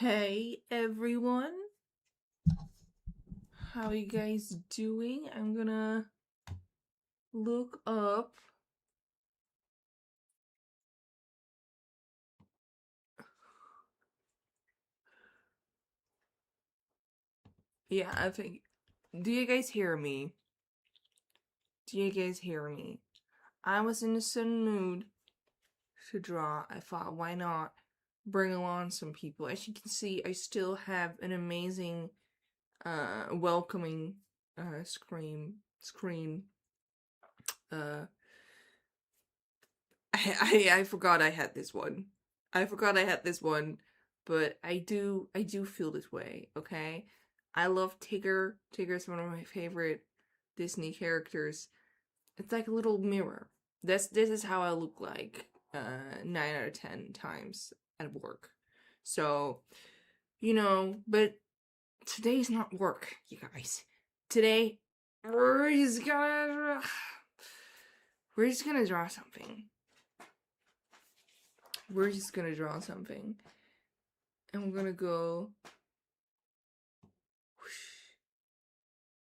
Hey everyone, how you guys doing? I'm gonna look up yeah, I think do you guys hear me? Do you guys hear me? I was in a sudden mood to draw. I thought why not bring along some people. As you can see, I still have an amazing welcoming screen. Uh I forgot I had this one. I forgot I had this one, but I do feel this way, okay? I love Tigger. Tigger's one of my favorite Disney characters. It's like a little mirror. This is how I look like 9 out of 10 times at work. So, but today's not work, you guys. Today we're just gonna we're just gonna draw something. We're just gonna draw something. And we're gonna go.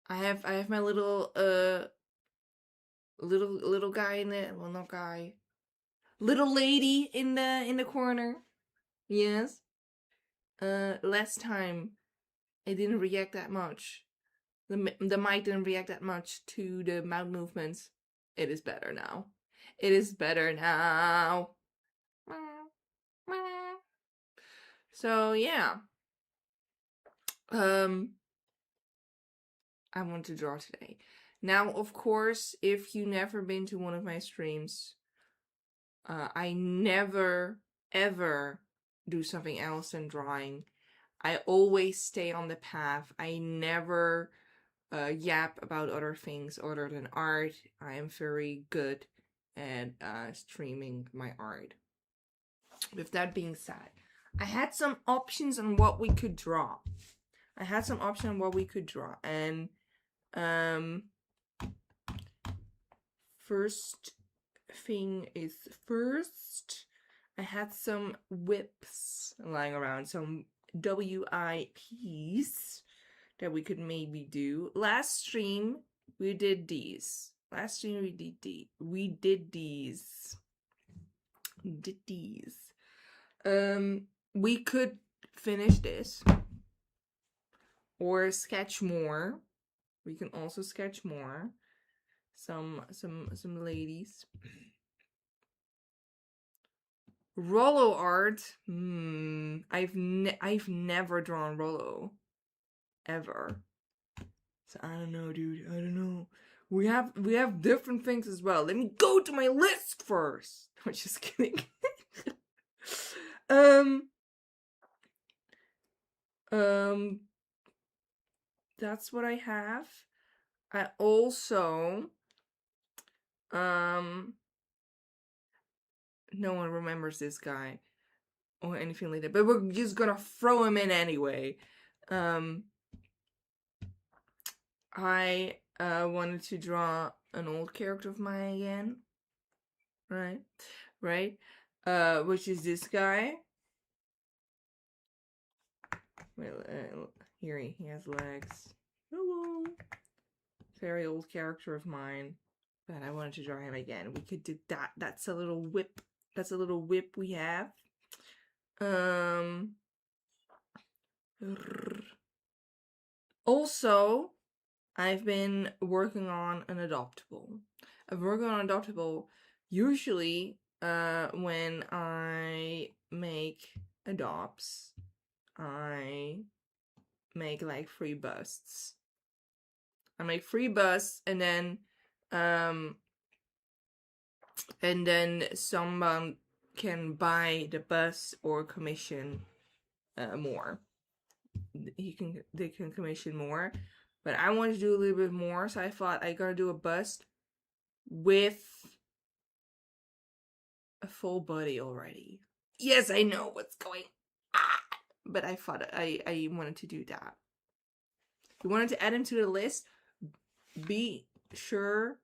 I have my little guy in it. Well, not guy. Little lady in the corner. Yes. Last time it didn't react that much. The mic didn't react that much to the mouth movements. It is better now. It is better now. So yeah. I want to draw today. Now, of course, if you never been to one of my streams, I never ever do something else than drawing. I always stay on the path. I never yap about other things other than art. I am very good at streaming my art. With that being said, I had some options on what we could draw. And first thing is first, I had some whips lying around, some WIPs that we could maybe do. Last stream we did these. We did these. We could finish this or sketch more. We can also sketch more. Some ladies. Rollo art. I've never drawn Rollo, ever. So I don't know, dude. I don't know. We have different things as well. Let me go to my list first. I'm just kidding. That's what I have. I also no one remembers this guy or anything like that, but we're just gonna throw him in anyway. I wanted to draw an old character of mine again, right? Which is this guy. Well, here he has legs. Hello. Very old character of mine, but I wanted to draw him again. We could do that. That's a little whip. That's a little whip we have. Also, I've been working on an adoptable. Usually, when I make adopts, I make like free busts. And then someone can buy the bust or commission more. They can commission more, but I wanted to do a little bit more, so I thought I gotta do a bust with a full body already. Yes, I know what's going on, but I thought I wanted to do that. You wanted to add him to the list. Be sure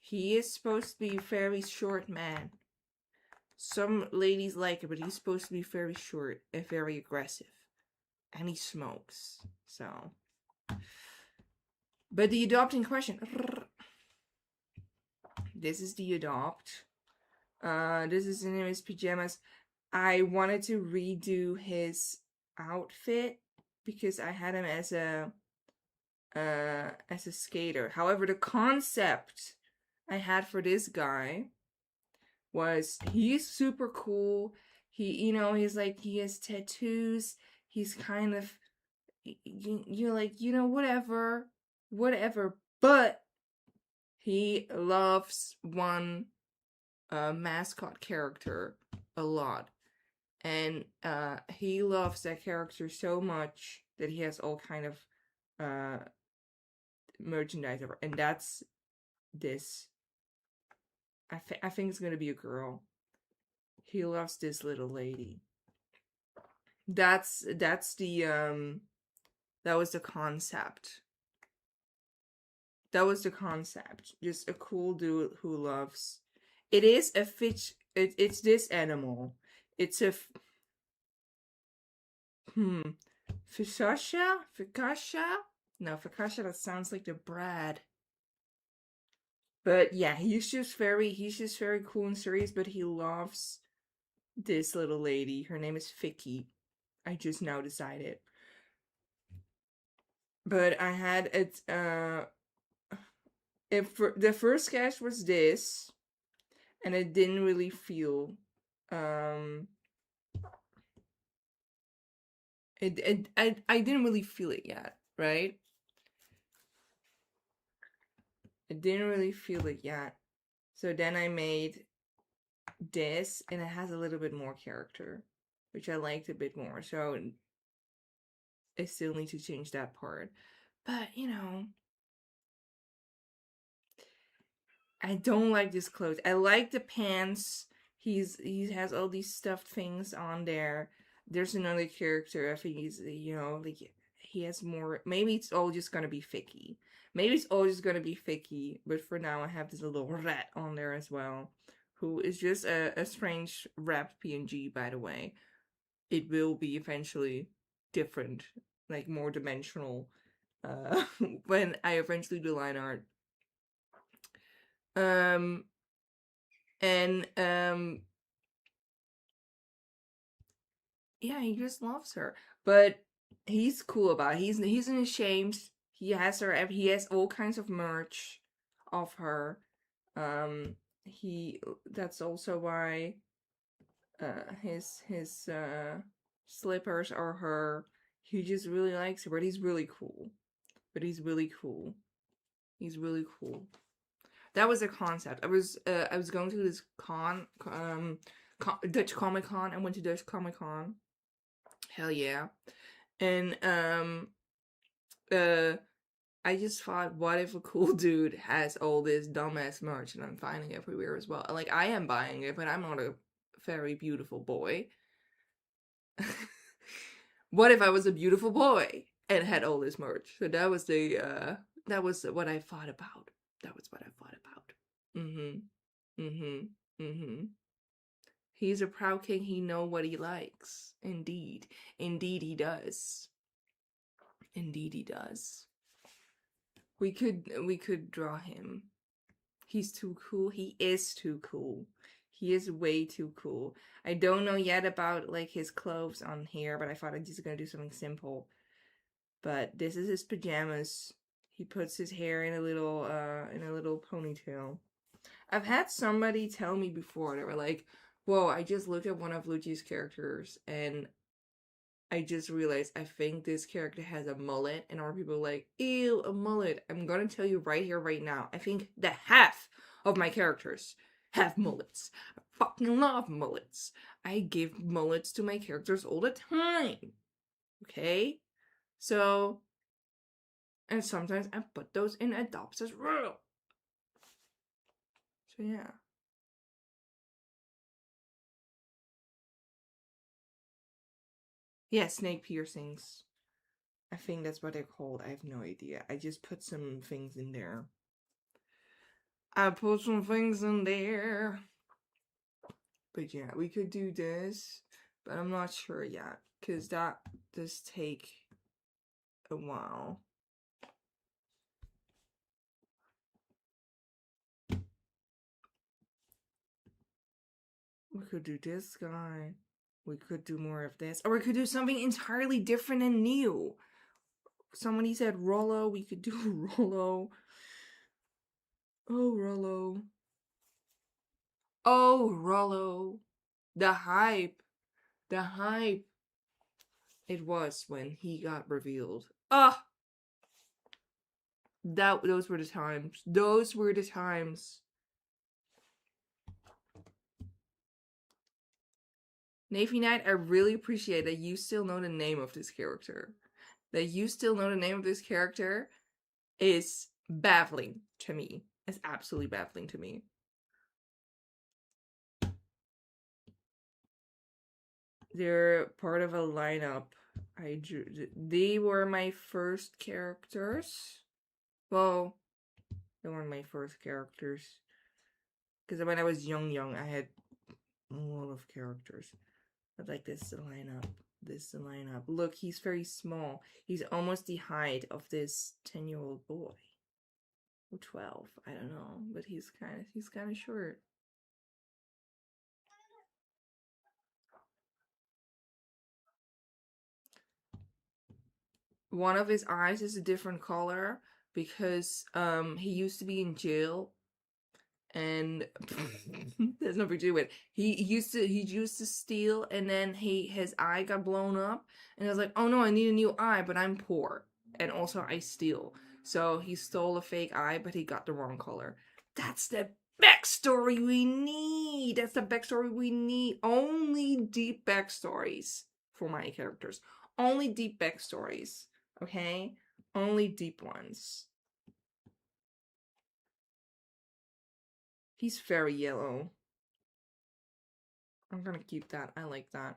he is supposed to be a very short man. Some ladies like it, but he's supposed to be very short and very aggressive. and he smokes. So, but the adopting question. This is the adopt. This is in his pajamas. I wanted to redo his outfit because I had him as a skater. However, the concept I had for this guy was he's super cool. He's like, he has tattoos. He's kind of, you're like, whatever, but he loves one mascot character a lot. And he loves that character so much that he has all kind of merchandise over, and that's this. I think it's gonna be a girl. He loves this little lady. That's the that was the concept. That was the concept. Just a cool dude who loves. It is a fish. It's this animal. It's a Fishasha? Fikasha? No, Fikasha, that sounds like the Brad. But yeah, he's just very cool and serious, but he loves this little lady. Her name is Vicky. I just now decided. But I had it, the first sketch was this, and it didn't really feel, I didn't really feel it yet, right? I didn't really feel it yet. So then I made this, and it has a little bit more character, which I liked a bit more. So I still need to change that part. But, I don't like this clothes. I like the pants. He has all these stuffed things on there. There's another character. I think he's, like, he has more. Maybe it's all just gonna be Vicky. Maybe it's all just gonna be Vicky. But for now, I have this little rat on there as well, who is just a strange wrapped PNG, by the way. It will be eventually different, like more dimensional, when I eventually do line art. And yeah, he just loves her. But he's cool about it. He's unashamed. He has all kinds of merch of her. That's also why his slippers are her. He just really likes her, but he's really cool. He's really cool. That was a concept. I was going to this Dutch Comic Con. I went to Dutch Comic Con. Hell yeah. And I just thought, what if a cool dude has all this dumbass merch and I'm finding everywhere as well? Like, I am buying it, but I'm not a very beautiful boy. What if I was a beautiful boy and had all this merch? So that was what I thought about. He's a proud king. He know what he likes. Indeed he does. We could draw him. He's too cool. He is too cool. He is way too cool. I don't know yet about like his clothes on here, but I thought I'm just gonna do something simple. But this is his pajamas. He puts his hair in a little ponytail. I've had somebody tell me before, they were like, whoa, I just looked at one of Lucci's characters and I just realized I think this character has a mullet, and other people are like, ew, a mullet. I'm gonna tell you right here, right now, I think the half of my characters have mullets. I fucking love mullets. I give mullets to my characters all the time. Okay? So, and sometimes I put those in adopts as well. So yeah. Yeah, snake piercings. I think that's what they're called. I have no idea. I just put some things in there. But yeah, we could do this, but I'm not sure yet. because that does take a while. We could do this guy. We could do more of this. Or we could do something entirely different and new. Somebody said Rollo. We could do Rollo. Oh, Rollo. Oh, Rollo. The hype. The hype. It was when he got revealed. Ah! Those were the times. Those were the times. Navy Knight, I really appreciate that you still know the name of this character. That you still know the name of this character is baffling to me. It's absolutely baffling to me. They're part of a lineup I drew. They were my first characters. Well, they weren't my first characters. Because when I was young, I had a lot of characters. But like this is the lineup. This is the lineup. Look, he's very small. He's almost the height of this 10-year-old boy. Or 12, I don't know. But he's kind of short. One of his eyes is a different color because he used to be in jail, and there's nothing to do with it. He used to steal, and then his eye got blown up, and I was like, oh no, I need a new eye, but I'm poor, and also I steal. So he stole a fake eye, but he got the wrong color. That's the backstory we need. That's the backstory we need. Only deep backstories for my characters. Only deep backstories. Okay? Only deep ones. He's very yellow. I'm gonna keep that. I like that.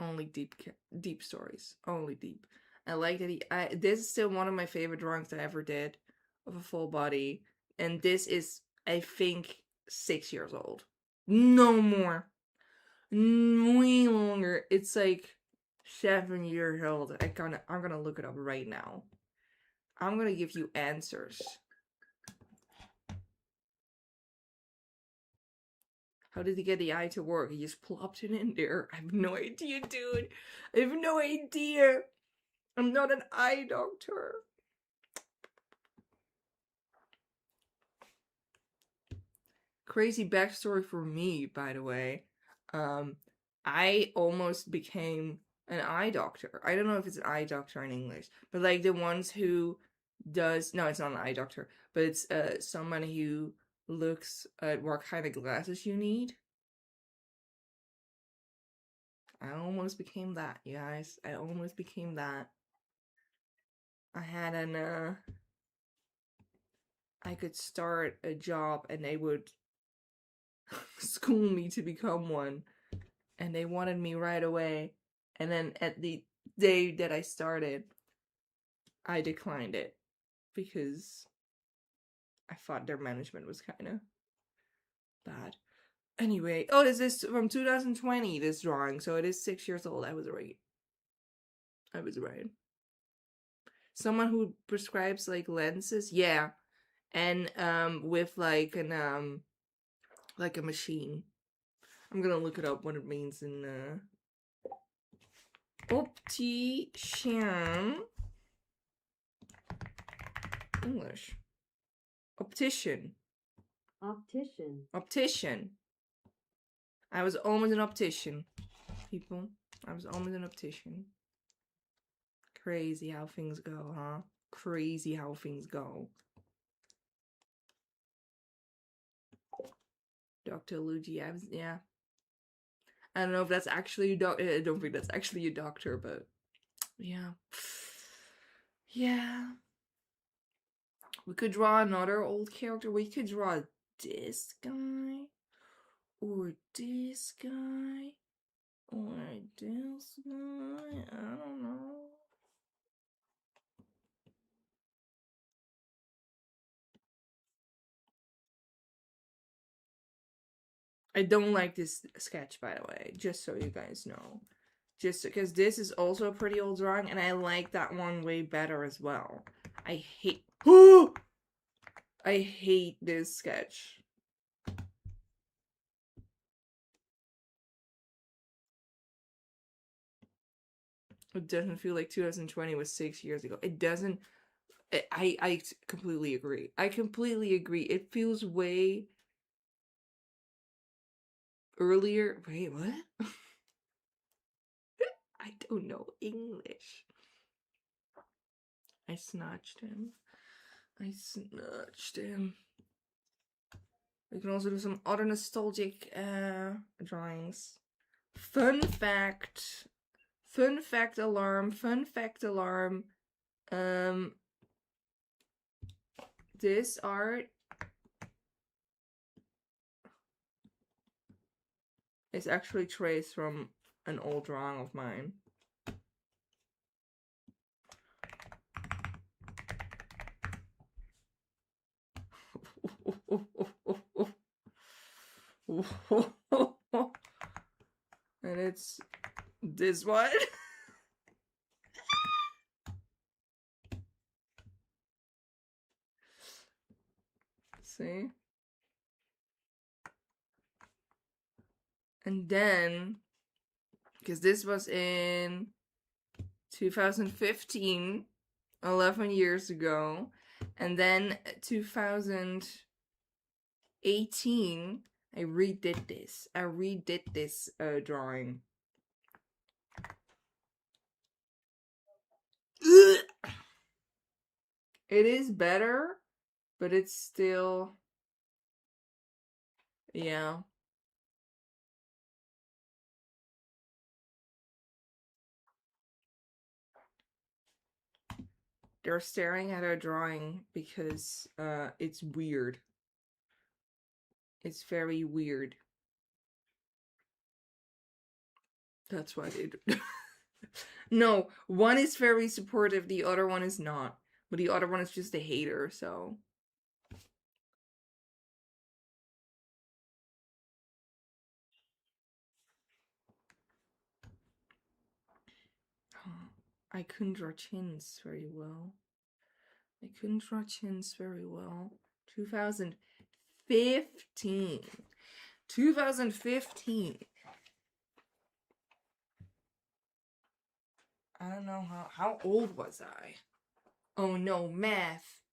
Only deep stories. Only deep. I like that this is still one of my favorite drawings I ever did of a full body. And this is, I think, 6 years old. No more. Way longer. It's like 7 years old. I'm gonna look it up right now. I'm gonna give you answers. How did he get the eye to work? He just plopped it in there. I have no idea, dude. I have no idea. I'm not an eye doctor. Crazy backstory for me, by the way. I almost became an eye doctor. I don't know if it's an eye doctor in English, but like the ones who does, no, it's not an eye doctor, but it's someone who looks at what kind of glasses you need. I almost became that, you guys. I almost became that. I had I could start a job and they would school me to become one. And they wanted me right away. And then at the day that I started, I declined it because I thought their management was kind of bad. Anyway, oh, this is from 2020, this drawing, so it is 6 years old. I was right. I was right. Someone who prescribes like lenses, yeah, and with like a machine. I'm gonna look it up what it means in optician English. Optician. Optician. I was almost an optician, people. I was almost an optician. Crazy how things go, huh? Crazy how things go. Dr. Luigi, yeah. I don't know if that's actually a doctor. I don't think that's actually a doctor, but yeah. Yeah. We could draw another old character. We could draw this guy. Or this guy. Or this guy. I don't know. I don't like this sketch, by the way, just so you guys know. Just because this is also a pretty old drawing, and I like that one way better as well. I hate I hate this sketch. It doesn't feel like 2020 was 6 years ago. It doesn't. I completely agree. I completely agree. It feels way earlier. Wait, what? I don't know English. I snatched him. I snatched him. We can also do some other nostalgic drawings. Fun fact. Fun fact alarm. Fun fact alarm. This art is actually traced from an old drawing of mine. And it's this one. See? And then, because this was in 2015, 11 years ago, and then 2018, I redid this. I redid this drawing. It is better, but it's still, yeah. They're staring at our drawing because it's weird. It's very weird. That's why they do. No, one is very supportive, the other one is not. But the other one is just a hater, so. I couldn't draw chins very well. 2015. 2015. I don't know how old was I? Oh no, math.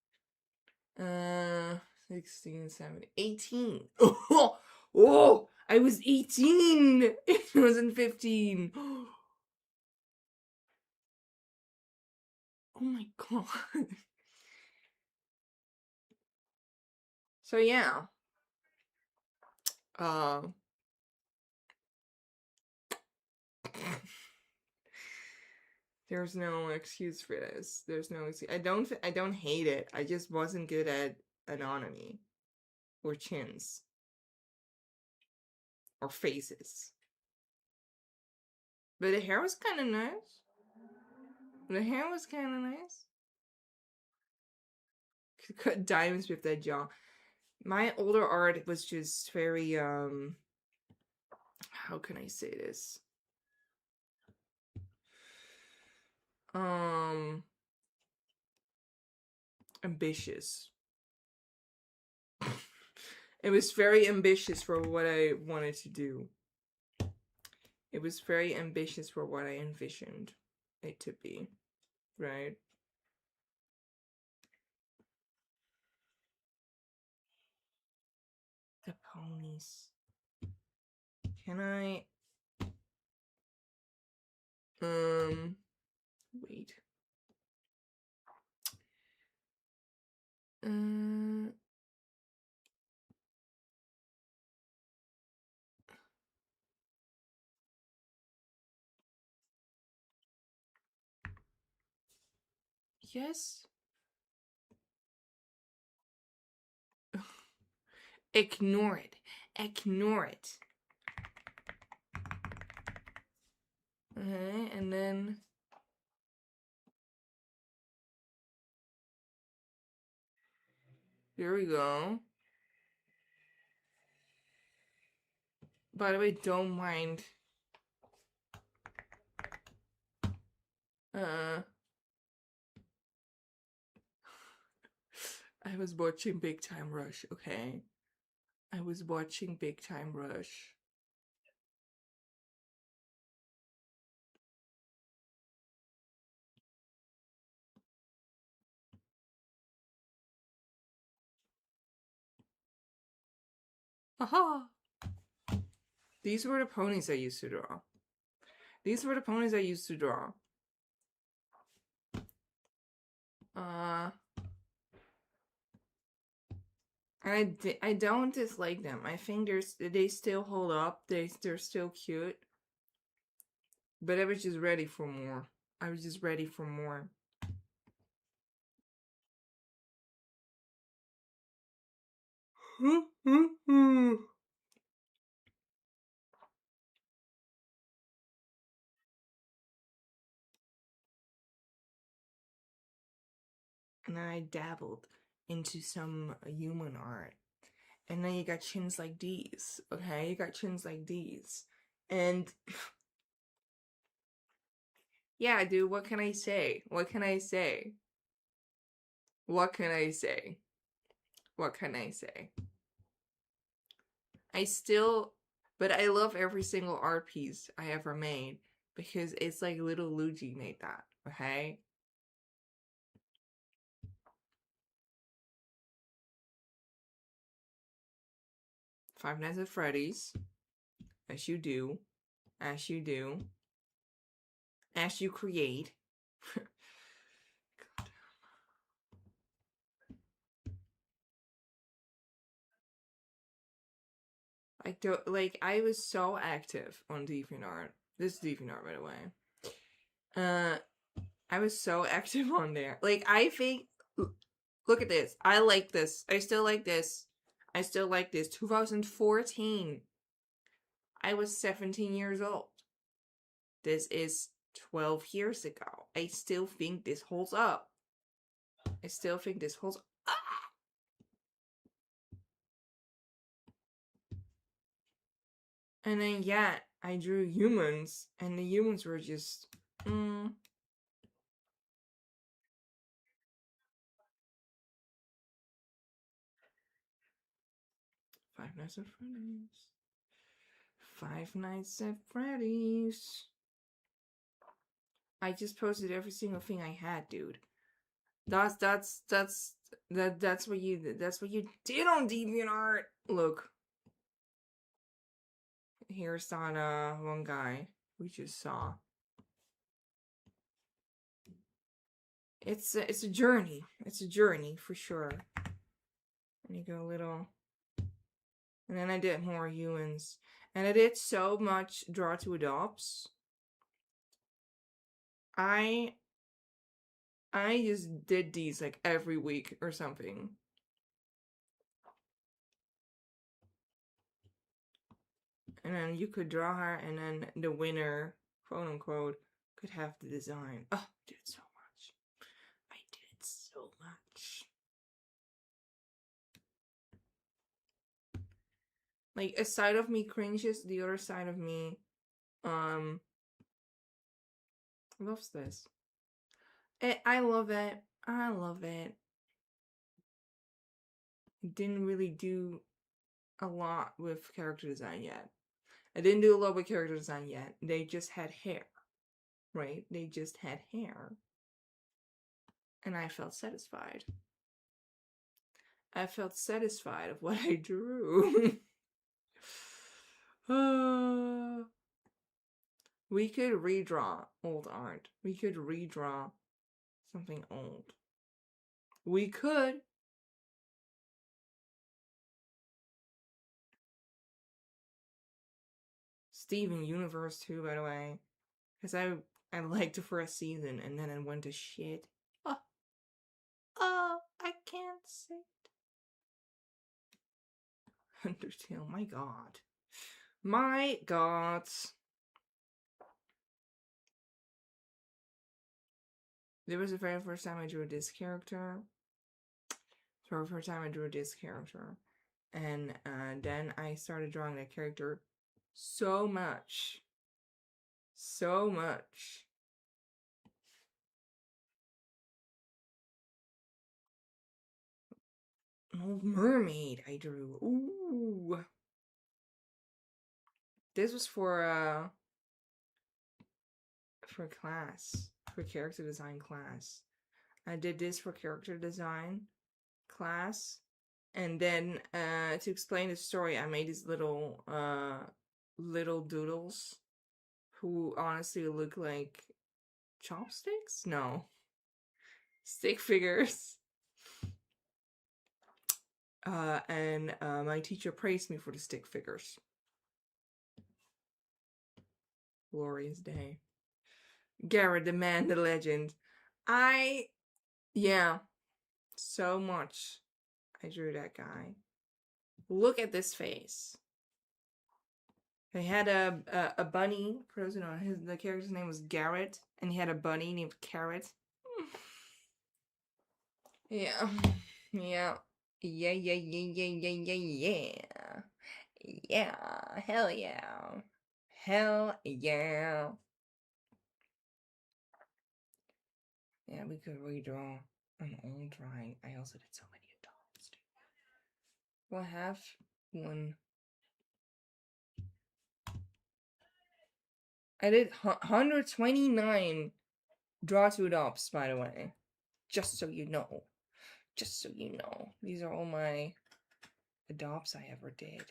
16, 17, 18. Oh, I was 18 in 2015. Oh my god. So yeah. There's no excuse for this. There's no excuse. I don't hate it. I just wasn't good at anatomy or chins or faces. But the hair was kind of nice. The hair was kind of nice. Could cut diamonds with that jaw. My older art was just very how can I say this? Ambitious. It was very ambitious for what I wanted to do. It was very ambitious for what I envisioned it to be, right? The ponies. Can I wait. Yes. Ignore it. Ignore it. Okay, and then here we go. By the way, don't mind I was watching Big Time Rush, okay? I was watching Big Time Rush. Haha! These were the ponies I used to draw. These were the ponies I used to draw. I don't dislike them. I think they still hold up. They're still cute. But I was just ready for more. I was just ready for more. And then I dabbled into some human art. And then you got chins like these, okay? You got chins like these. And yeah, dude, what can I say? What can I say? What can I say? What can I say? But I love every single art piece I ever made because it's like little Luigi made that, okay? Five Nights at Freddy's, as you do, as you do, as you create. I was so active on DeviantArt. This is DeviantArt, by the way. I was so active on there. Like, I think, look at this. I like this. I still like this. I still like this. 2014. I was 17 years old. This is 12 years ago. I still think this holds up. I still think this holds up. And then, yeah, I drew humans, and the humans were just, Five Nights at Freddy's. Five Nights at Freddy's. I just posted every single thing I had, dude. That's what you did on DeviantArt. Look. Here's that one guy we just saw. It's a journey. It's a journey for sure. And you go a little, and then I did more humans, and I did so much Draw to Adopts. I just did these like every week or something. And then you could draw her, and then the winner, quote unquote, could have the design. Oh, I did so much. I did so much. Like, a side of me cringes, the other side of me, loves this. I love it. I love it. Didn't really do a lot with character design yet. I didn't do a lot with character design yet. They just had hair, right? They just had hair. And I felt satisfied. I felt satisfied of what I drew. We could redraw old art. We could redraw something old. We could. Steven Universe too, by the way. Because I liked the first season and then it went to shit. Oh, I can't say it. Undertale, my god. My god. There was the very first time I drew this character. The very first time I drew this character. And then I started drawing that character so much. So much. An old mermaid I drew. Ooh. This was for class. For character design class. I did this for character design class. And then to explain the story, I made these little doodles who honestly look like chopsticks? No. Stick figures. And my teacher praised me for the stick figures. Glorious day. Garrett, the man, the legend. Yeah, so much. I drew that guy. Look at this face. They had a bunny. For those who know, the character's name was Garrett, and he had a bunny named Carrot. Yeah. Yeah. Yeah, yeah, yeah, yeah, yeah, yeah, yeah. Yeah. Hell yeah. Hell yeah. Yeah, we could redraw an old drawing. I also did so many adults, too. We'll have one. I did 129 draw to adopts, by the way. Just so you know. Just so you know. These are all my adopts I ever did.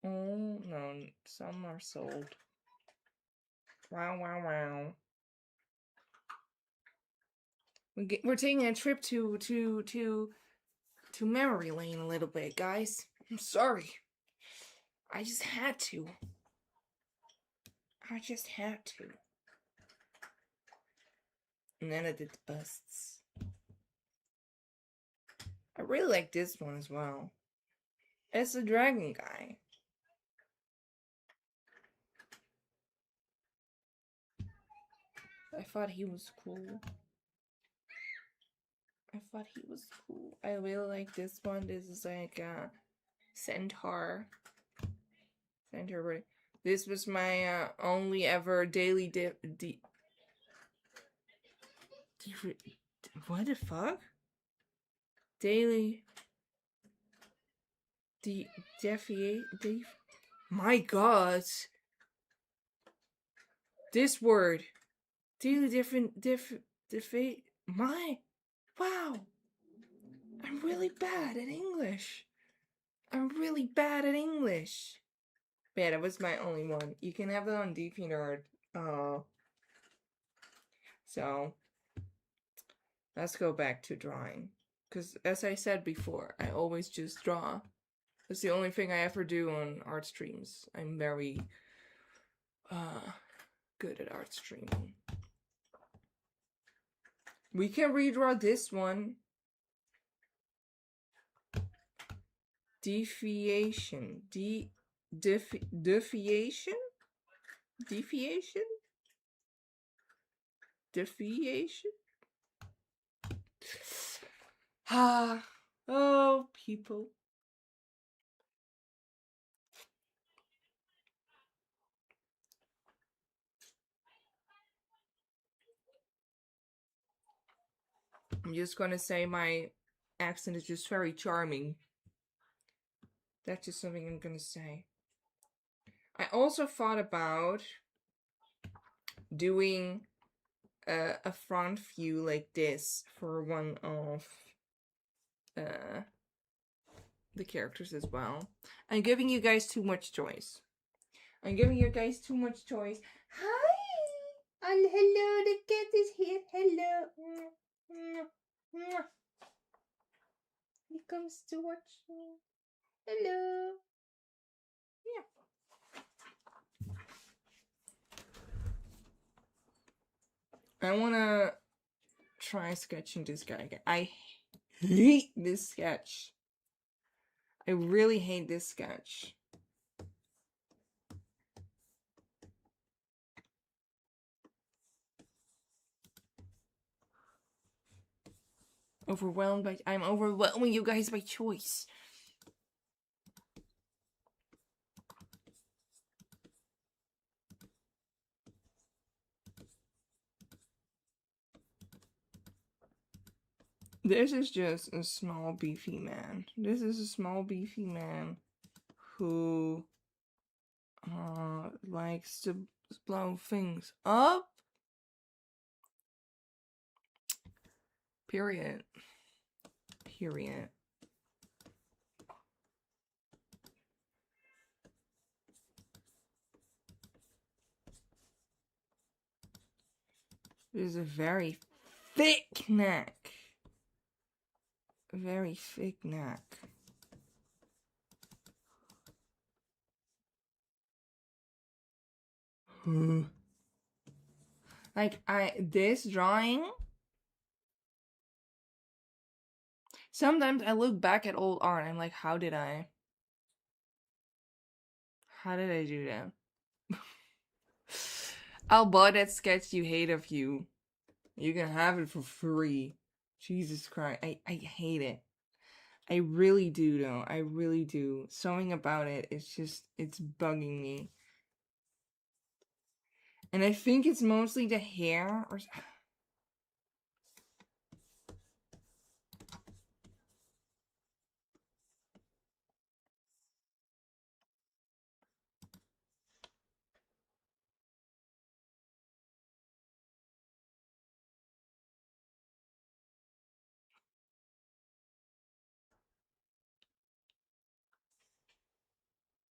Oh, no. Some are sold. Wow, wow, wow. We're taking a trip to memory lane a little bit, guys. I'm sorry. I just had to. I just had to. And then I did the busts. I really like this one as well. It's a dragon guy. I thought he was cool. I really like this one. This is like a centaur. This was my only ever daily what the fuck? Daily my god. This word. Daily wow. I'm really bad at English. Yeah, that was my only one. You can have it on DeviantArt. So let's go back to drawing. Because as I said before, I always just draw. That's the only thing I ever do on art streams. I'm very good at art streaming. We can redraw this one. Defiation. Defiation? Defiation? Defiation? Ah, oh, people. I'm just gonna say my accent is just very charming. That's just something I'm gonna say. I also thought about doing a front view like this for one of the characters as well. I'm giving you guys too much choice. Hi! Hello, the cat is here. Hello. He comes to watch me. Hello. Yeah. I wanna try sketching this guy again. I hate this sketch. I really hate this sketch. I'm overwhelming you guys by choice. This is just a small beefy man. This is a small beefy man who likes to blow things up. Period. Period. This is a very thick neck. Very thick neck. Like, this drawing, sometimes I look back at old art and I'm like, how did I do that? I'll buy that sketch you hate of you. You can have it for free. Jesus Christ. I hate it. I really do though. I really do. Something about it, it's bugging me. And I think it's mostly the hair or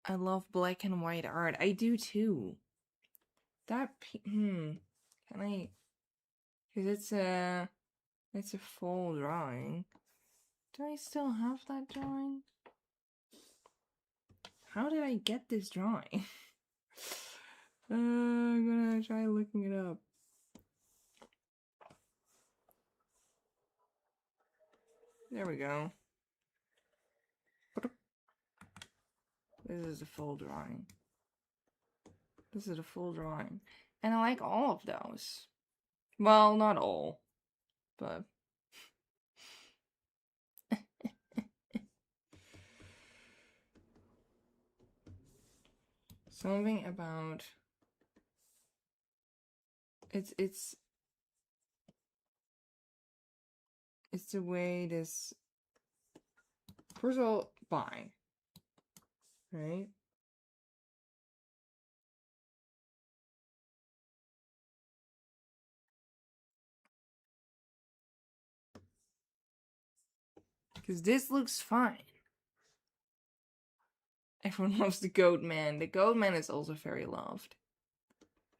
I love black and white art. I do too. That can I? Cause it's a full drawing. Do I still have that drawing? How did I get this drawing? I'm gonna try looking it up. There we go. This is a full drawing. This is a full drawing. And I like all of those. Well, not all, but something about it's the way this, first of all, bi, right? Because this looks fine. Everyone loves the Goat Man. The Goat Man is also very loved.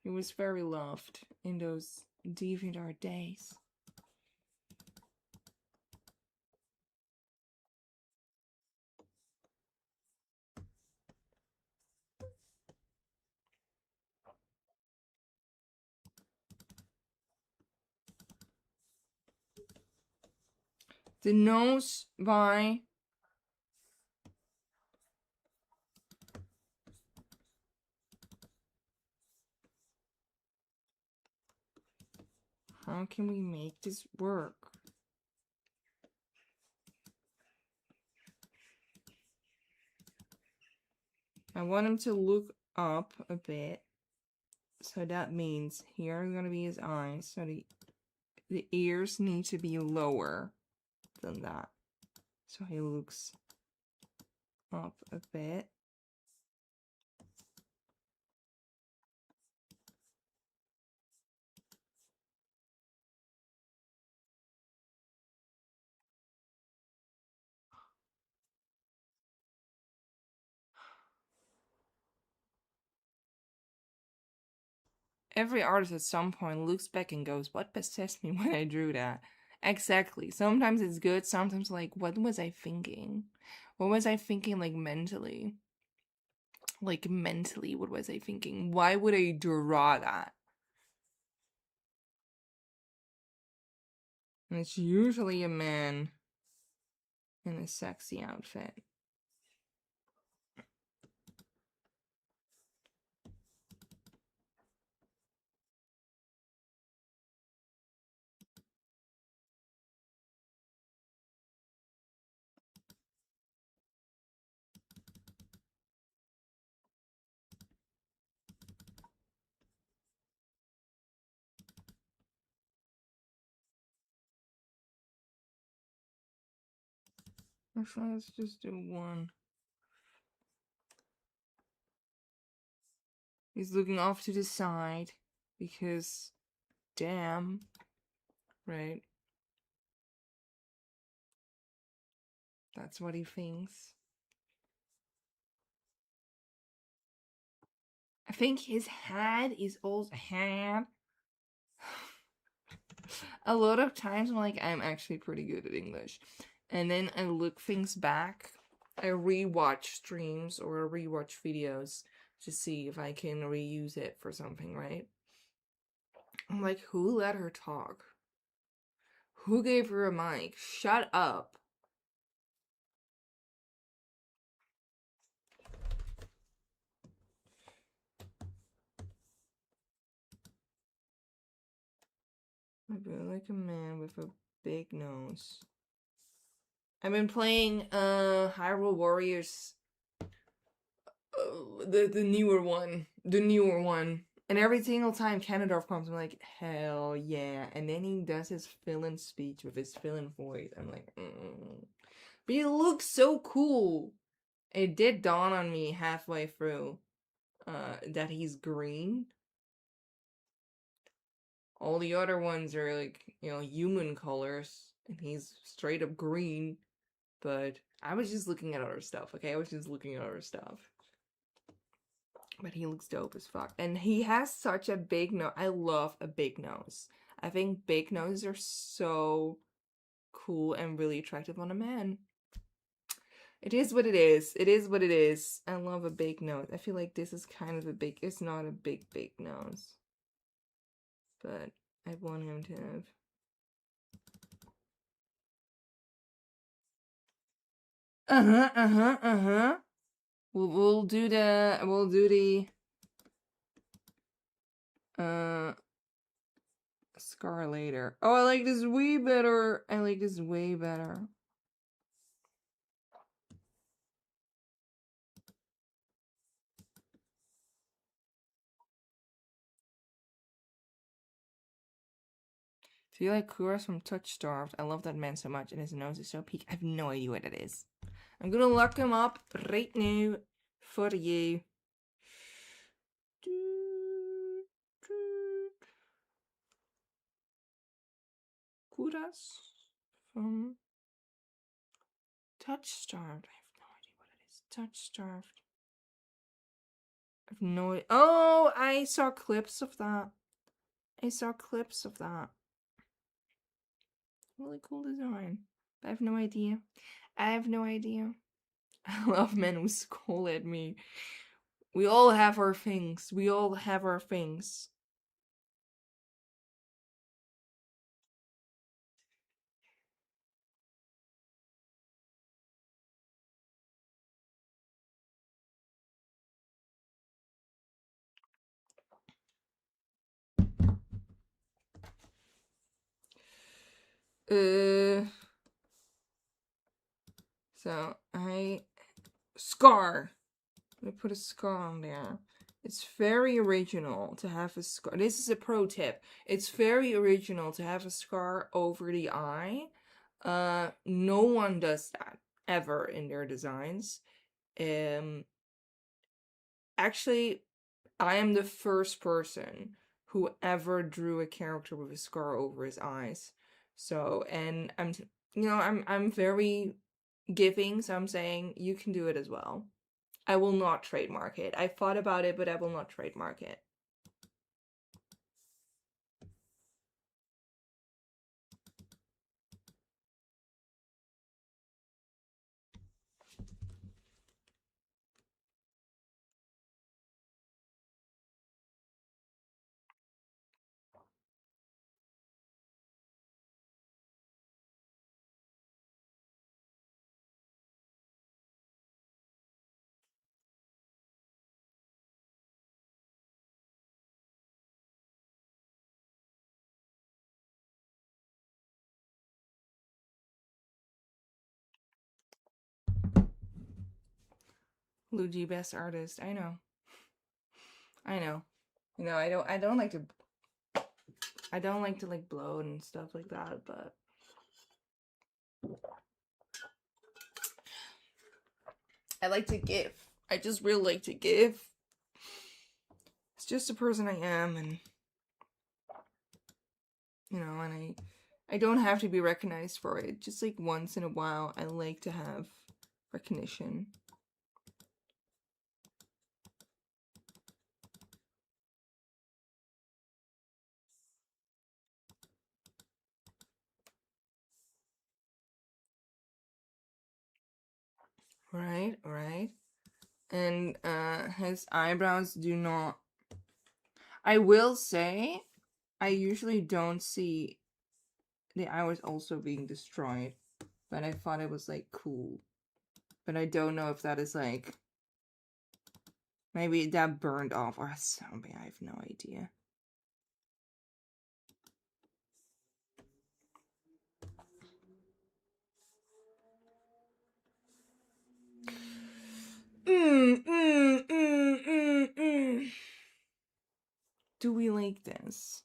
He was very loved in those DeviantArt days. The nose by how can we make this work? I want him to look up a bit. So that means here are gonna be his eyes. So the ears need to be lower than that. So he looks up a bit. Every artist at some point looks back and goes, what possessed me when I drew that? Exactly. Sometimes it's good, sometimes like, what was I thinking? What was I thinking, like, mentally? Like, mentally, what was I thinking? Why would I draw that? And it's usually a man in a sexy outfit. Actually, let's just do one. He's looking off to the side because, damn, right? That's what he thinks. I think his head is also head. A lot of times I'm like, I'm actually pretty good at English. And then I look things back. I rewatch streams or rewatch videos to see if I can reuse it for something, right? I'm like, who let her talk? Who gave her a mic? Shut up. I feel like a man with a big nose. I've been playing Hyrule Warriors, the newer one, and every single time Ganondorf comes, I'm like, hell yeah! And then he does his villain speech with his villain voice. I'm like, but he looks so cool. It did dawn on me halfway through, that he's green. All the other ones are like, human colors, and he's straight up green. But I was just looking at other stuff, okay? I was just looking at other stuff. But he looks dope as fuck. And he has such a big nose. I love a big nose. I think big noses are so cool and really attractive on a man. It is what it is. It is what it is. I love a big nose. I feel like this is kind of a big... It's not a big nose. But I want him to have... We'll do the scar later. Oh, I like this way better. I like this way better. Do you like Kuras from Touch Starved? I love that man so much, and his nose is so peak. I have no idea what it is. I'm gonna look him up right now for you. Kuras from Touch Starved. I have no idea what it is. Touch Starved. I have no idea. Oh, I saw clips of that. Really cool design. But I have no idea. I love men who scold at me. We all have our things. So scar. I'm gonna put a scar on there. It's very original to have a scar. This is a pro tip. It's very original to have a scar over the eye. No one does that ever in their designs. Actually, I am the first person who ever drew a character with a scar over his eyes. So, and I'm very giving, so I'm saying you can do it as well. I will not trademark it. I thought about it, but I will not trademark it. Luigi, best artist. I know. I don't like to like blow and stuff like that, but I like to give. I just really like to give. It's just the person I am, and you know, and I don't have to be recognized for it. Just like once in a while, I like to have recognition. Right, right. And his eyebrows do not. I will say, I usually don't see the eyebrows also being destroyed, but I thought it was like cool. But I don't know if that is like maybe that burned off or something. I have no idea. Do we like this?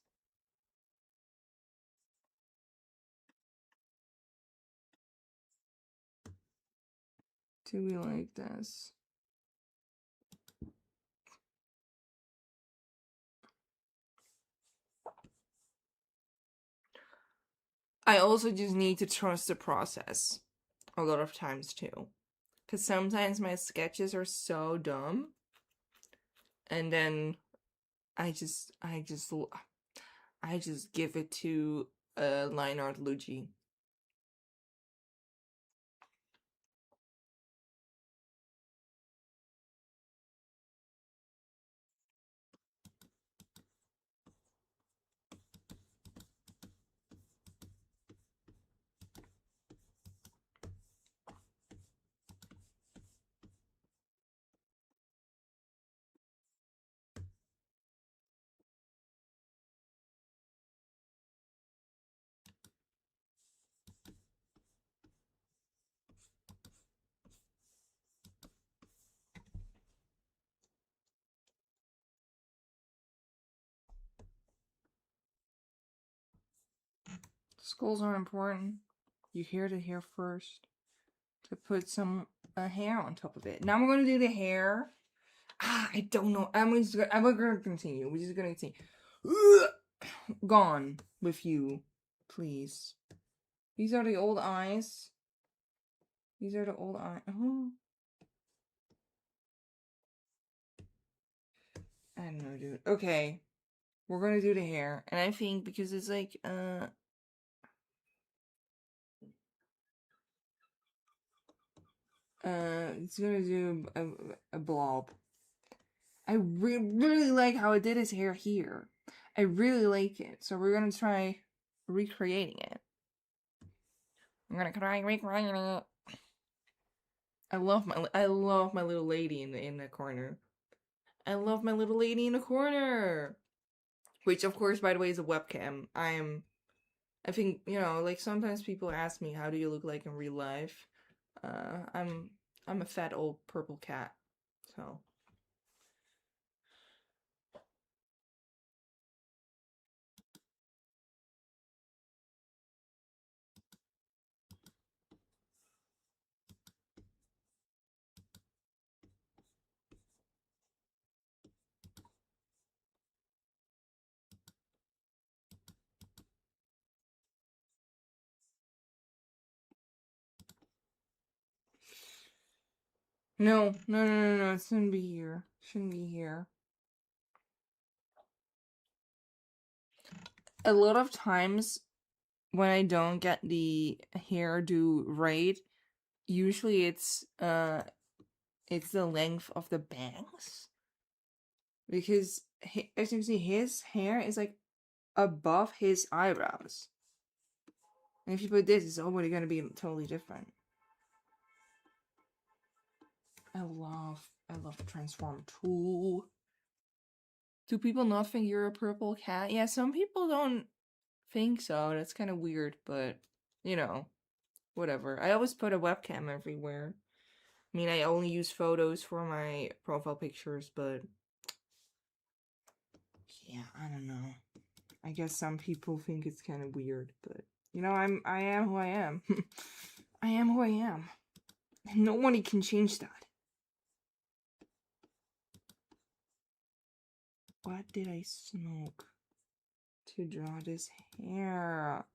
Do we like this? I also just need to trust the process a lot of times too. Because sometimes my sketches are so dumb. And then I just give it to line art Luigi. Skulls are important. You heard it here first. To put some hair on top of it. Now we're gonna do the hair. I don't know. I'm gonna continue. We're just gonna continue. Gone with you, please. These are the old eyes. These are the old eyes. Oh. I don't know, dude. Okay. We're gonna do the hair. And I think because it's like, it's gonna do a blob. I really like how it did his hair here. I really like it. So we're gonna try recreating it. I'm gonna try recreating it. I love my little lady in the corner. I love my little lady in the corner. Which of course, by the way, is a webcam. I think, you know, like sometimes people ask me how do you look like in real life. I'm a fat old purple cat. So no, it shouldn't be here. Shouldn't be here. A lot of times when I don't get the hairdo right, usually it's the length of the bangs. Because as you can see, his hair is like above his eyebrows. And if you put this, it's already gonna be totally different. I love Transform tool. Do people not think you're a purple cat? Yeah, some people don't think so. That's kind of weird, but you know, whatever. I always put a webcam everywhere. I mean, I only use photos for my profile pictures, but yeah, I don't know. I guess some people think it's kind of weird, but you know, I am who I am. I am who I am. And nobody can change that. What did I smoke to draw this hair?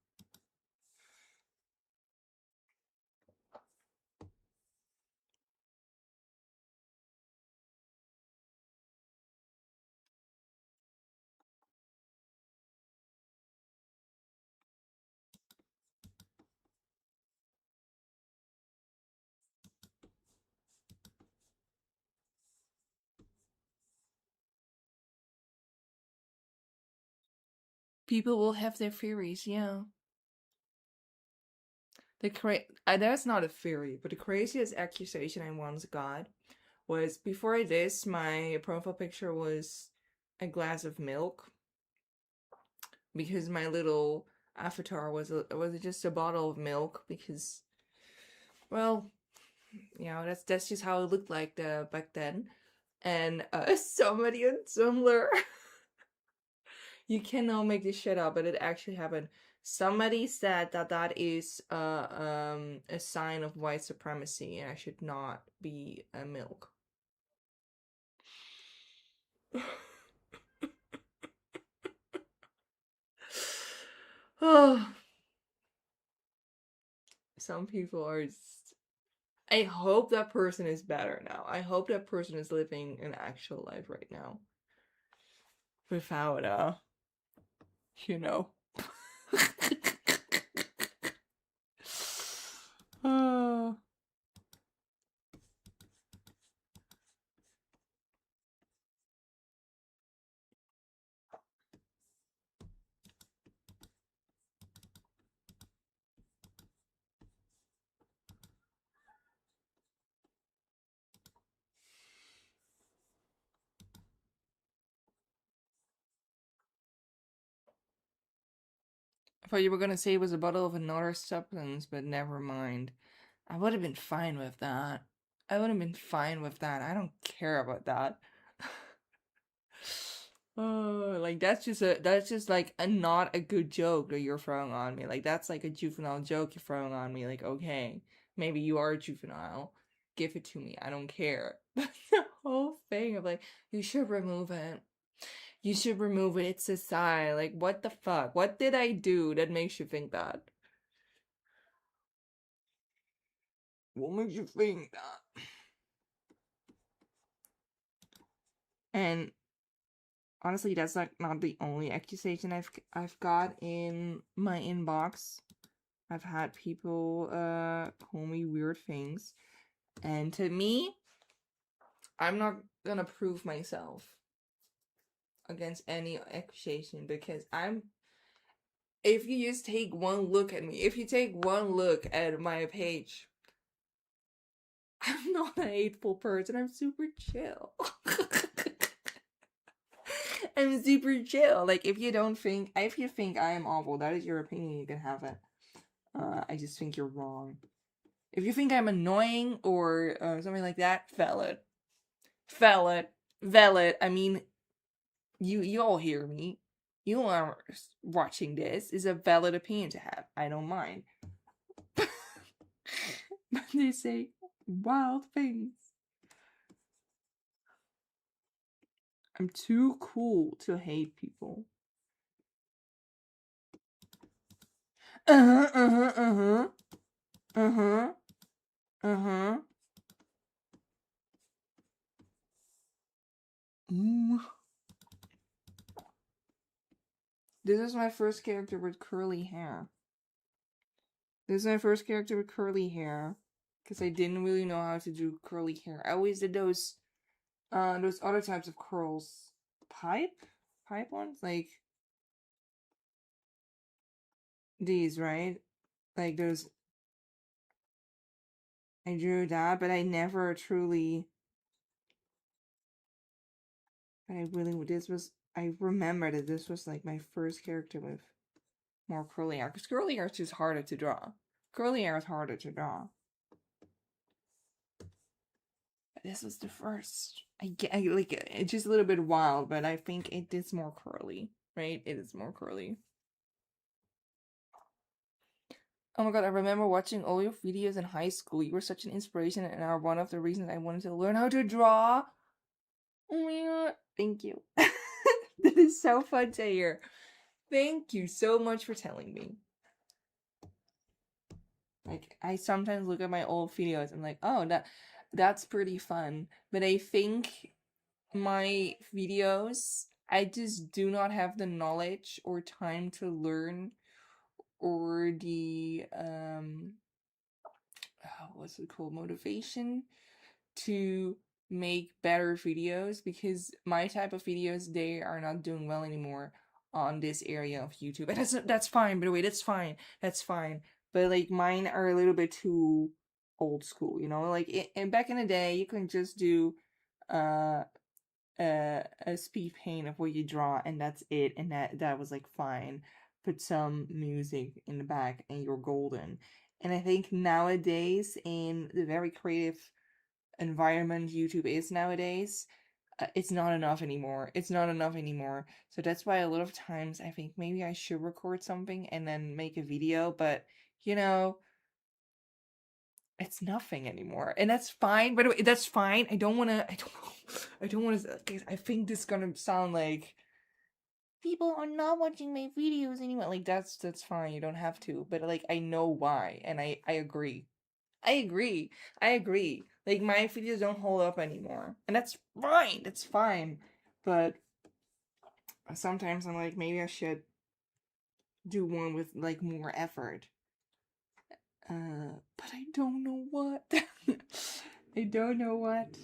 People will have their theories, yeah. That's not a theory, but the craziest accusation I once got was before this, my profile picture was a glass of milk because my little avatar was just a bottle of milk because, well, you know, that's just how it looked like back then. And somebody on Tumblr, you cannot make this shit up, but it actually happened. Somebody said that that is a sign of white supremacy, and I should not be a milk. Oh, some people are just... I hope that person is better now. I hope that person is living an actual life right now. Without, you know. I thought you were gonna say it was a bottle of another substance, but never mind. I would have been fine with that. I would have been fine with that. I don't care about that. Oh, like that's just like a not a good joke that you're throwing on me. Like that's like a juvenile joke you're throwing on me. Like, okay, maybe you are a juvenile. Give it to me. I don't care. But the whole thing of like, you should remove it. You should remove it. It's a sign. Like, what the fuck? What did I do that makes you think that? What makes you think that? And honestly, that's like not the only accusation I've got in my inbox. I've had people call me weird things. And to me, I'm not gonna prove myself against any accusation because if you just take one look at me, if you take one look at my page, I'm not a hateful person. I'm super chill. I'm super chill. Like if you think I am awful, that is your opinion. You can have it. I just think you're wrong. If you think I'm annoying or something like that, valid. I mean, you all hear me. You are watching this is a valid opinion to have. I don't mind. But they say wild things. I'm too cool to hate people. Uh-huh, uh-huh, uh-huh. Uh-huh. Uh-huh. Ooh. This is my first character with curly hair. Because I didn't really know how to do curly hair. I always did those other types of curls. Pipe ones? Like these, right? Like those. I drew that, but I never truly... I remember that this was like my first character with more curly hair. Because curly hair is just harder to draw. Curly hair is harder to draw. But this was the first. I like it's just a little bit wild, but I think it is more curly, right? It is more curly. Oh my god, I remember watching all your videos in high school. You were such an inspiration and are one of the reasons I wanted to learn how to draw. Oh my god. Thank you. That is so fun to hear. Thank you so much for telling me. Like, I sometimes look at my old videos and I'm like, oh, that's pretty fun. But I think my videos, I just do not have the knowledge or time to learn, or the what's it called, motivation to make better videos, because my type of videos, they are not doing well anymore on this area of YouTube. And that's fine, by the way, that's fine. But like, mine are a little bit too old school, you know? Like, and back in the day, you can just do uh a speed paint of what you draw, and that's it, and that was like fine. Put some music in the back and you're golden. And I think nowadays, in the very creative environment YouTube is nowadays, it's not enough anymore. It's not enough anymore. So that's why a lot of times I think maybe I should record something and then make a video, but you know, it's nothing anymore. And that's fine. By the way, that's fine. I don't want to, I don't want to, I think this is gonna sound like people are not watching my videos anymore. Like, that's fine. You don't have to. But like, I know why, and I agree. I agree. I agree. Like, my videos don't hold up anymore. And that's fine. That's fine. But sometimes I'm like, maybe I should do one with like more effort. But I don't know what. I don't know what.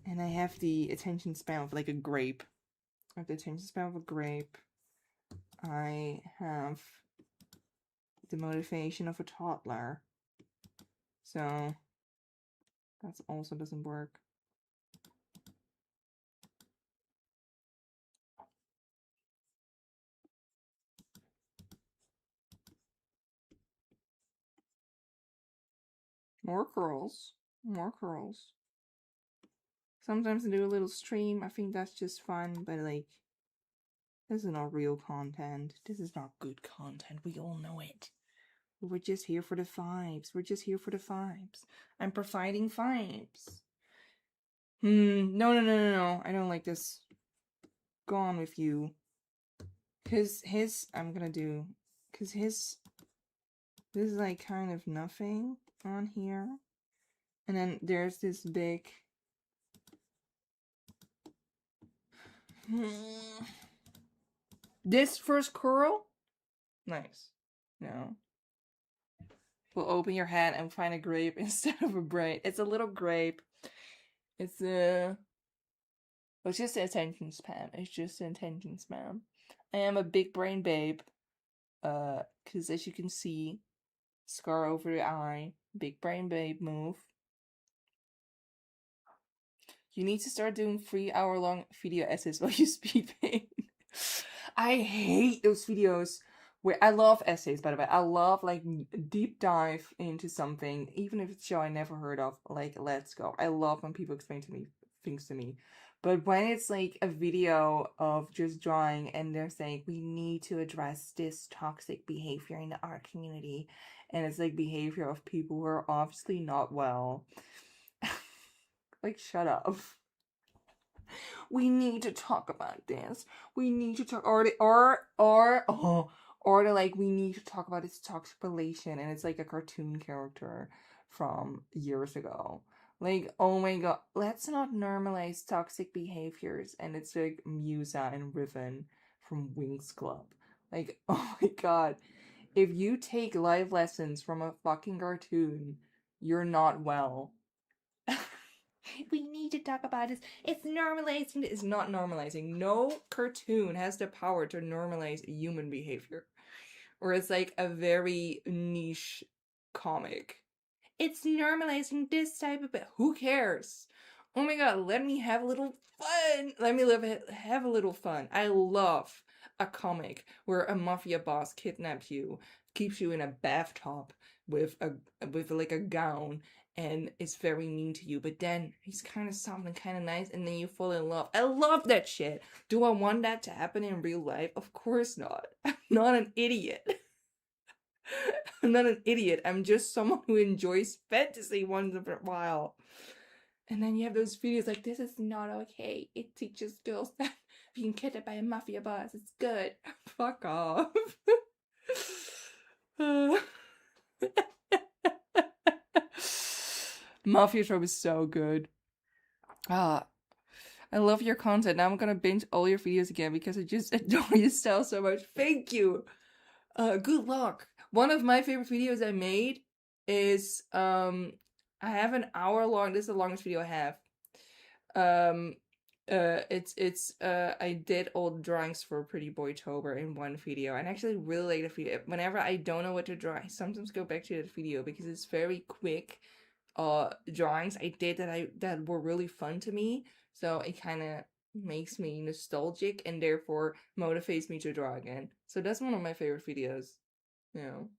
And I have the attention span of like a grape. I have the attention span of a grape. I have the motivation of a toddler. So that also doesn't work. More curls. More curls. Sometimes I do a little stream. I think that's just fun, but like, this is not real content. This is not good content. We all know it. We're just here for the vibes. We're just here for the vibes. I'm providing vibes. No. I don't like this. Go on with you. Cause I'm gonna do, cause this is like kind of nothing on here. And then there's this big, this first curl? Nice. No. We'll open your hand and find a grape instead of a braid. It's a little grape. It's just attention span. It's just attention span. I am a big brain babe. Cause as you can see, scar over the eye. Big brain babe move. You need to start doing 3-hour-long video essays while you speed paint. I hate those videos where I love essays, by the way. I love like deep dive into something, even if it's a show I never heard of, like Let's Go. I love when people explain to me things to me. But when it's like a video of just drawing and they're saying we need to address this toxic behavior in the art community, and it's like behavior of people who are obviously not well. Like, shut up. We need to talk about this. We need to talk, or like, we need to talk about this toxic relation, and it's like a cartoon character from years ago. Like, oh my god, let's not normalize toxic behaviors. And it's like Musa and Riven from Winx Club. Like, oh my god, if you take life lessons from a fucking cartoon, you're not well. We need to talk about this. It's normalizing. It's not normalizing. No cartoon has the power to normalize human behavior. Or it's like a very niche comic. It's normalizing this type of, who cares? Oh my god, let me have a little fun. Let me have a little fun. I love a comic where a mafia boss kidnaps you, keeps you in a bathtub with like a gown, and is very mean to you, but then he's kind of soft and kind of nice, and then you fall in love. I love that shit. Do I want that to happen in real life? Of course not. I'm not an idiot. I'm not an idiot. I'm just someone who enjoys fantasy once in a while. And then you have those videos like, this is not okay. It teaches girls that being kidnapped by a mafia boss. It's good. Fuck off. Mafia trope is so good. Ah, I love your content. Now I'm gonna binge all your videos again because I just adore your style so much. Thank you. Good luck. One of my favorite videos I made is I have an hour long. This is the longest video I have. I did all the drawings for Pretty Boy Tober in one video, and I actually really like the video. Whenever I don't know what to draw, I sometimes go back to that video because it's very quick drawings I did that were really fun to me. So it kind of makes me nostalgic and therefore motivates me to draw again. So that's one of my favorite videos. You know.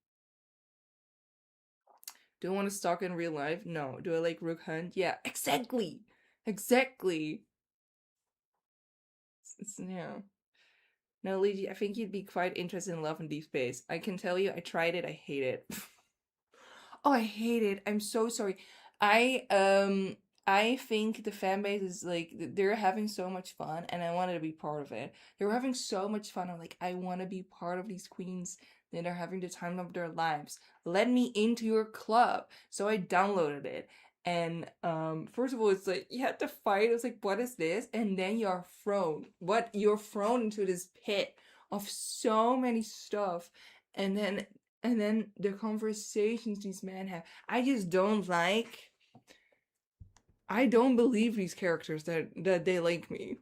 Do I want to stalk in real life? No. Do I like Rook Hunt? Yeah, exactly. Exactly. Yeah. No, Luigi, I think you'd be quite interested in Love and Deep Space. I can tell you, I tried it, I hate it. Oh, I hate it. I'm so sorry. I think the fan base is like they're having so much fun and I wanted to be part of it. They were having so much fun. I'm like, I want to be part of these queens that are having the time of their lives. Let me into your club. So I downloaded it. And first of all, it's like you had to fight. It was like, what is this? And then you're thrown into this pit of so many stuff. And then the conversations these men have. I just don't like. I don't believe these characters that they like me.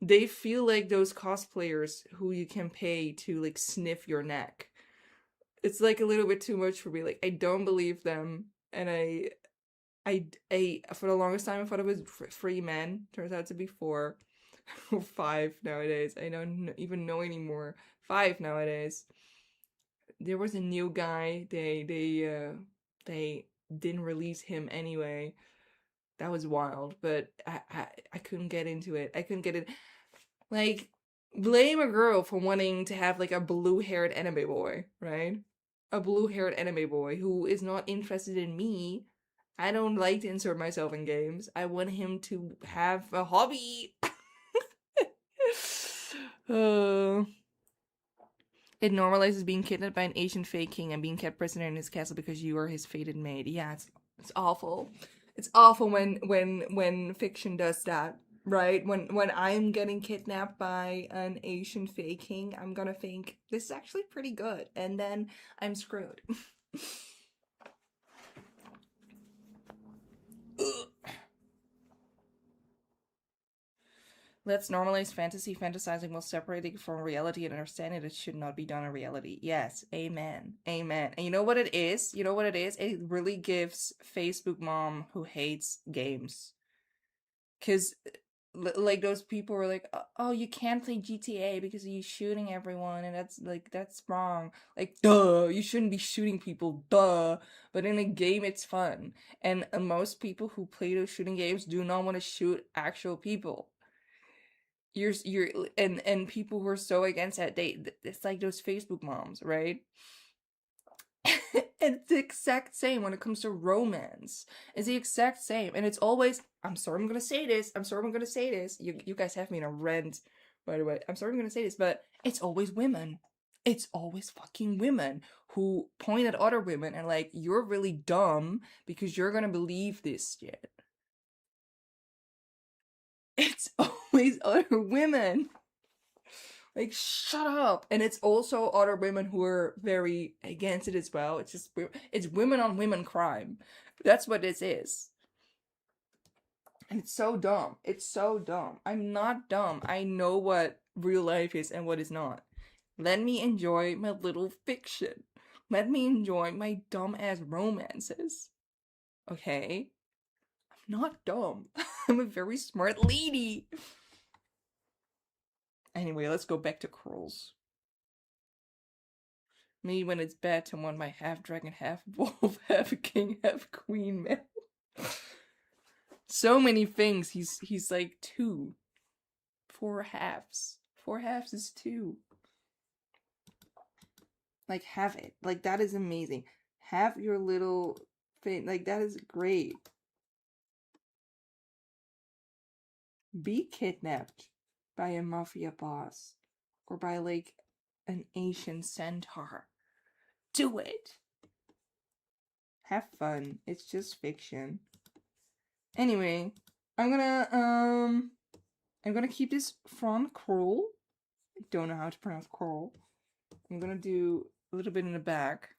They feel like those cosplayers who you can pay to like sniff your neck. It's like a little bit too much for me. Like I don't believe them, and I for the longest time I thought it was three men. Turns out to be four or five nowadays. I don't even know anymore. Five nowadays. There was a new guy. They didn't release him anyway. That was wild, but I couldn't get into it. I couldn't get it. Like, blame a girl for wanting to have like a blue-haired anime boy, right? A blue-haired anime boy who is not interested in me. I don't like to insert myself in games. I want him to have a hobby. uh, it normalizes being kidnapped by an Asian fake king and being kept prisoner in his castle because you are his fated maid. Yeah, it's awful. It's awful when fiction does that, right? When I'm getting kidnapped by an Asian fake king, I'm gonna think this is actually pretty good, and then I'm screwed. Let's normalize fantasy, fantasizing while separating from reality and understanding it should not be done in reality. Yes, amen. Amen. And you know what it is? You know what it is? It really gives Facebook mom who hates games. Because, like, those people were like, oh, you can't play GTA because you're shooting everyone, and that's wrong. Like, duh, you shouldn't be shooting people, duh. But in a game, it's fun. And most people who play those shooting games do not want to shoot actual people. You're and people who are so against that, it's like those Facebook moms, right? It's the exact same when it comes to romance. It's the exact same, and it's always. I'm sorry, I'm gonna say this. I'm sorry, I'm gonna say this. You guys have me in a rant, by the way. I'm sorry, I'm gonna say this, but it's always women. It's always fucking women who point at other women and like, you're really dumb because you're gonna believe this shit. It's always other women. Like, shut up. And it's also other women who are very against it as well. It's women on women crime. That's what this is. And it's so dumb. It's so dumb. I'm not dumb. I know what real life is and what is not. Let me enjoy my little fiction. Let me enjoy my dumb ass romances. Okay? I'm not dumb. I'm a very smart lady. Anyway, let's go back to curls. Me when it's bad to want my half dragon, half wolf, half king, half queen man. So many things. He's like two. 4 halves. 4 halves is 2. Like, have it. Like, that is amazing. Have your little thing. Like, that is great. Be kidnapped. by a mafia boss or by like an Asian centaur. Do it! Have fun. It's just fiction. Anyway, I'm gonna keep this front curl. I don't know how to pronounce curl. I'm gonna do a little bit in the back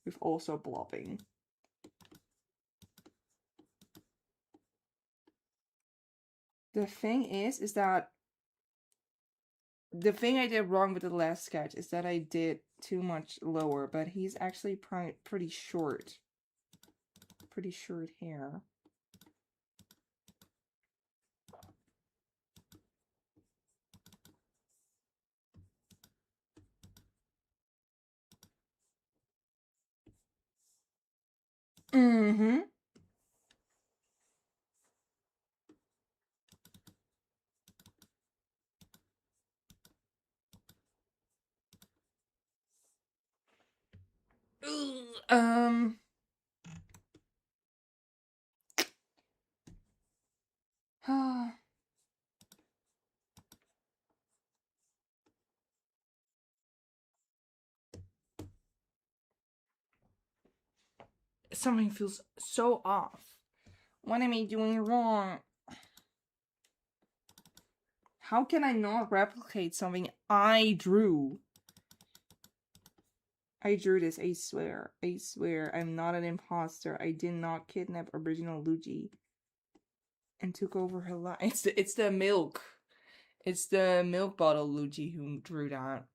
with also blobbing. The thing is that the thing I did wrong with the last sketch is that I did too much lower, but he's actually pretty short. Pretty short hair. Mm-hmm. Um. Something feels so off. What am I doing wrong? How can I not replicate something I drew? I drew this, I swear. I swear, I'm not an imposter. I did not kidnap original Luigi and took over her life. It's the milk. It's the milk bottle Luigi who drew that.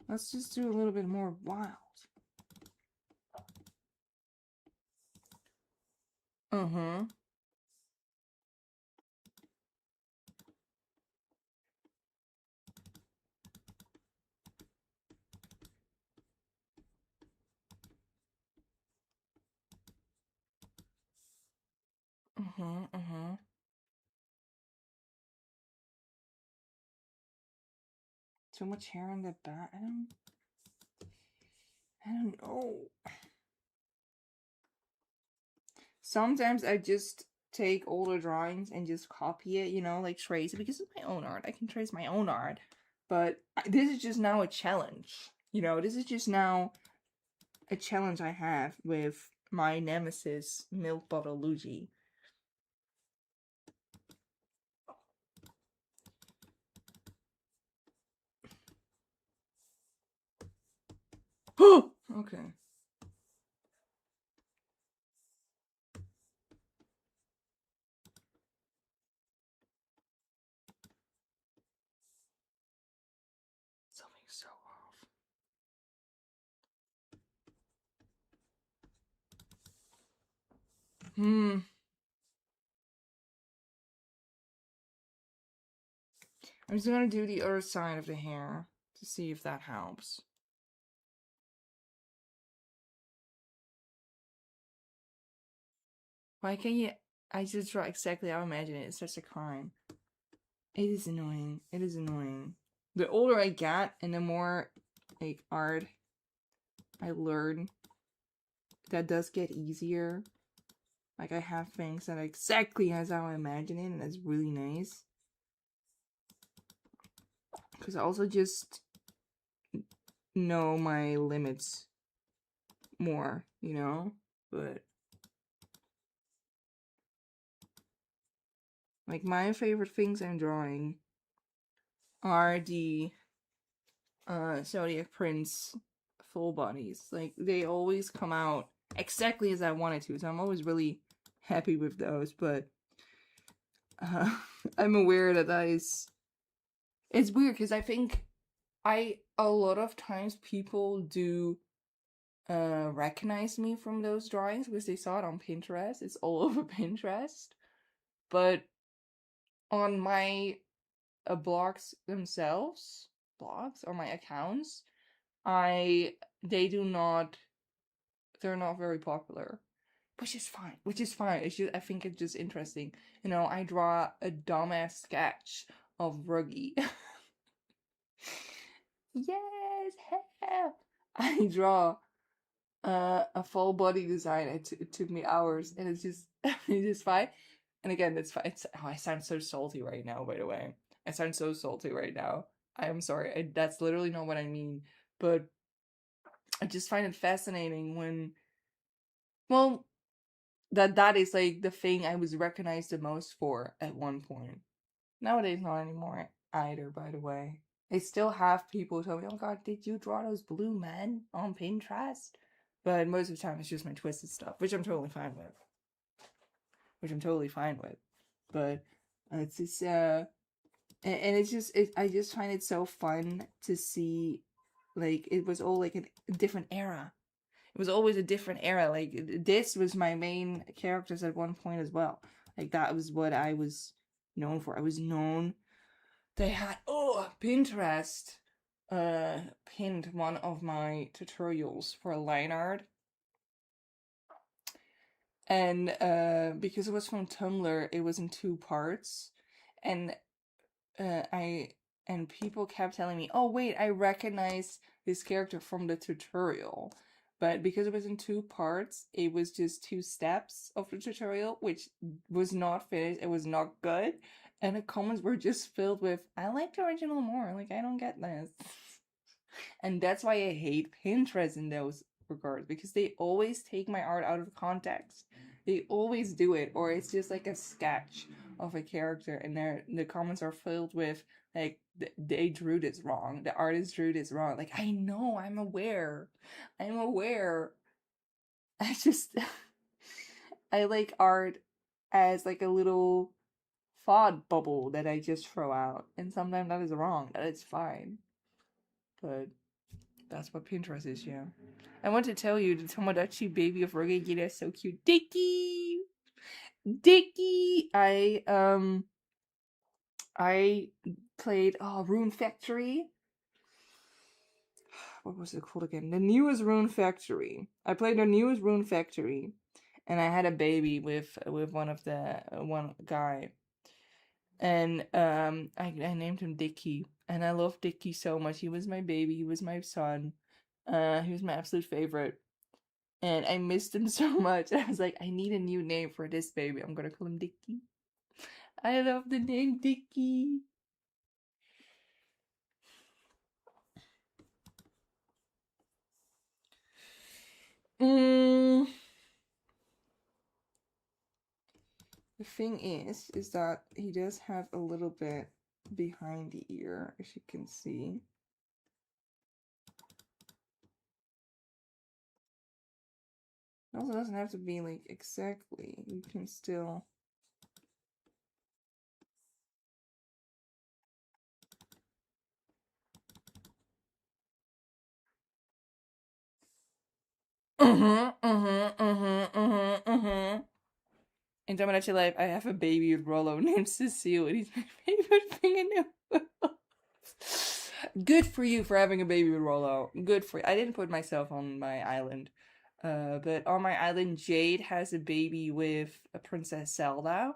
Let's just do a little bit more wild. Uh-huh. Uh-huh, uh-huh. Too much hair on the back. I don't know. Sometimes I just take older drawings and just copy it, you know, like trace it because it's my own art. I can trace my own art. But this is just now a challenge. You know, this is just now a challenge I have with my nemesis, Milk Bottle Luigi. Okay. Something's so off. I'm just gonna do the other side of the hair to see if that helps. Why can't you? I just draw exactly how I imagine it. It's such a crime. It is annoying. It is annoying. The older I get and the more like art I learn, that does get easier. Like I have things that are exactly as how I imagine it, and that's really nice. Because I also just know my limits more, you know? But like my favorite things I'm drawing are the Zodiac Prince full bodies. Like they always come out exactly as I wanted to, so I'm always really happy with those. But I'm aware that it's weird because I think a lot of times people do recognize me from those drawings because they saw it on Pinterest. It's all over Pinterest, but on my blogs themselves, blogs or my accounts, they do not, they're not very popular, which is fine. It's just, I think it's just interesting. You know, I draw a dumbass sketch of Ruggy. Yes, help! I draw a full body design. It took me hours, and it's just it's just fine. And again, it's fine. I sound so salty right now. By the way, I sound so salty right now. I am sorry. That's literally not what I mean. But I just find it fascinating when, well, that is like the thing I was recognized the most for at one point. Nowadays, not anymore either. By the way, I still have people tell me, "Oh God, did you draw those blue men on Pinterest?" But most of the time, it's just my twisted stuff, which I'm totally fine with. But it's just and it's just I just find it so fun to see, like it was all like a different era. It was always a different era. Like this was my main characters at one point as well. Like that was what I was known for. I was known. They had Pinterest pinned one of my tutorials for line art, and because it was from Tumblr, it was in 2 parts, and I and people kept telling me, "Oh wait, I recognize this character from the tutorial." But because it was in 2 parts, it was just 2 steps of the tutorial, which was not finished. It was not good, and the comments were just filled with, "I like the original more. Like I don't get this." And that's why I hate Pinterest in those regards, because they always take my art out of context. They always do it, or it's just like a sketch of a character, and the comments are filled with like they drew this wrong, the artist drew this wrong. Like I know, I'm aware. I just I like art as like a little thought bubble that I just throw out, and sometimes that is wrong. That is fine, but that's what Pinterest is, yeah. I want to tell you, the Tomodachi baby of Rogeki is so cute. Dicky! Dicky! I played Rune Factory. What was it called again? The newest Rune Factory. I played the newest Rune Factory, and I had a baby with one of the one guy, and I named him Dicky, and I love Dicky so much. He was my baby. He was my son. He was my absolute favorite. And I missed him so much. I was like, I need a new name for this baby. I'm gonna call him Dicky. I love the name Dicky. The thing is that he does have a little bit behind the ear, as you can see. It also doesn't have to be like exactly. You can still. In Tomodachi Life, I have a baby with Rollo named Cecile, and he's my favorite thing in the world. Good for you for having a baby with Rollo. Good for you. I didn't put myself on my island. But on my island, Jade has a baby with a Princess Zelda.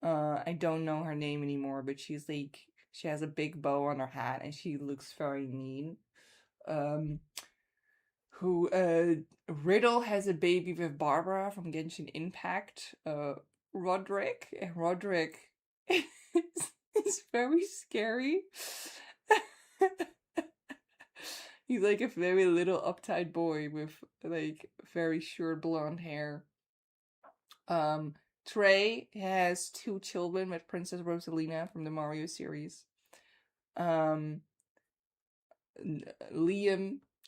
I don't know her name anymore, but she's like, she has a big bow on her hat and she looks very mean. Riddle has a baby with Barbara from Genshin Impact. Roderick. And Roderick is very scary. He's like a very little uptight boy with like very short blonde hair. Trey has 2 children with Princess Rosalina from the Mario series. Liam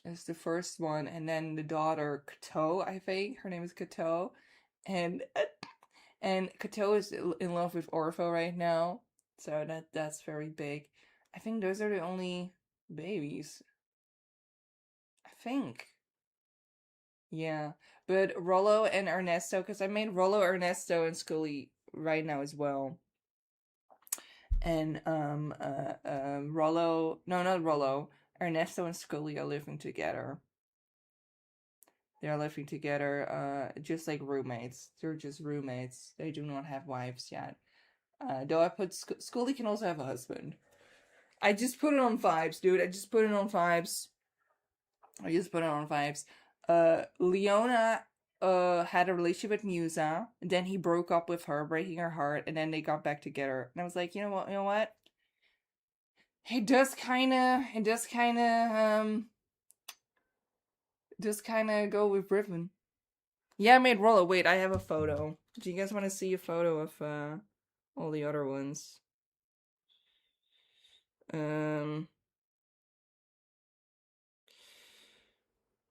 is the first one, and then the daughter Kato, I think her name is Kato, and Kato is in love with Orpho right now, so that's very big. I think those are the only babies. I think. Yeah, but Rollo and Ernesto, because I made Rollo, Ernesto, and Scully right now as well. And Rollo, no, not Rollo, Ernesto and Scully are living together. They're living together, just like roommates. They're just roommates. They do not have wives yet. Though I put Scully can also have a husband. I just put it on vibes, dude. I just put it on vibes. Leona had a relationship with Musa, and then he broke up with her, breaking her heart, and then they got back together. And I was like, you know what? It does kinda go with Riven. Yeah, I made Rollo. Wait, I have a photo. Do you guys want to see a photo of all the other ones? Um,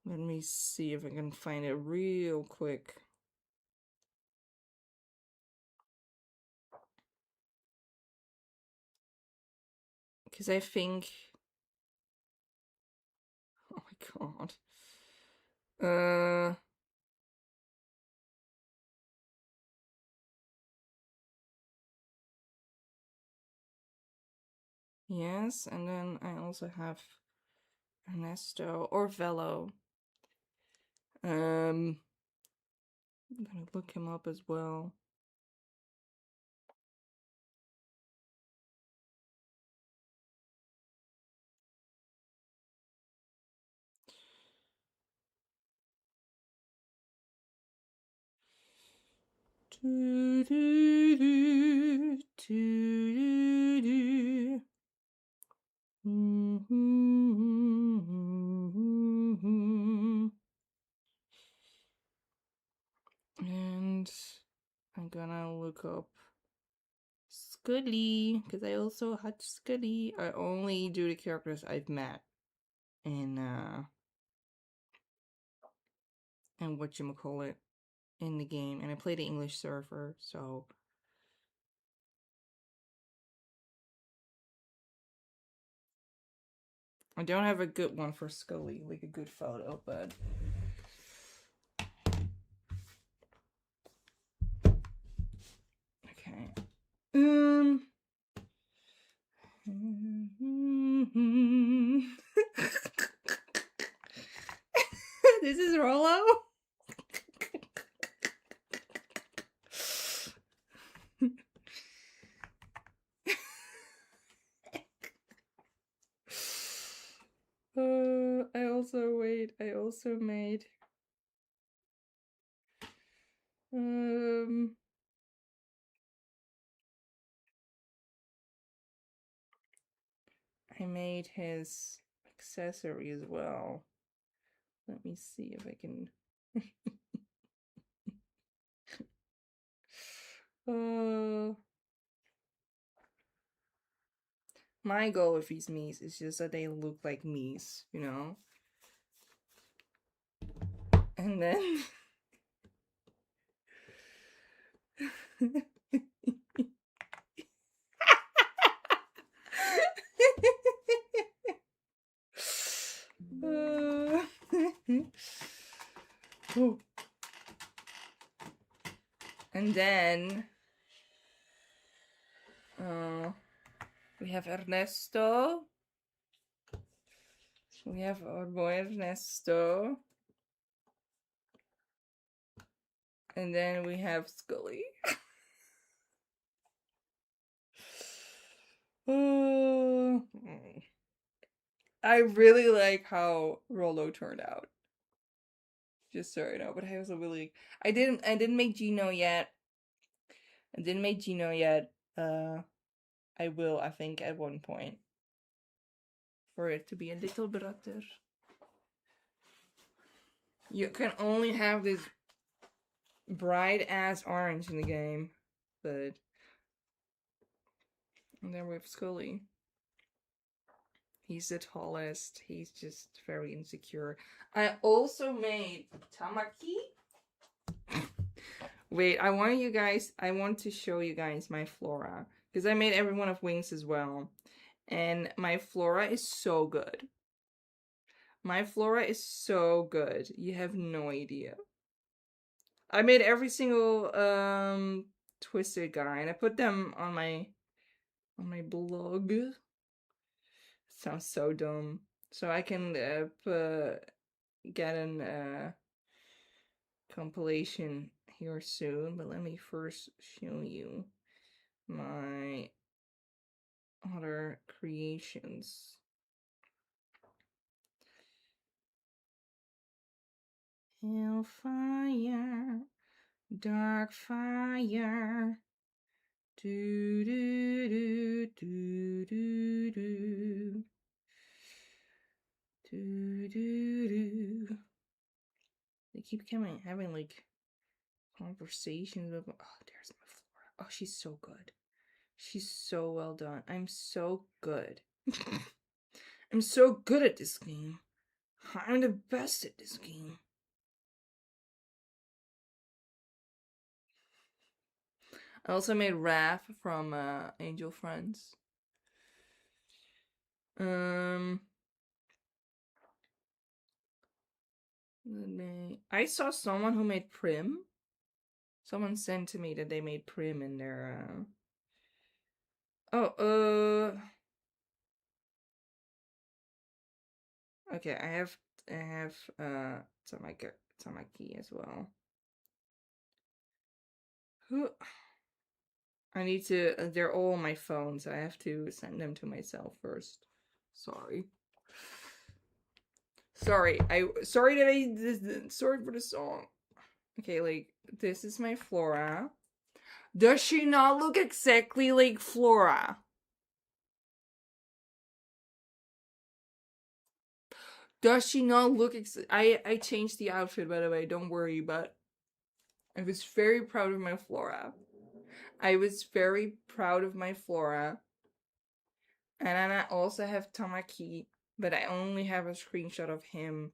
Let me see if I can find it real quick. Because I think. Oh my god. Yes, and then I also have Ernesto or Velo. I'm gonna look him up as well. Do, do, do, do, do. And I'm gonna look up Scully, because I also had Scully. I only do the characters I've met in and whatchamacallit in the game. And I play the English server, so I don't have a good one for Scully, like a good photo, but okay. This is Rollo. I also made I made his accessory as well. Let me see if I can my goal with these Miis is just that they look like Miis, you know? And then and then we have Ernesto. We have our boy Ernesto. And then we have Scully. I really like how Rollo turned out. Just so you know, but I also really I didn't make Gino yet. I didn't make Gino yet. I will, I think, at one point. For it to be a little brighter. You can only have this bright ass orange in the game. But and then we have Scully. He's the tallest. He's just very insecure. I also made Tamaki. Wait, I want to show you guys my flora. Because I made every one of Wings as well. And my flora is so good. My flora is so good. You have no idea. I made every single Twisted guy and I put them on my blog. Sounds so dumb. So I can get an compilation here soon, but let me first show you my other creations. Hellfire, dark fire. Do do do do do do. Do do do. They keep coming, having like conversations with. Oh, there's my Flora. Oh, she's so good. She's so well done. I'm so good. I'm so good at this game. I'm the best at this game. I also made Raph from Angel Friends. I saw someone who made Prim. Someone sent to me that they made Prim in their okay, I have Tamaki as well. Who I need to they're all on my phone, so I have to send them to myself first. Sorry. Sorry for the song. Okay, like this is my Flora. Does she not look exactly like Flora? Does she not look I changed the outfit, by the way, don't worry, but I was very proud of my Flora. I was very proud of my Flora. And then I also have Tamaki, but I only have a screenshot of him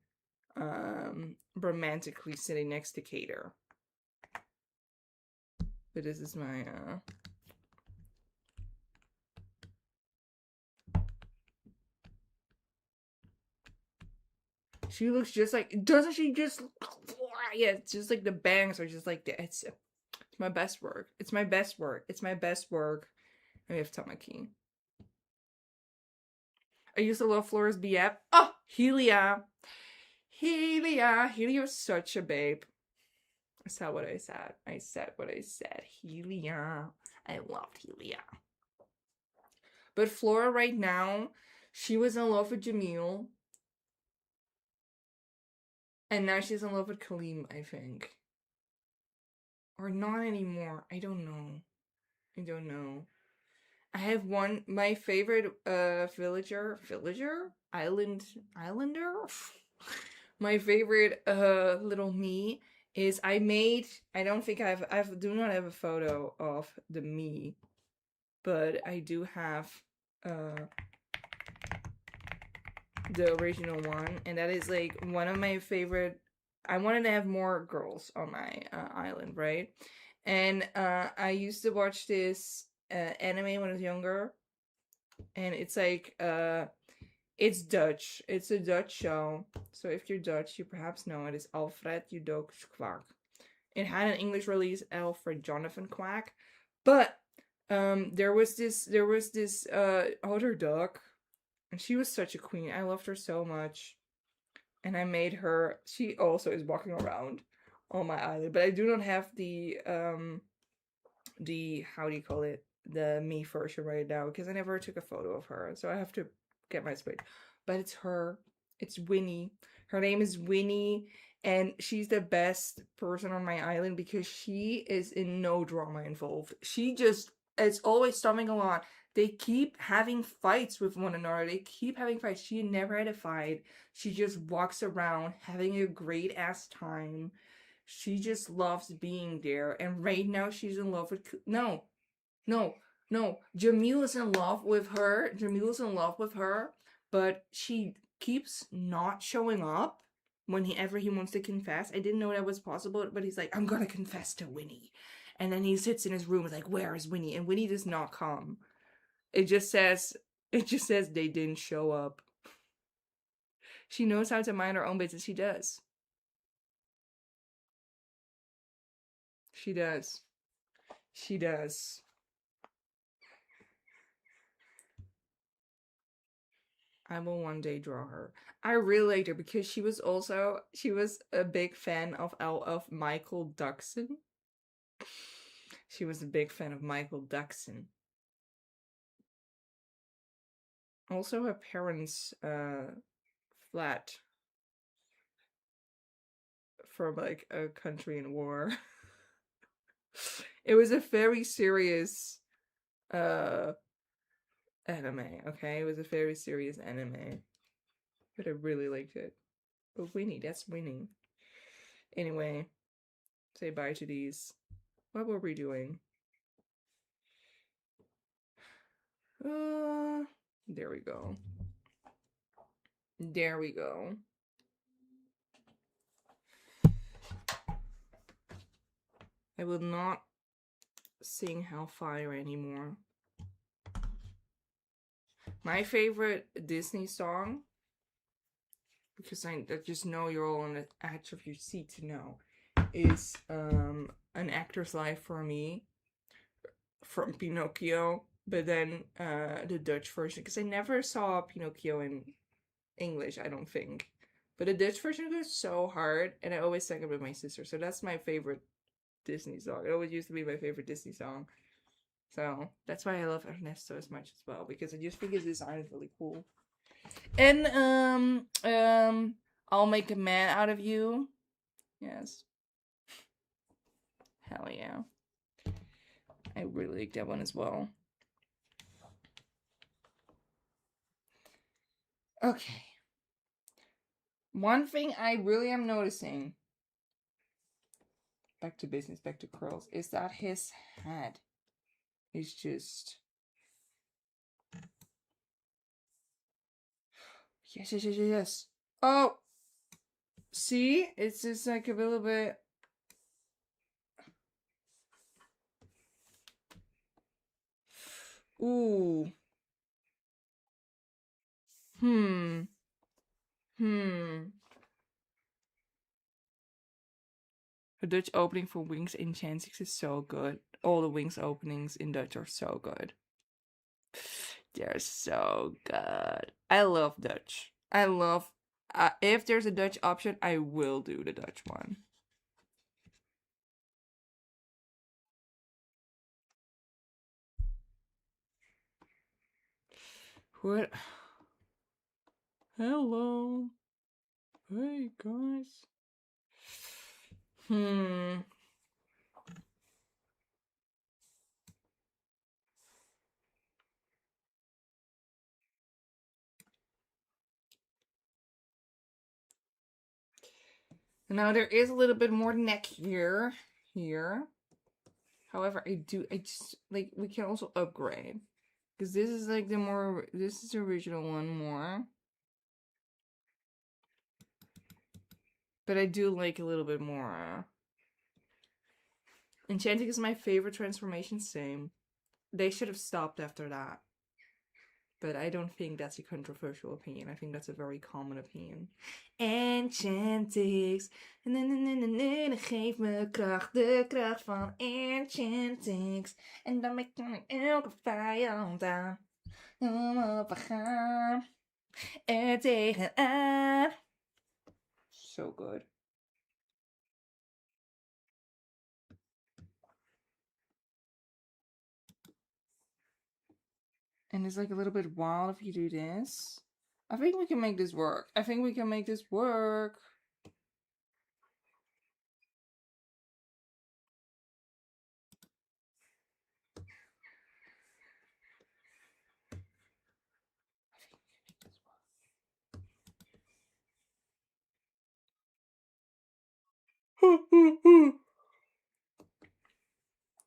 romantically sitting next to Kater. But this is my she looks just like, doesn't she just, yeah, it's just like the bangs are just like, it's my best work. It's my best work. It's my best work. And we have Tamaki. I used to love Flora's BF. Oh, Helia. Helia was such a babe. I said what I said. I said what I said. Helia. I loved Helia. But Flora right now, she was in love with Jamil. And now she's in love with Kaleem, I think. Or not anymore. I don't know. I have my favorite villager? Islander? My favorite little me is I don't think I do not have a photo of the me, but I do have the original one, and that is like one of my favorite. I wanted to have more girls on my island, right? And I used to watch this anime when I was younger, and it's like it's Dutch. It's a Dutch show. So if you're Dutch, you perhaps know it is Alfred Judok's Kwak. It had an English release, Alfred Jonathan Quack, but there was this other duck, and she was such a queen. I loved her so much, and I made her. She also is walking around on my island, but I do not have the how do you call it, the me version right now, because I never took a photo of her, so I have to get my space. But it's her. It's Winnie. Her name is Winnie, and she's the best person on my island because she is in no drama involved. She just is always stumbling along. They keep having fights with one another. They keep having fights. She never had a fight. She just walks around having a great ass time. She just loves being there. And right now she's in love with no. Jamil is in love with her. Jamil is in love with her, but she keeps not showing up whenever he wants to confess. I didn't know that was possible, but he's like, I'm gonna confess to Winnie. And then he sits in his room and is like, where is Winnie? And Winnie does not come. It just says they didn't show up. She knows how to mind her own business. She does. She does. She does. I will one day draw her. I really liked her because she was a big fan of Michael Duxon. She was a big fan of Michael Duxon. Also, her parents' flat from like a country in war. It was a very serious anime, okay? It was a very serious anime. But I really liked it. But Winnie, that's winning. Anyway, say bye to these. What were we doing? There we go. There we go. I will not sing Hellfire anymore. My favorite Disney song, because I just know you're all on the edge of your seat to know, is An Actor's Life for Me from Pinocchio, but then the Dutch version, because I never saw Pinocchio in English, I don't think. But the Dutch version goes so hard, and I always sang it with my sister, so that's my favorite Disney song. It always used to be my favorite Disney song. So that's why I love Ernesto as much as well, because I just think his design is really cool. And I'll Make a Man Out of You. Yes. Hell yeah. I really like that one as well. Okay. One thing I really am noticing, back to business, back to curls, is that his head is just... Yes. Oh! See? It's just like a little bit... Ooh. The Dutch opening for Wings in Chantix is so good. All the Wings openings in Dutch are so good. They're so good. I love Dutch. I love... if there's a Dutch option, I will do the Dutch one. What? Hello. Hey, guys. Now there is a little bit more neck here. However, I just, like, we can also upgrade. Because this is like this is the original one more. But I do like a little bit more. Enchanting is my favorite transformation, same. They should have stopped after that. But I don't think that's a controversial opinion. I think that's a very common opinion. Enchantix. Geef me kracht, de kracht van Enchantix. En dan kan ik elke vijand aan. We gaan er tegenaan. So good. And it's like a little bit wild if you do this. I think we can make this work.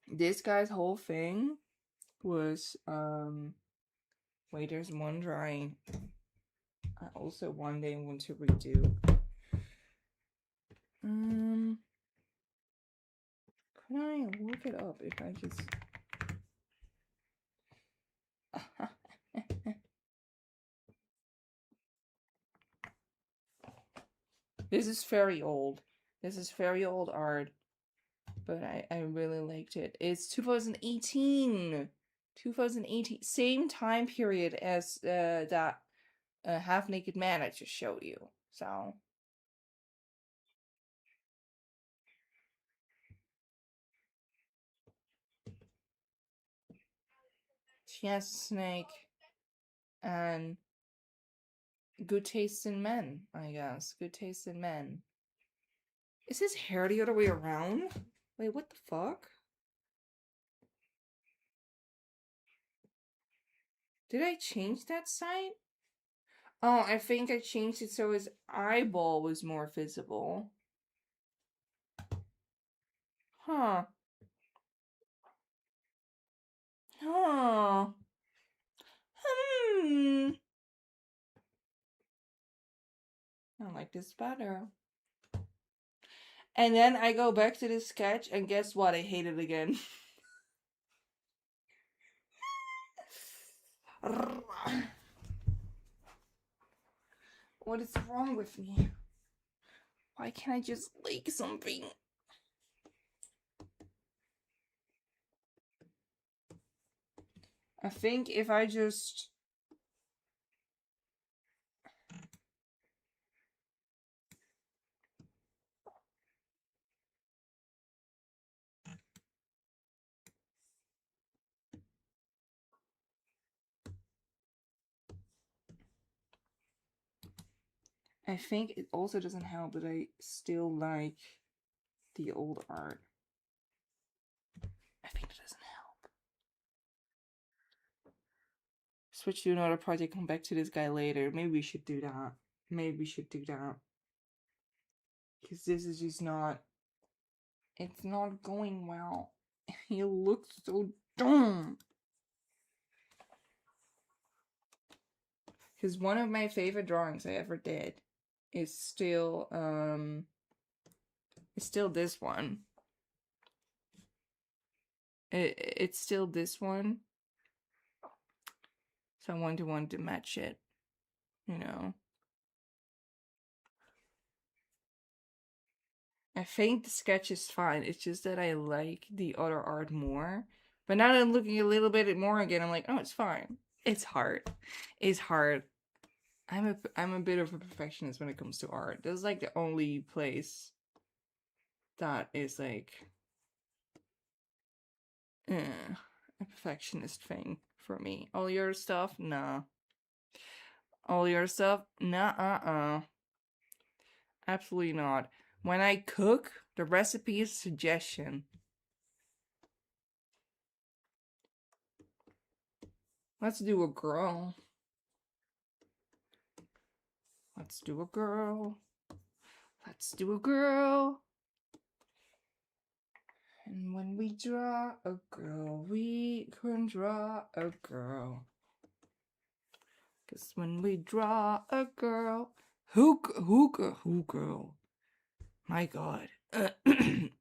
This guy's whole thing was wait, there's one drawing I also one day want to redo. Could I look it up if I just... This is very old. This is very old art. But I really liked it. It's 2018. 2018. Same time period as that Half Naked Man I just showed you. So... She has Snake and Good Taste in Men, I guess. Good Taste in Men. Is his hair the other way around? Wait, what the fuck? Did I change that side? Oh, I think I changed it so his eyeball was more visible. Huh. Huh. Hmm. I like this better. And then I go back to this sketch, and guess what? I hate it again. What is wrong with me? Why can't I just like something? I think if I just... I think it also doesn't help that I still like the old art. I think it doesn't help. Switch to another project, come back to this guy later. Maybe we should do that. Maybe we should do that. Because this is just not... It's not going well. He looks so dumb. Because one of my favorite drawings I ever did is still this one. It's still this one. So I want to match it, you know. I think the sketch is fine. It's just that I like the other art more. But now that I'm looking a little bit more again, I'm like, oh, it's fine. It's hard. It's hard. I'm a bit of a perfectionist when it comes to art. This is like the only place that is like a perfectionist thing for me. All your stuff, nah. All your stuff, nah. Absolutely not. When I cook, the recipe is suggestion. Let's do a girl. Let's do a girl. Let's do a girl. And when we draw a girl, we can draw a girl. 'Cause when we draw a girl, who girl? My God.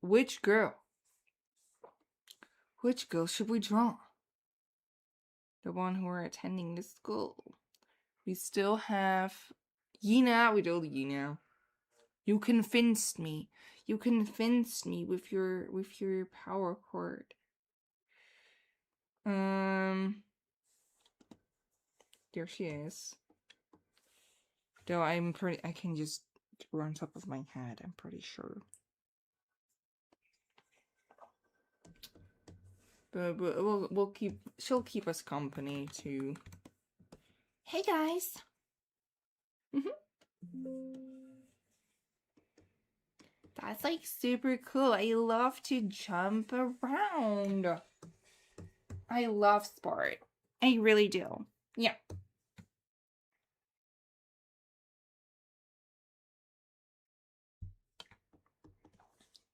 Which girl? Which girl should we draw? The one who are attending the school. We still have Yina. We do Yina. You convinced me. You convinced me with your power chord. There she is. Though I can just do her on top of my head, I'm pretty sure. But she'll keep us company too. Hey guys. That's like super cool. I love to jump around. I love sport. I really do. Yeah.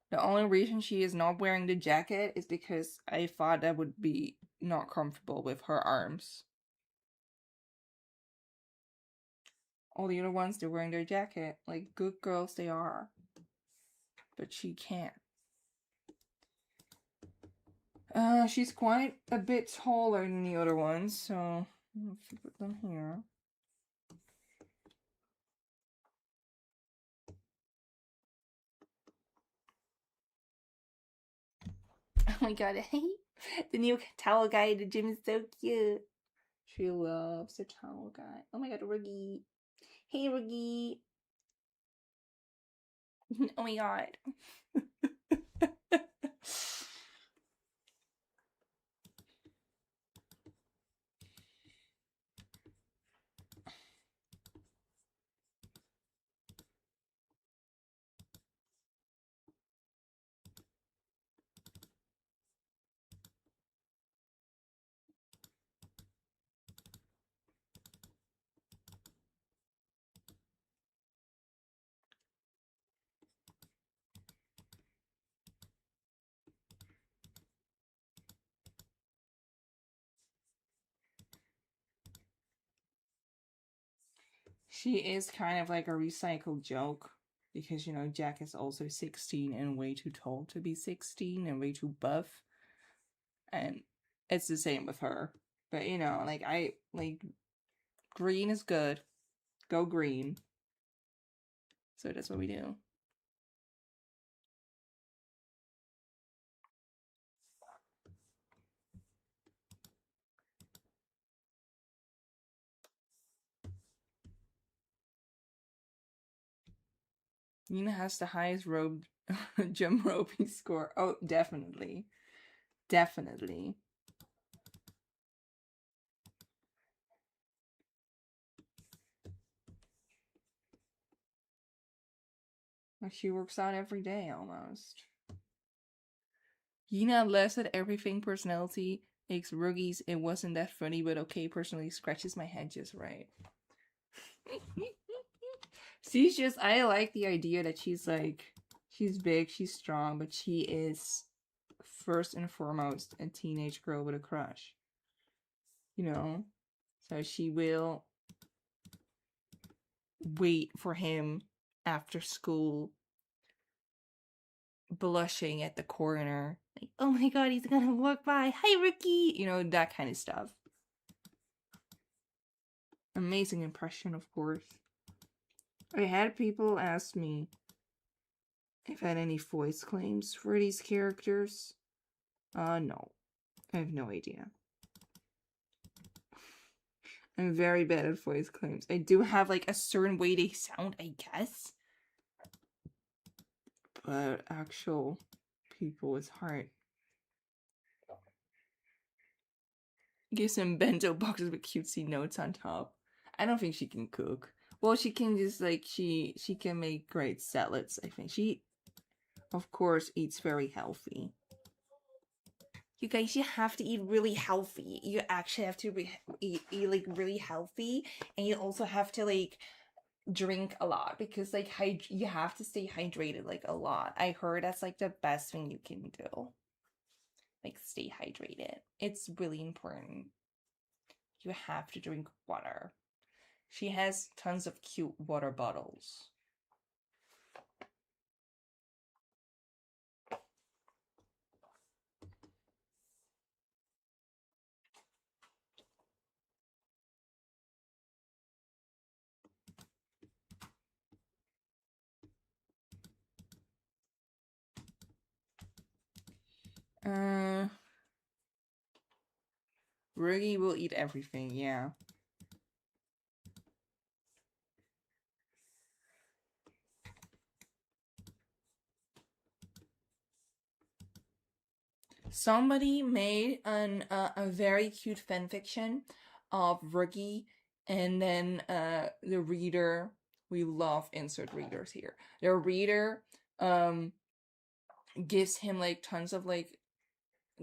The only reason she is not wearing the jacket is because I thought that would be not comfortable with her arms. All the other ones, they're wearing their jacket. Like good girls they are. But she can't. She's quite a bit taller than the other ones, so let's put them here. Oh my god, the new towel guy at the gym is so cute. She loves the towel guy. Oh my god, Roogie. Hey, Roogie. Oh my god. She is kind of like a recycled joke because, you know, Jack is also 16 and way too tall to be 16 and way too buff. And it's the same with her. But, you know, like, green is good. Go green. So that's what we do. Nina has the highest jump roping score. Oh, definitely. Definitely. Like she works out every day almost. Yina laughs at everything personality. Makes rookies. It wasn't that funny, but okay. Personally, scratches my head just right. She's just. I like the idea that she's like. She's big, she's strong, but she is first and foremost a teenage girl with a crush. You know? So she will wait for him after school, blushing at the corner. Like, oh my god, he's gonna walk by. Hi, Ricky! You know, that kind of stuff. Amazing impression, of course. I had people ask me if I had any voice claims for these characters. No. I have no idea. I'm very bad at voice claims. I do have, like, a certain way they sound, I guess. But actual people is hard. Give some bento boxes with cutesy notes on top. I don't think she can cook. Well, she can just, like, she can make great salads, I think. She, of course, eats very healthy. You guys, you have to eat really healthy. You actually have to eat like really healthy, and you also have to like drink a lot because like you have to stay hydrated like a lot. I heard that's like the best thing you can do. Like stay hydrated. It's really important. You have to drink water. She has tons of cute water bottles. Ruggy will eat everything, yeah. Somebody made a very cute fanfiction of Ruggy, and then the reader. We love insert readers here. The reader gives him like tons of like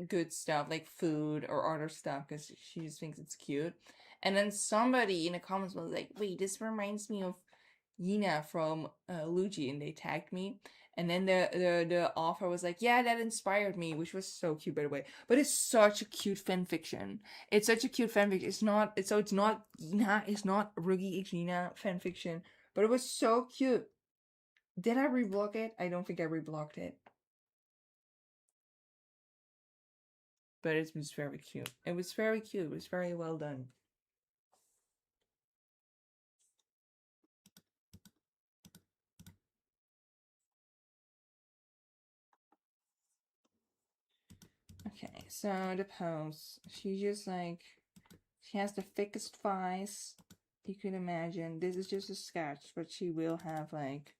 good stuff like food or other stuff because she just thinks it's cute. And then somebody in the comments was like, wait, this reminds me of Yina from Luigi, and they tagged me. And then the author was like, yeah, that inspired me, which was so cute, by the way. But it's such a cute fan fiction. It's such a cute fanfiction. It's not Yina, it's not Rugi X Yina fan fiction. But it was so cute. Did I reblock it? I don't think I reblocked it. But it was very cute. It was very cute. It was very well done. Okay, so the pose. She just like, she has the thickest thighs you could imagine. This is just a sketch, but she will have like,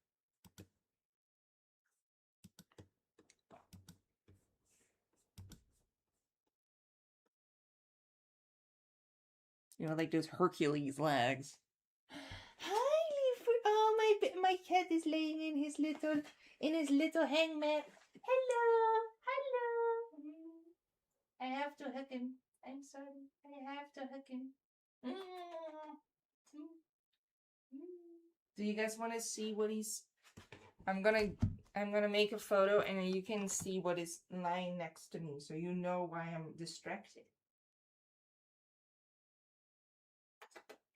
you know, like those Hercules legs. Hi, Leaford. Oh, my cat is laying in his little hangmat. Hello, hello. I have to hug him. I'm sorry. I have to hug him. Do you guys want to see what he's? I'm gonna make a photo, and then you can see what is lying next to me, so you know why I'm distracted.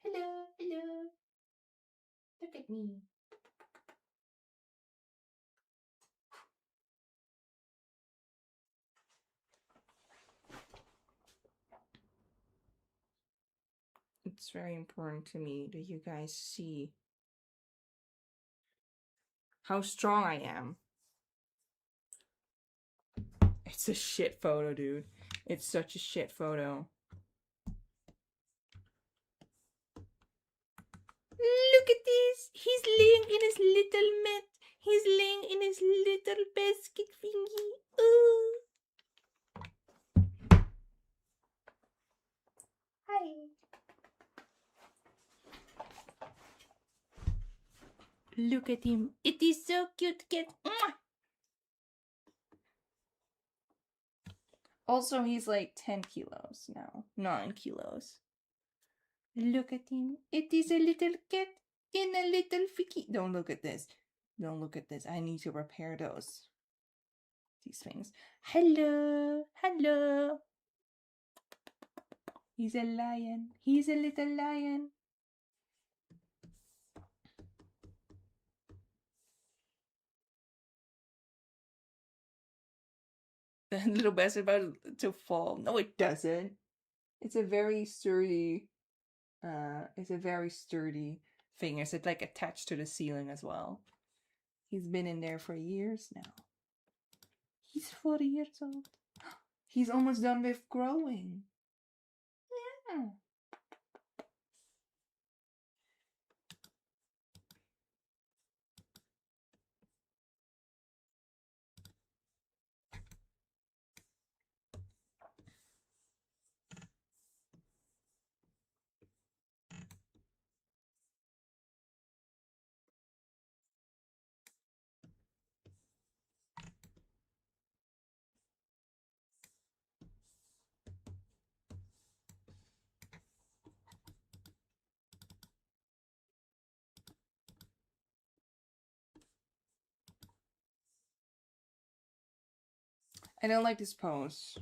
Hello, hello. Look at me. It's very important to me that you guys see how strong I am. It's a shit photo, dude. It's such a shit photo. Look at this! He's laying in his little mat. He's laying in his little basket thingy. Ooh. Hi. Look at him. It is so cute, cat. Mwah! Also, he's like 10 kilos now. 9 kilos. Look at him. It is a little cat in a little ficky. Don't look at this. Don't look at this. I need to repair these things. Hello. Hello. He's a lion. He's a little lion. The little bastard about to fall. No, it doesn't. It's a very sturdy thing. It's like attached to the ceiling as well. He's been in there for years now. He's 4 years old. He's almost done with growing. Yeah. I don't like this pose.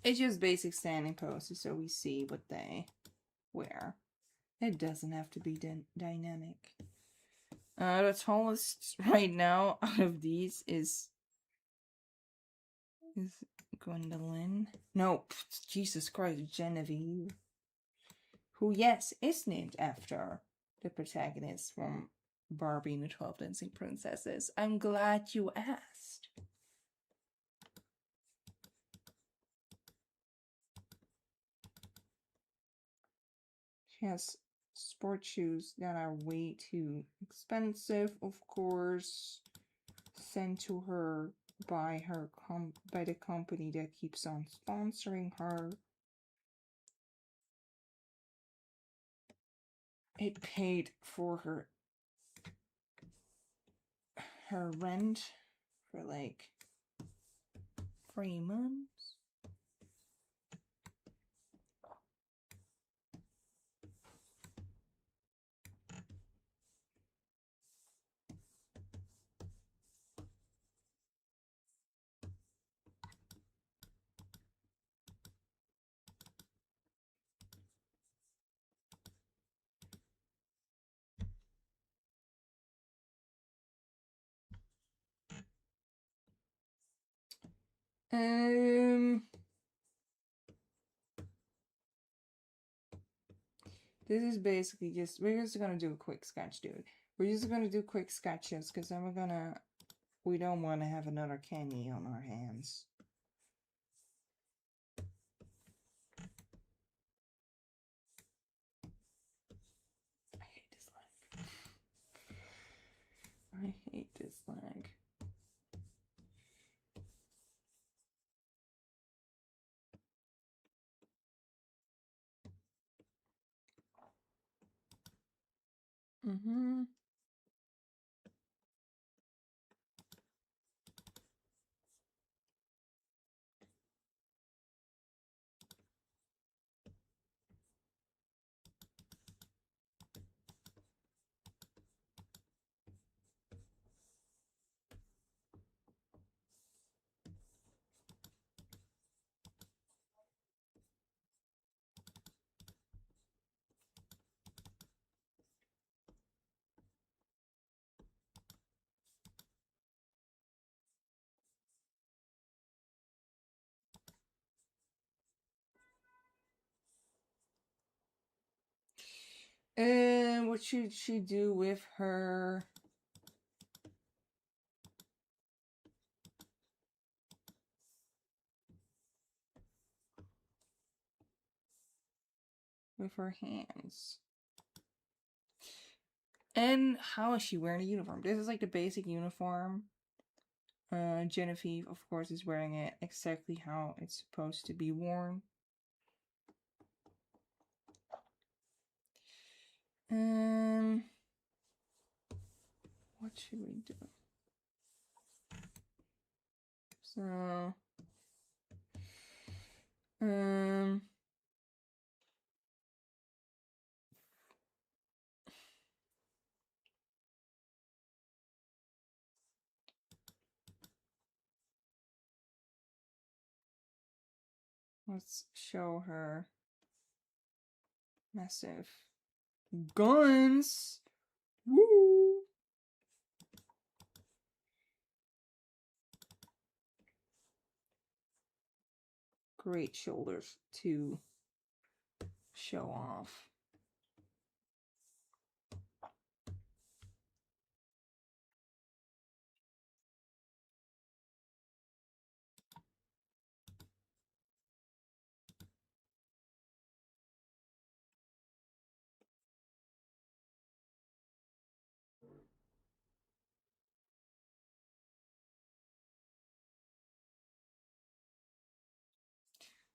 It's just basic standing poses so we see what they wear. It doesn't have to be dynamic. The tallest right now out of these is Gwendolyn. No, Jesus Christ, Genevieve. Who, yes, is named after the protagonist from Barbie and the 12 Dancing Princesses. I'm glad you asked. She has sport shoes that are way too expensive, of course, sent to her by the company that keeps on sponsoring her. It paid for her rent for like 3 months. This is basically just, we're just gonna do a quick sketch, dude. We're just gonna do quick sketches, because then we don't want to have another Kenny on our hands. I hate this life. Mm-hmm. And what should she do with her hands? And how is she wearing a uniform? This is like the basic uniform. Genevieve, of course, is wearing it exactly how it's supposed to be worn. What should we do? So, let's show her massive guns. Woo! Great shoulders to show off.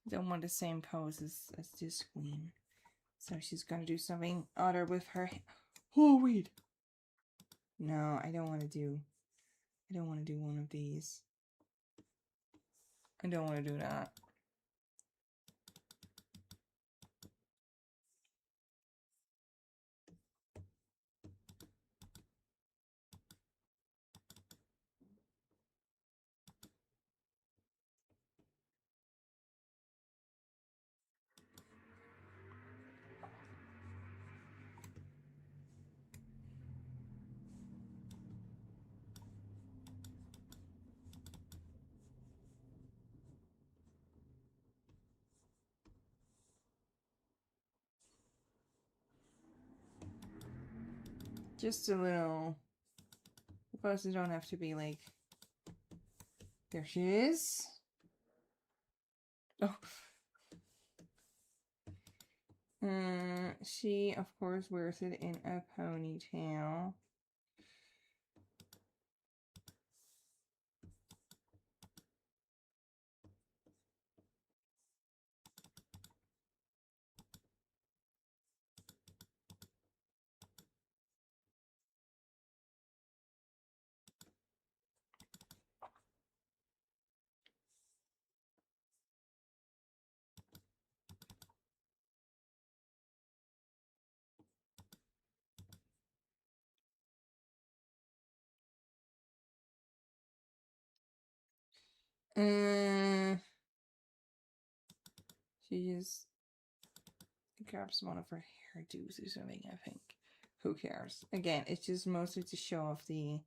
Don't want the same pose as this queen. So she's gonna do something other with her. Oh, wait. No, I don't want to do one of these. I don't want to do that. Just a little. The poses don't have to be like. There she is. Oh. She, of course, wears it in a ponytail. She just grabs one of her hairdos or something, I think. Who cares? Again, it's just mostly to show off the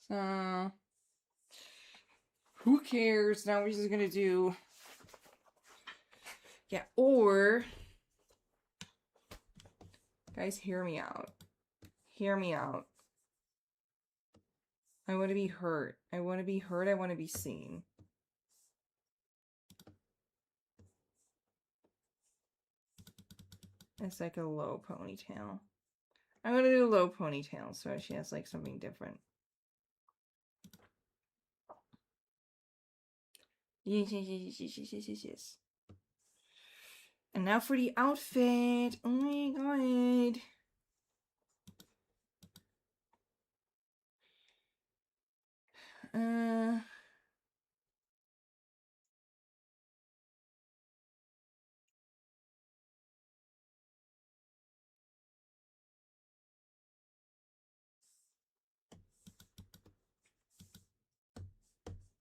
so who cares? Now we're just gonna do or guys, hear me out. Hear me out. I want to be heard. I want to be heard. I want to be seen. It's like a low ponytail. I'm gonna do a low ponytail so she has like something different. Yes. And now for the outfit. Oh my god.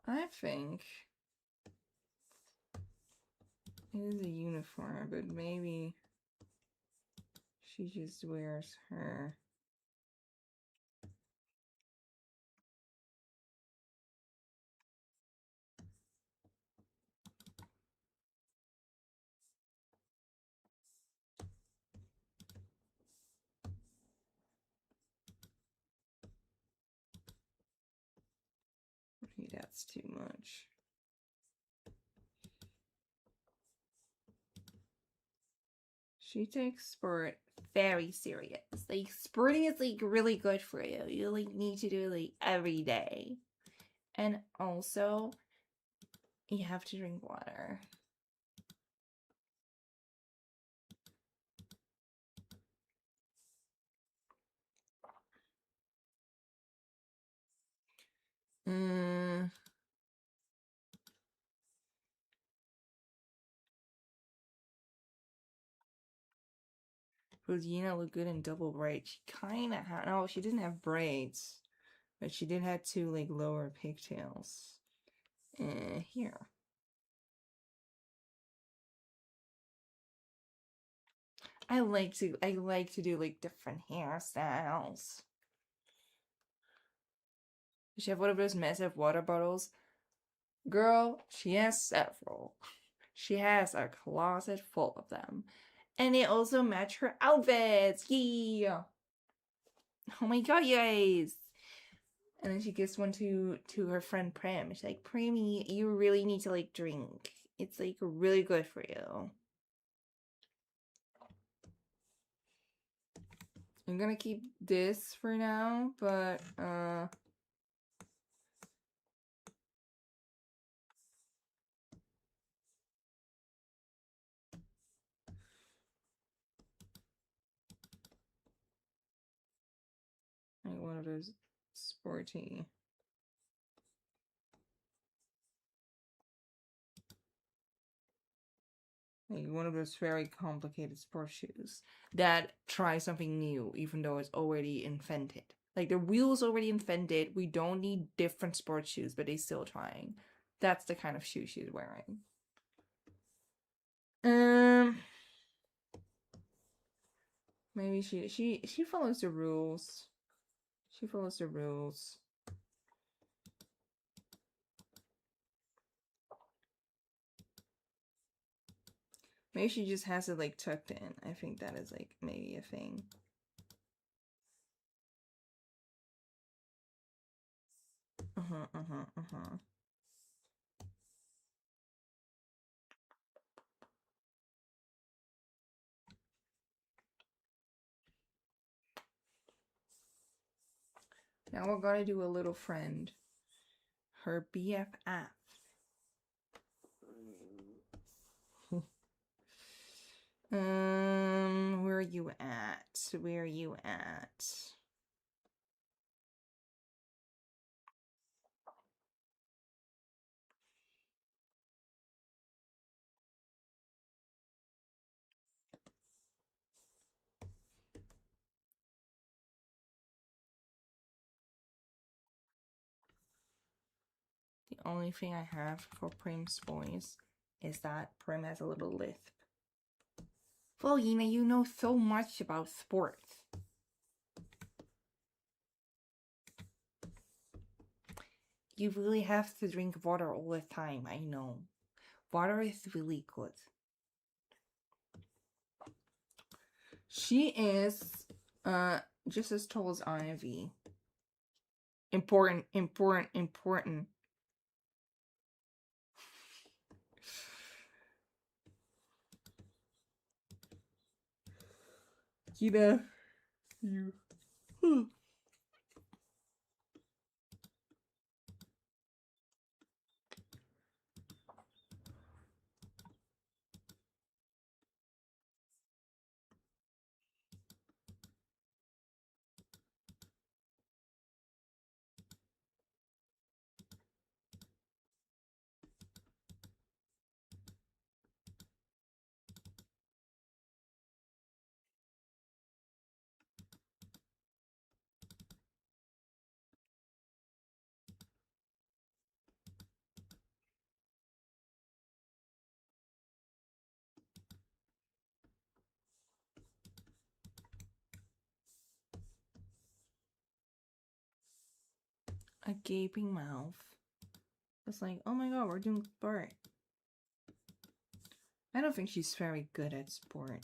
I think it is a uniform, but maybe she just wears her. Maybe that's too much. She takes sport very serious. Like sporting is like really good for you. You like need to do it like every day. And also you have to drink water. Rosina looked good in double braids. She kinda had no, she didn't have braids. But she did have two like lower pigtails. Here. I like to do like different hairstyles. Does she have one of those massive water bottles? Girl, she has several. She has a closet full of them. And they also match her outfits. Yeah. Oh my god, you guys. And then she gives one to her friend Prim. She's like, Primmy, you really need to like drink. It's like really good for you. I'm gonna keep this for now, but like one of those sporty. Like one of those very complicated sports shoes that try something new, even though it's already invented. Like the wheel's already invented. We don't need different sports shoes, but they still trying. That's the kind of shoe she's wearing. Maybe she follows the rules. She follows the rules. Maybe she just has it like tucked in. I think that is like maybe a thing. Now we're gonna do a little friend. Her BFF. Where are you at? Where are you at? The only thing I have for Prim's voice is that Prim has a little lisp. Well, Yina, you know so much about sports. You really have to drink water all the time, I know. Water is really good. She is just as tall as Ivy. Important. Kita, you. A gaping mouth. It's like, oh my god, we're doing sport. I don't think she's very good at sport.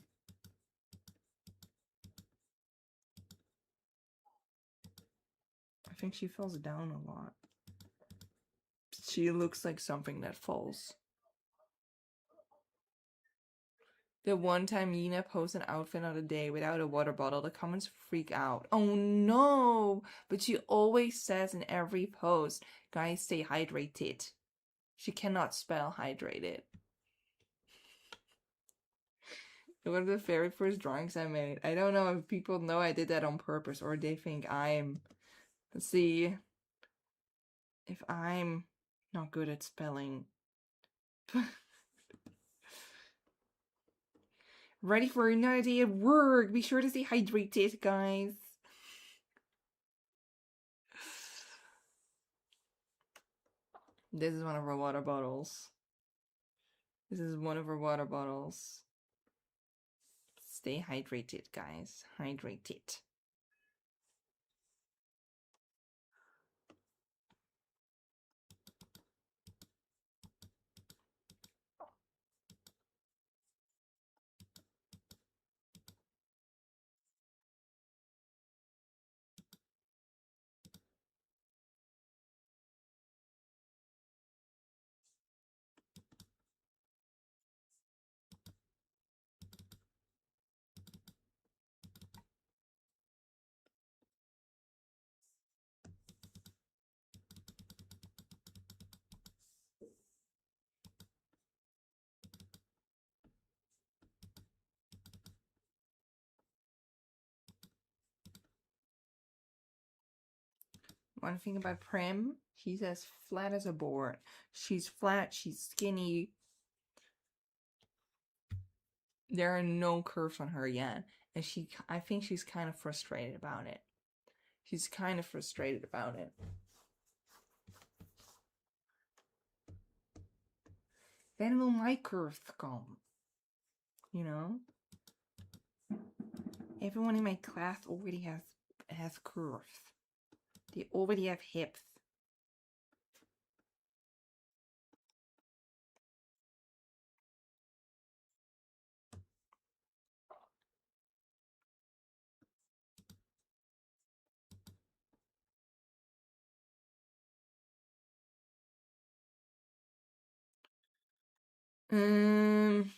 I think she falls down a lot. She looks like something that falls. The one time Yina posts an outfit on a day without a water bottle, the comments freak out. Oh no! But she always says in every post, guys, stay hydrated. She cannot spell hydrated. One of the very first drawings I made. I don't know if people know I did that on purpose or they think I'm... Let's see. If I'm not good at spelling. Ready for another day at work. Be sure to stay hydrated, guys. This is one of our water bottles. This is one of our water bottles. Stay hydrated, guys. Hydrated. One thing about Prim, she's as flat as a board. She's flat, she's skinny. There are no curves on her yet. And I think she's kind of frustrated about it. She's kind of frustrated about it. Then will my curves come. You know? Everyone in my class already has curves. They already have hips. Um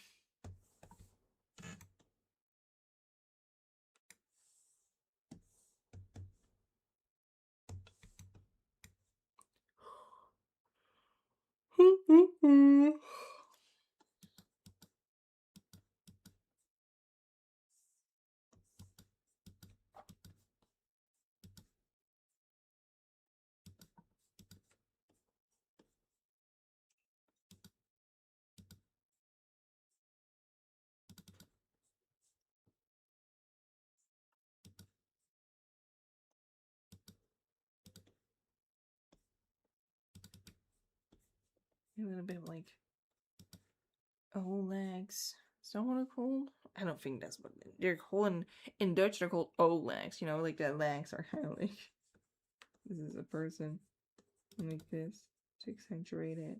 a little bit of like O-legs. Is that what they're called? I don't think that's what they're called. In Dutch, they're called O-legs. You know, like the legs are kind of like... This is a person. Like this. To accentuate it.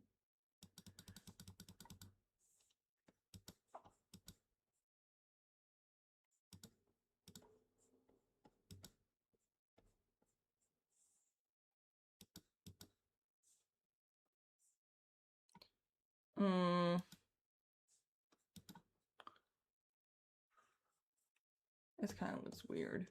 This kind of looks weird.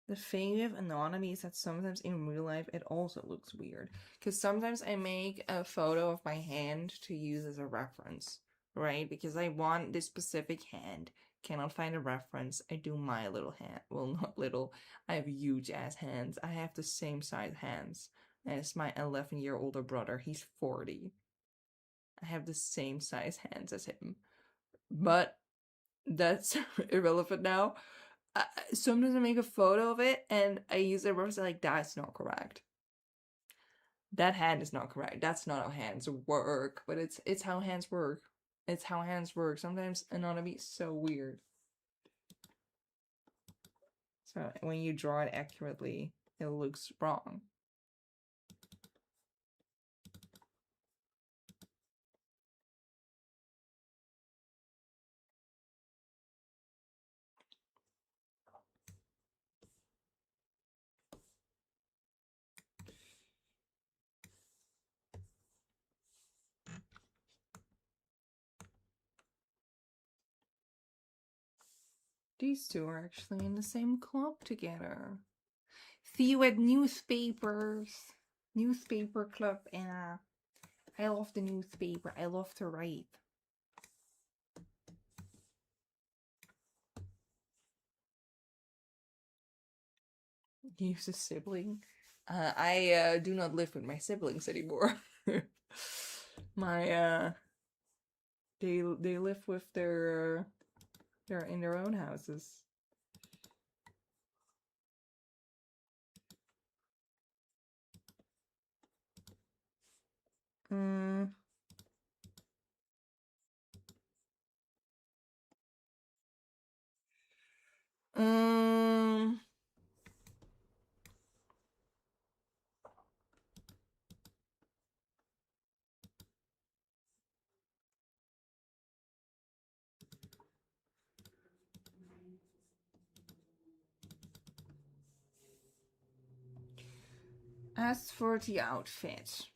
The thing with anonymity is that sometimes in real life it also looks weird. Because sometimes I make a photo of my hand to use as a reference, right? Because I want this specific hand. Cannot find a reference. I do my little hand. Well, not little. I have huge ass hands. I have the same size hands as my 11-year older brother. He's 40. I have the same size hands as him. But that's irrelevant now. Sometimes I make a photo of it and I use a reference like that's not correct. That hand is not correct. That's not how hands work. But it's how hands work. It's how hands work. Sometimes anatomy is so weird. So when you draw it accurately, it looks wrong. These two are actually in the same club together. See you at newspapers. Newspaper club, and I love the newspaper. I love to write. Use a sibling. I do not live with my siblings anymore. my they live with their they're in their own houses. Mm. Um. As for the outfit,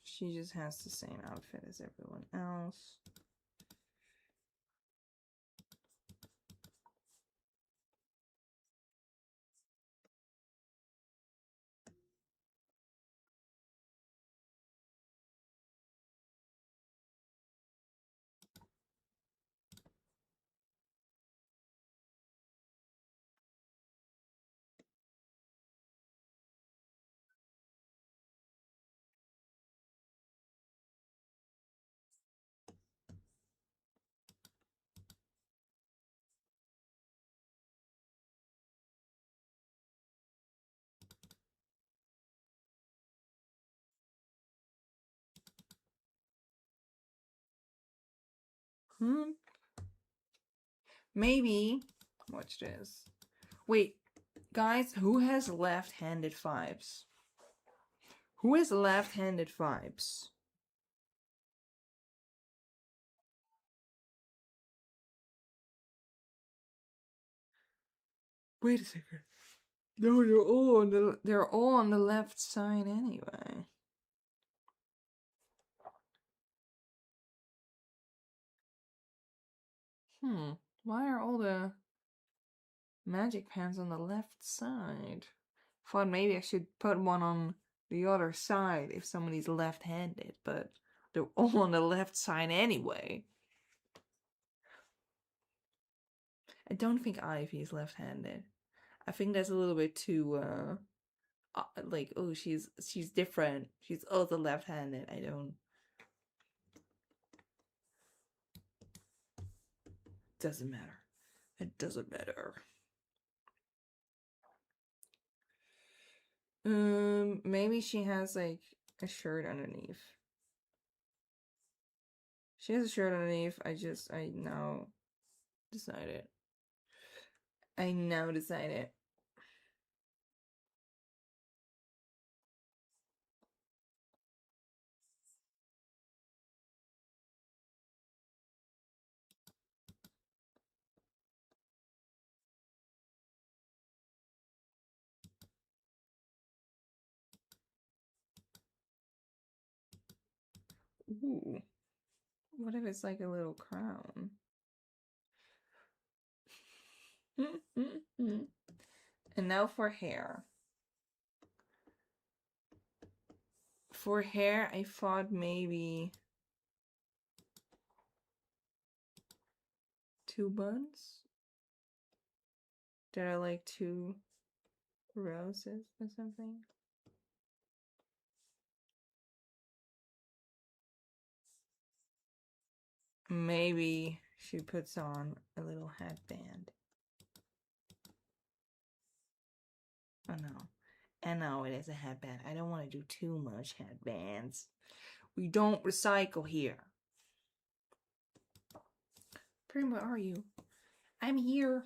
she just has the same outfit as everyone else. Maybe. Watch this. Wait, guys, who has left-handed vibes? Who has left-handed vibes? Wait a second. No, they're all on the left side anyway. Why are all the magic pans on the left side? Thought maybe I should put one on the other side if somebody's left-handed, but they're all on the left side anyway. I don't think Ivy is left-handed. I think that's a little bit too like, oh, she's different. She's also left-handed. I don't. Doesn't matter. It doesn't matter. Maybe she has like a shirt underneath. She has a shirt underneath. I now decided. I now decided. Ooh. What if it's like a little crown? And now for hair. For hair, I thought maybe 2 buns. Did I like 2 roses or something? Maybe she puts on a little headband. Oh no. And no, it is a headband. I don't want to do too much headbands. We don't recycle here. Prim, where are you? I'm here.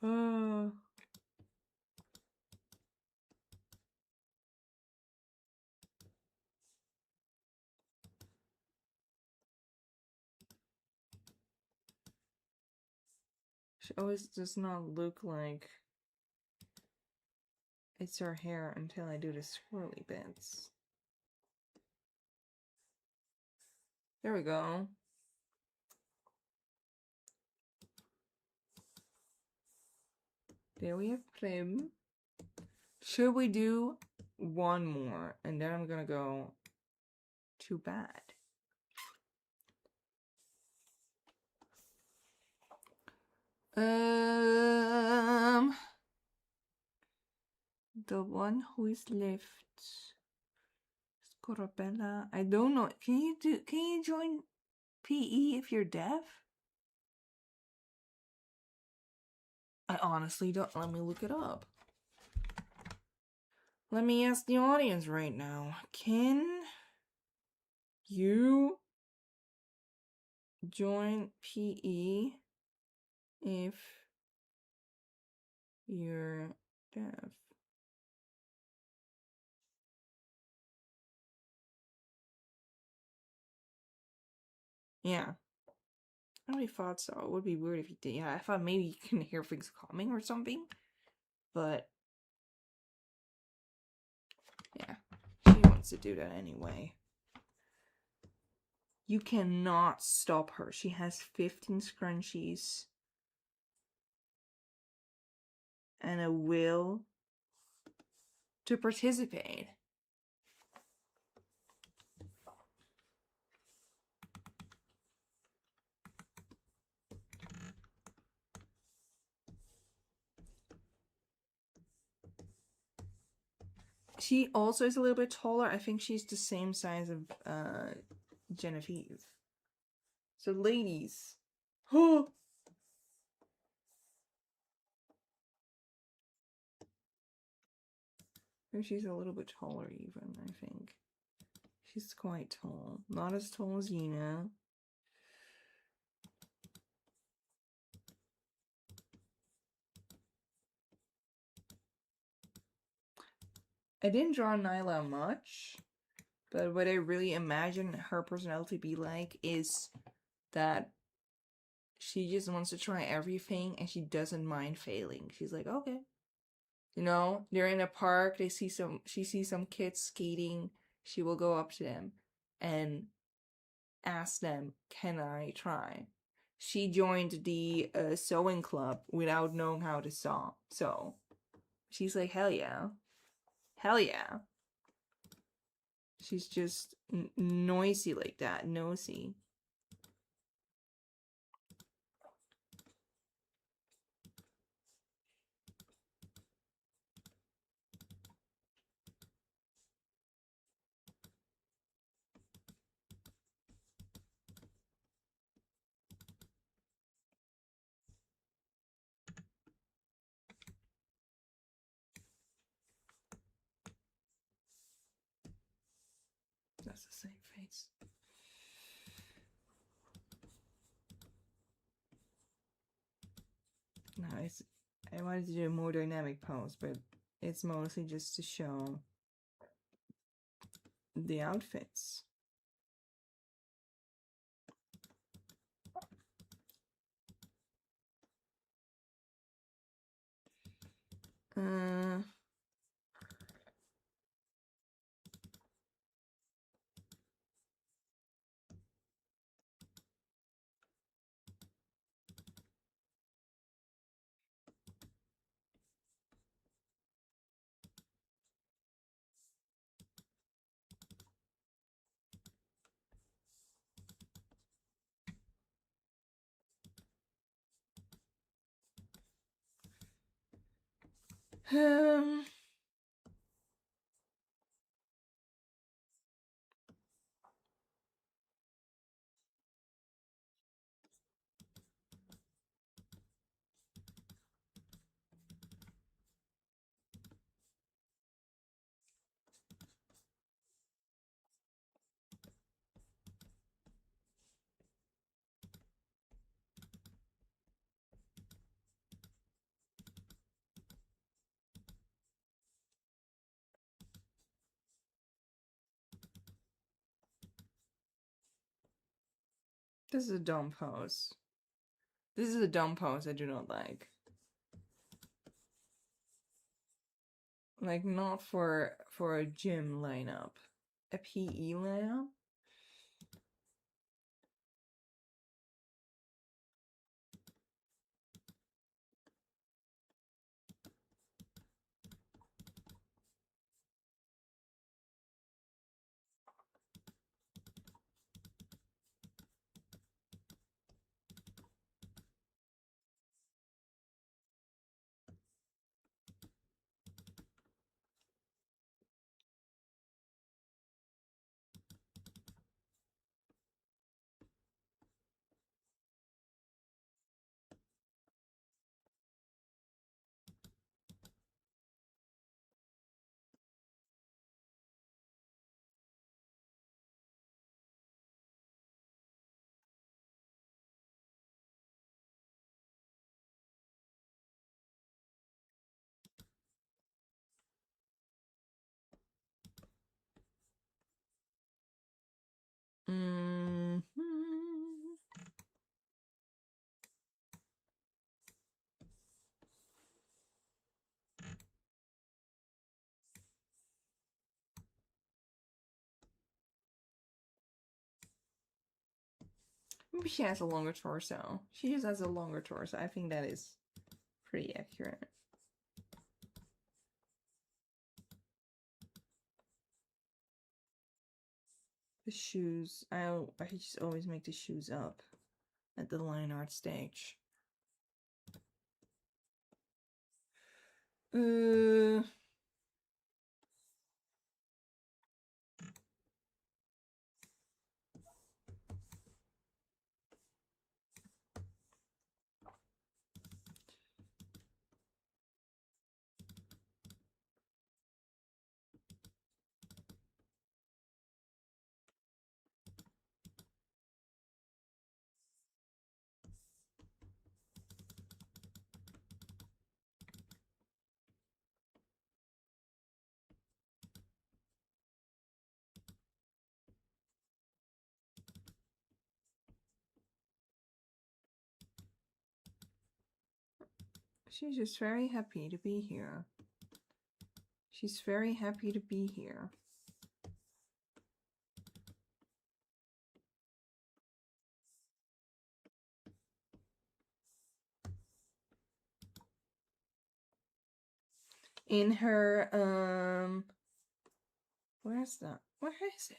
Oh. She always does not look like it's her hair until I do the swirly bits. There we go. There we have Prim. Should we do one more? And then I'm gonna go too bad. The one who is left. Scorabella. I don't know. Can you join PE if you're deaf? I honestly don't. Let me look it up. Let me ask the audience right now. Can you join PE if you're deaf? Yeah. I really thought so. It would be weird if you did. Yeah, I thought maybe you can hear things coming or something. But yeah, she wants to do that anyway. You cannot stop her. She has 15 scrunchies and a will to participate. She also is a little bit taller. I think she's the same size of Genevieve. So ladies. Oh! She's a little bit taller even, I think. She's quite tall. Not as tall as Yina. I didn't draw Nyla much, but what I really imagine her personality to be like is that she just wants to try everything and she doesn't mind failing. She's like, okay. You know, they're in a park, she sees some kids skating, she will go up to them and ask them, can I try? She joined the sewing club without knowing how to sew. So she's like, hell yeah. Hell yeah. She's just noisy like that. Nosy. That's the same face. No, I wanted to do a more dynamic pose, but it's mostly just to show the outfits. Um, this is a dumb pose. This is a dumb pose I do not like. Like, not for a gym lineup. A PE lineup? Mm-hmm. Maybe she has a longer torso. She just has a longer torso. I think that is pretty accurate. The shoes. I just always make the shoes up at the line art stage. She's just very happy to be here. She's very happy to be here. In her, where's that? Where is it?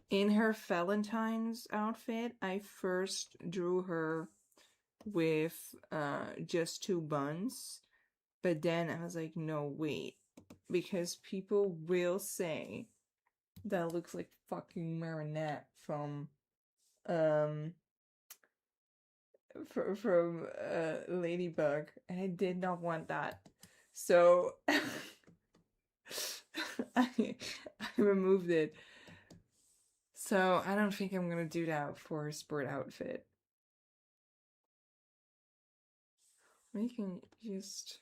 In her Valentine's outfit, I first drew her with just 2 buns, but then I was like, no, wait, because people will say that looks like fucking Marinette from Ladybug, and I did not want that, so I removed it. So I don't think I'm gonna do that for a sport outfit. We can just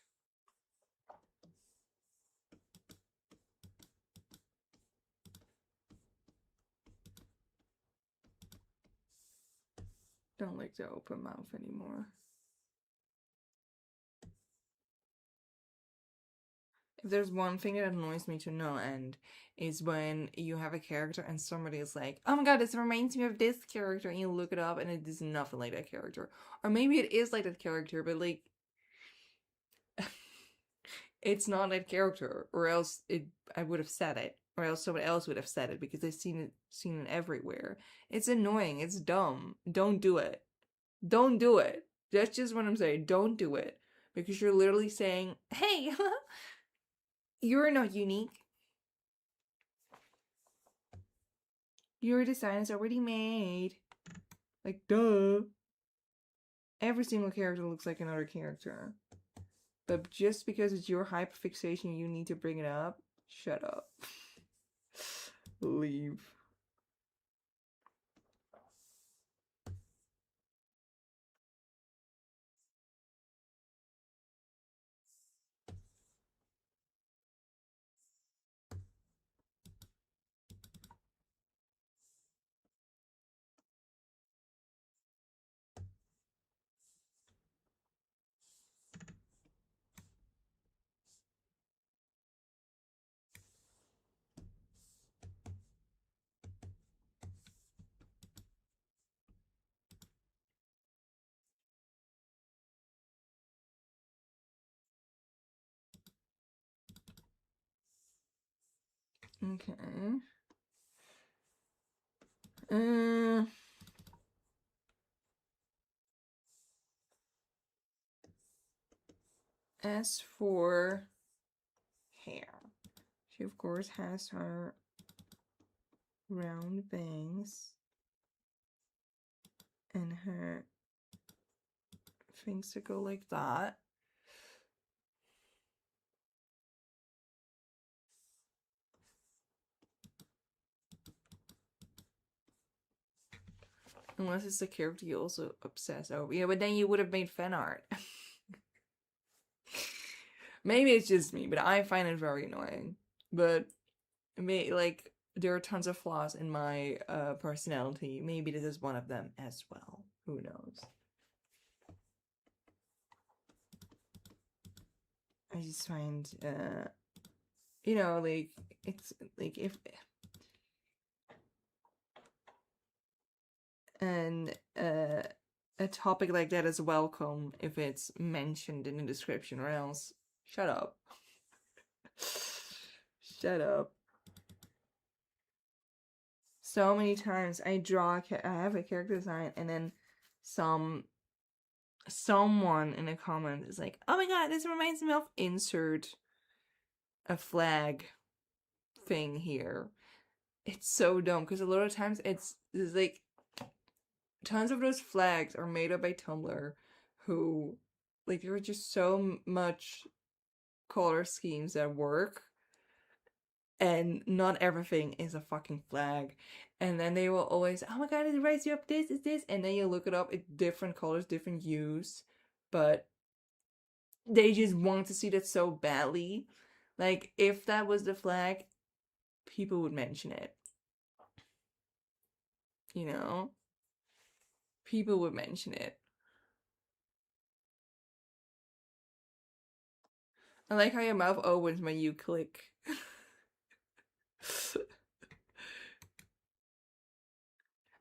don't like the open mouth anymore. If there's one thing that annoys me to no end, is when you have a character and somebody is like, oh my god, this reminds me of this character, and you look it up and it is nothing like that character. Or maybe it is like that character, but like it's not that character, or else I would have said it, or else someone else would have said it, because I've seen it everywhere. It's annoying, it's dumb. Don't do it. Don't do it. That's just what I'm saying. Don't do it. because you're literally saying, hey, you're not unique. Your design is already made. Like, duh. Every single character looks like another character. But just because it's your hyperfixation, you need to bring it up? Shut up. Leave. Okay. As for hair, she of course has her round bangs and her things that go like that. Unless it's the character you also obsess over. Yeah, but then you would have made fan art. Maybe it's just me, but I find it very annoying. But like there are tons of flaws in my personality. Maybe this is one of them as well. Who knows? I just find you know, like it's like if and a topic like that is welcome if it's mentioned in the description, or else shut up. Shut up. So many times I have a character design and then someone in a comment is like, oh my god, this reminds me of insert a flag thing here. It's so dumb because a lot of times it's like tons of those flags are made up by Tumblr, who like there are just so much color schemes that work, and not everything is a fucking flag. And then they will always, oh my god, it reminds you of this, is this, and then you look it up, it's different colors, different hues, but they just want to see that so badly. Like if that was the flag, people would mention it. You know? People would mention it. I like how your mouth opens when you click.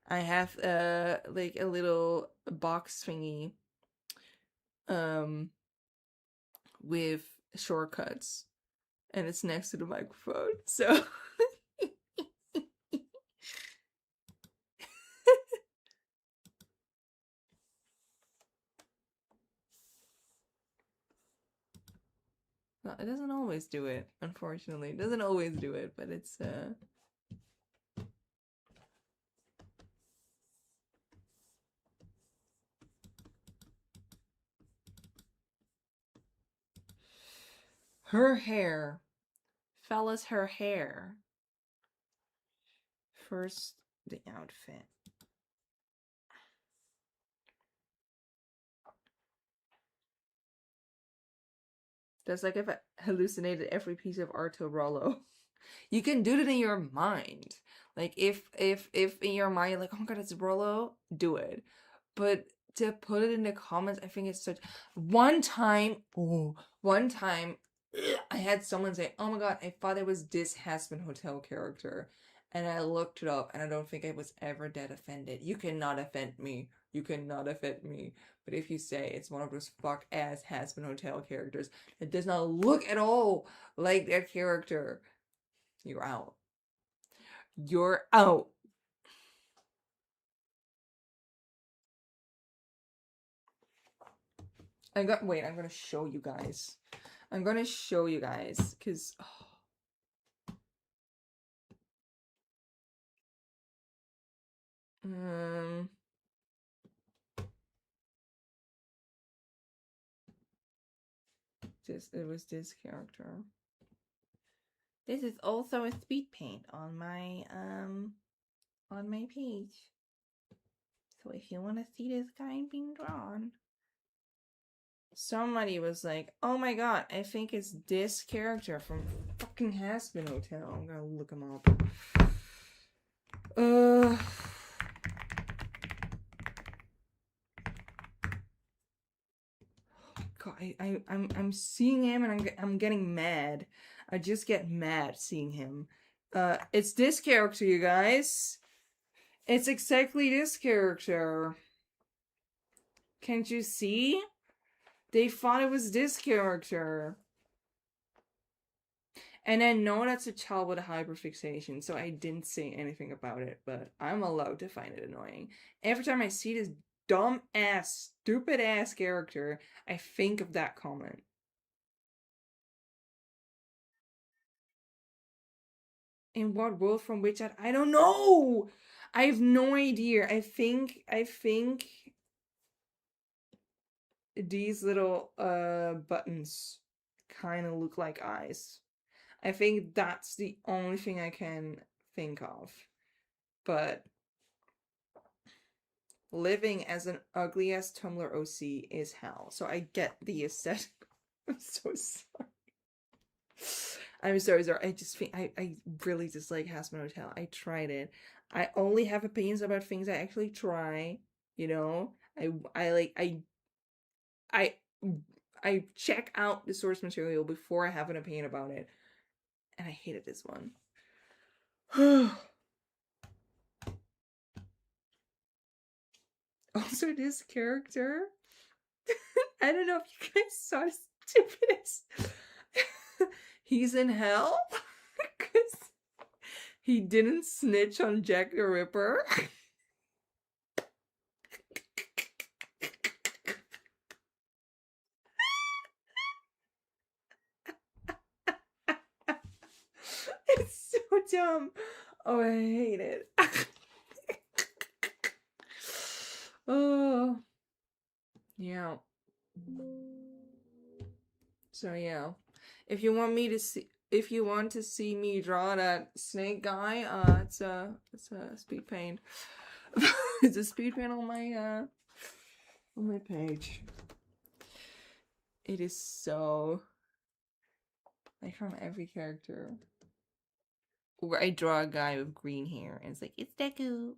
I have like a little box thingy with shortcuts, and it's next to the microphone. So well, it doesn't always do it, unfortunately. It doesn't always do it, but it's her hair. Fellas, her hair. First, the outfit. That's like if I hallucinated every piece of Arto Rollo. You can do it in your mind. Like if in your mind you're like, oh my god, it's Rollo, do it. But to put it in the comments, I think it's such. One time, I had someone say, oh my god, I thought it was this Hazbin Hotel character. And I looked it up, and I don't think I was ever that offended. You cannot offend me. You cannot offend me. But if you say it's one of those fuck ass Hazbin Hotel characters, it does not look at all like that character, you're out. You're out. Wait, I'm gonna show you guys. I'm gonna show you guys, because it was this character. This is also a speed paint on my page. So if you want to see this guy being drawn, somebody was like, "Oh my god, I think it's this character from fucking Hazbin Hotel." I'm gonna look him up. God, I'm seeing him and I'm getting mad. I just get mad seeing him. It's this character, you guys. It's exactly this character. Can't you see? They thought it was this character. And I know that's a child with a hyperfixation, so I didn't say anything about it, but I'm allowed to find it annoying. Every time I see this dumb ass, stupid ass character, I think of that comment. In what world from which I don't know. I have no idea. I think these little buttons kind of look like eyes. I think that's the only thing I can think of. But living as an ugly ass Tumblr OC is hell. So I get the aesthetic. I'm so sorry. I'm so sorry. I just think I really dislike Hazbin Hotel. I tried it. I only have opinions about things I actually try. You know, I check out the source material before I have an opinion about it, and I hated this one. Also, this character, I don't know if you guys saw how stupid it is. He's in hell because he didn't snitch on Jack the Ripper. It's so dumb. Oh, I hate it. Oh, yeah. So yeah, if you want to see me draw that snake guy, it's a speed paint. It's a speed paint on my page. It is so like from every character. Where I draw a guy with green hair and it's like, it's Deku.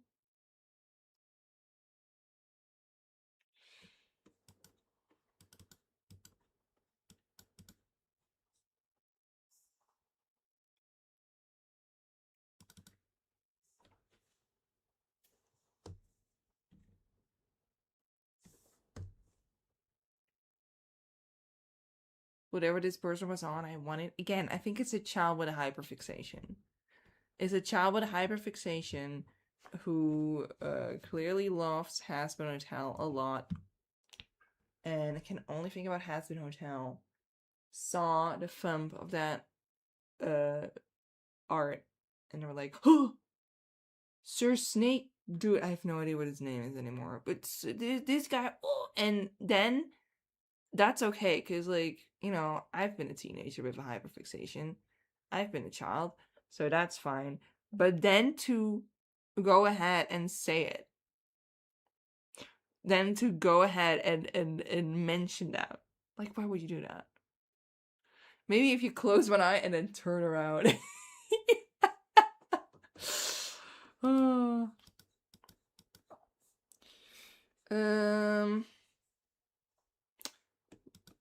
Whatever this person was on, I wanted. Again, I think it's a child with a hyperfixation. It's a child with a hyperfixation who clearly loves Hazbin Hotel a lot and can only think about Hazbin Hotel. Saw the thumb of that art and they were like, "Oh, Sir Snake." Dude, I have no idea what his name is anymore. But this guy, oh, and then that's okay because, like, you know, I've been a teenager with a hyperfixation. I've been a child, so that's fine. But then to go ahead and say it, then to go ahead and mention that, like, why would you do that? Maybe if you close one eye and then turn around. Oh.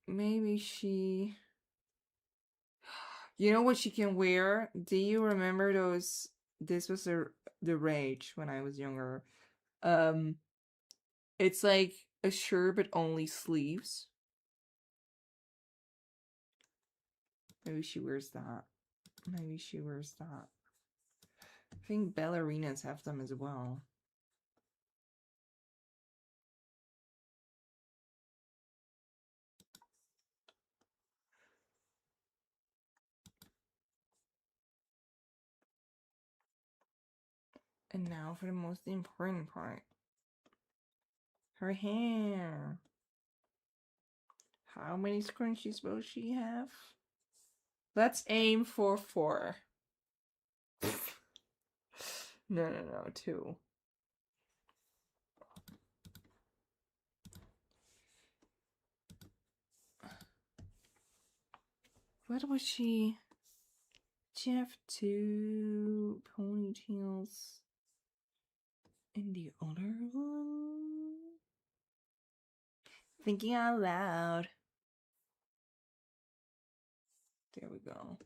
Maybe she. You know what she can wear? Do you remember those? This was the rage when I was younger. It's like a shirt but only sleeves. Maybe she wears that. Maybe she wears that. I think ballerinas have them as well. And now for the most important part. Her hair. How many scrunchies will she have? Let's aim for 4. No, 2. What was she? She have 2 ponytails in the other one? Thinking out loud. There we go.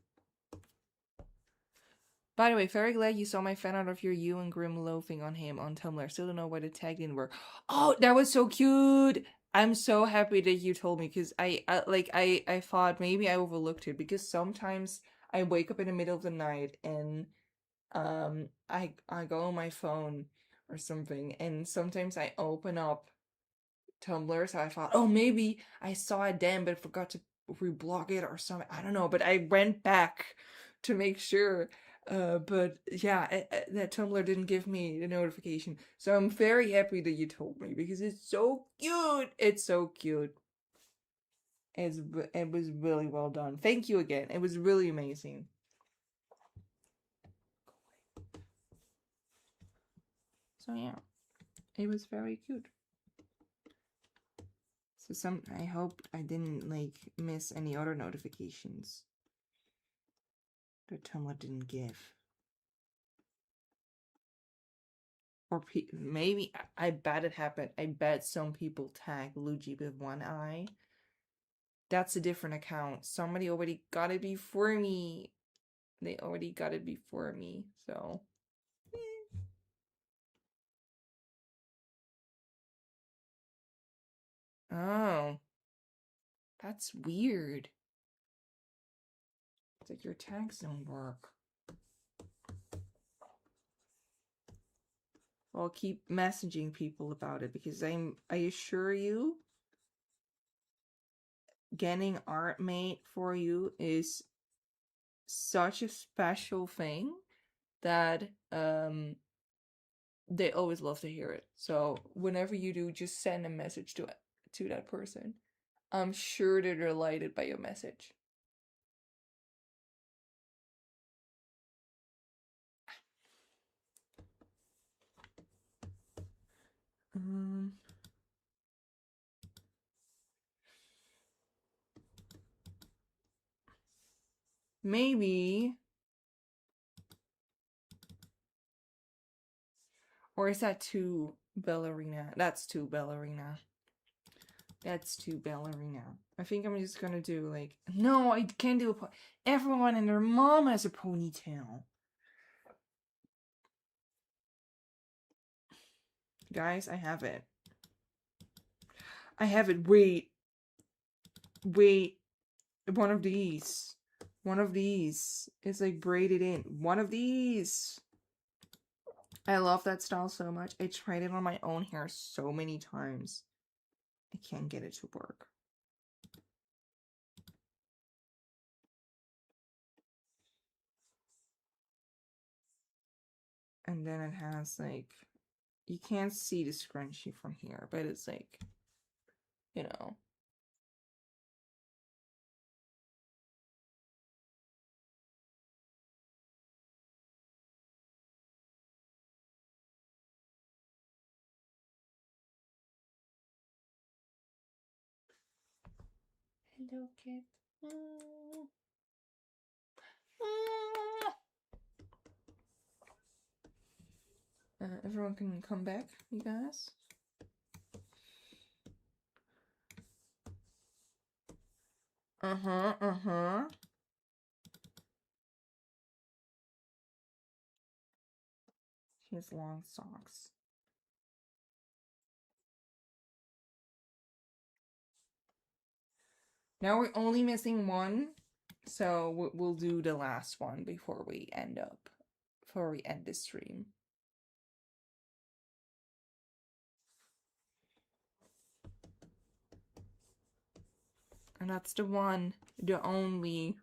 By the way, very glad you saw my fan art of you and Grim loafing on him on Tumblr. Still don't know why the tag didn't work. Oh, that was so cute! I'm so happy that you told me, because I thought maybe I overlooked it, because sometimes I wake up in the middle of the night and I go on my phone or something, and sometimes I open up Tumblr, so I thought, oh, maybe I saw it then but forgot to reblock it or something. I don't know, but I went back to make sure. But yeah, that Tumblr didn't give me the notification, so I'm very happy that you told me, because it's so cute. It's so cute. It was really well done. Thank you again. It was really amazing. So yeah, it was very cute. So I hope I didn't miss any other notifications that Tumblr didn't give. Or maybe, I bet it happened. I bet some people tag Luigi with one eye. That's a different account. Somebody already got it before me. They already got it before me, so. Oh. That's weird. It's like your tags don't work. I'll keep messaging people about it, because I assure you, getting art made for you is such a special thing that they always love to hear it. So whenever you do, just send a message to that person. I'm sure that they're delighted by your message. Maybe. Or is that too ballerina? That's too ballerina. That's too ballerina. I think I'm just gonna do no, I can't do everyone and their mom has a ponytail. Guys, I have it. I have it. Wait. One of these. One of these is braided in. One of these. I love that style so much. I tried it on my own hair so many times. I can't get it to work. And then it has you can't see the scrunchie from here, but it's you know. Hello, kid. Everyone can come back, you guys. She has long socks. Now we're only missing one, so we'll do the last one before we end this stream. And that's the one, the only.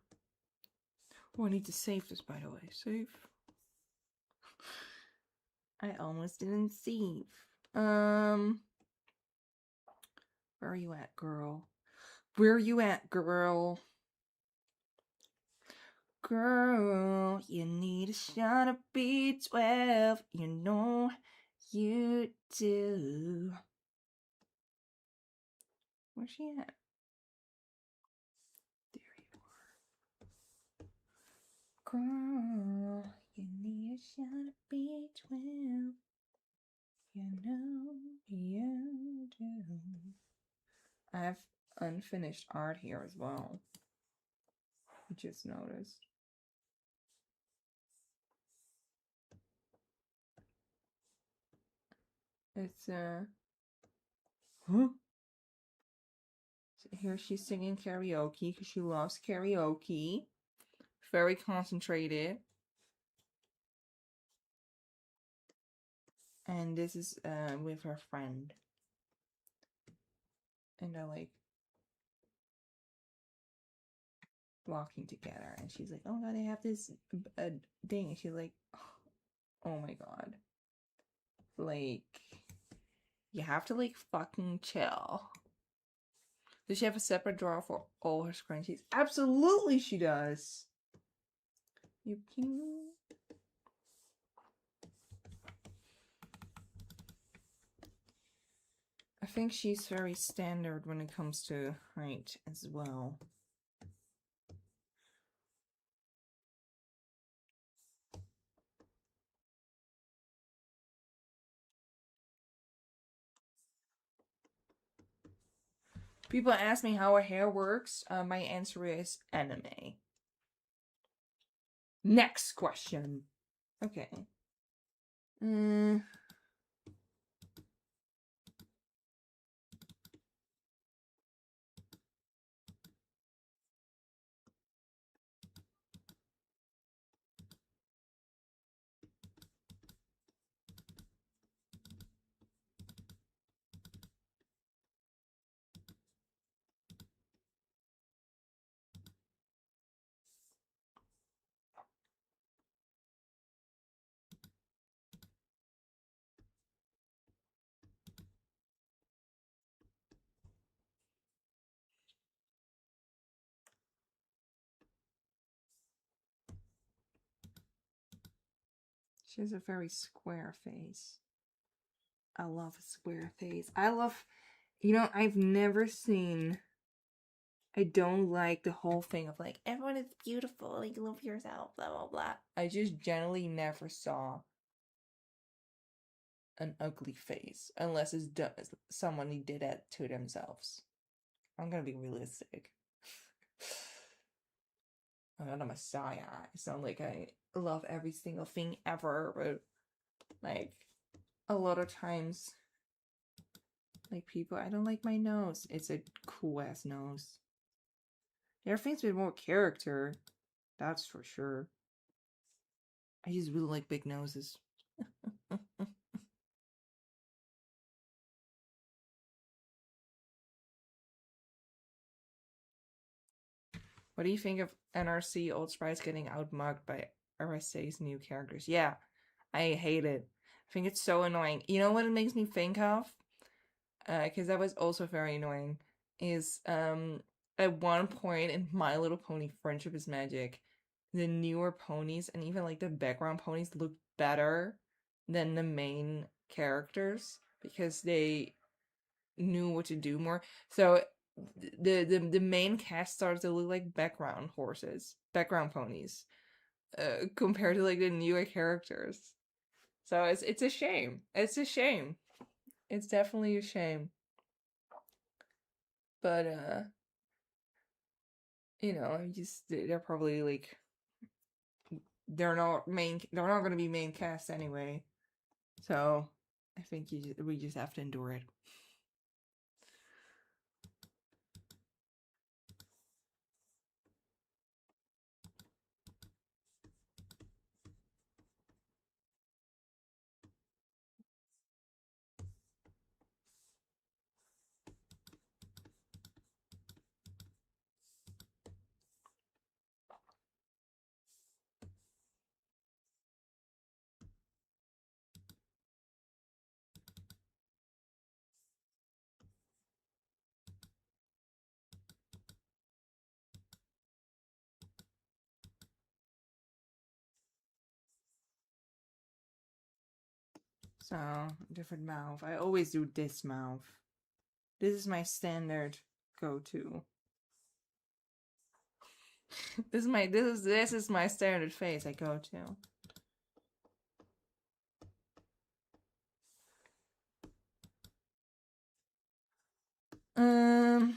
Oh, I need to save this, by the way. Save. I almost didn't save. Where are you at, girl? Where are you at, girl? Girl, you need a shot of B12. You know you do. Where's she at? There you are. Girl, you need a shot of B12. You know you do. I have unfinished art here as well. I just noticed. It's huh? Here she's singing karaoke because she loves karaoke. Very concentrated. And this is with her friend. And they're like walking together. And she's like, oh god, I have this thing. And she's like, oh my god. Like, you have to like fucking chill. Does she have a separate drawer for all her scrunchies? Absolutely she does. You can. I think she's very standard when it comes to height as well. People ask me how her hair works. My answer is anime. Next question. Okay. She has a very square face. I love a square face. I've never seen. I don't like the whole thing of like, everyone is beautiful, like, love yourself, blah, blah, blah. I just generally never saw an ugly face unless it's someone did it to themselves. I'm gonna be realistic. I'm not a messiah. I sound like I love every single thing ever, but like a lot of times, like people, I don't like my nose. It's a cool ass nose. There are things with more character, that's for sure. I just really like big noses. What do you think of NRC Old Spice getting outmugged by RSA's new characters? Yeah, I hate it. I think it's so annoying. You know what it makes me think of? Because that was also very annoying. Is at one point in My Little Pony Friendship is Magic, the newer ponies and even like the background ponies look better than the main characters because they knew what to do more. So the main cast started to look like background ponies, compared to like the newer characters. So it's a shame. It's a shame. It's definitely a shame. But they're probably like they're not going to be main cast anyway. So I think we just have to endure it. So, different mouth. I always do this mouth. This is my standard go-to. This is my standard face I go to. Um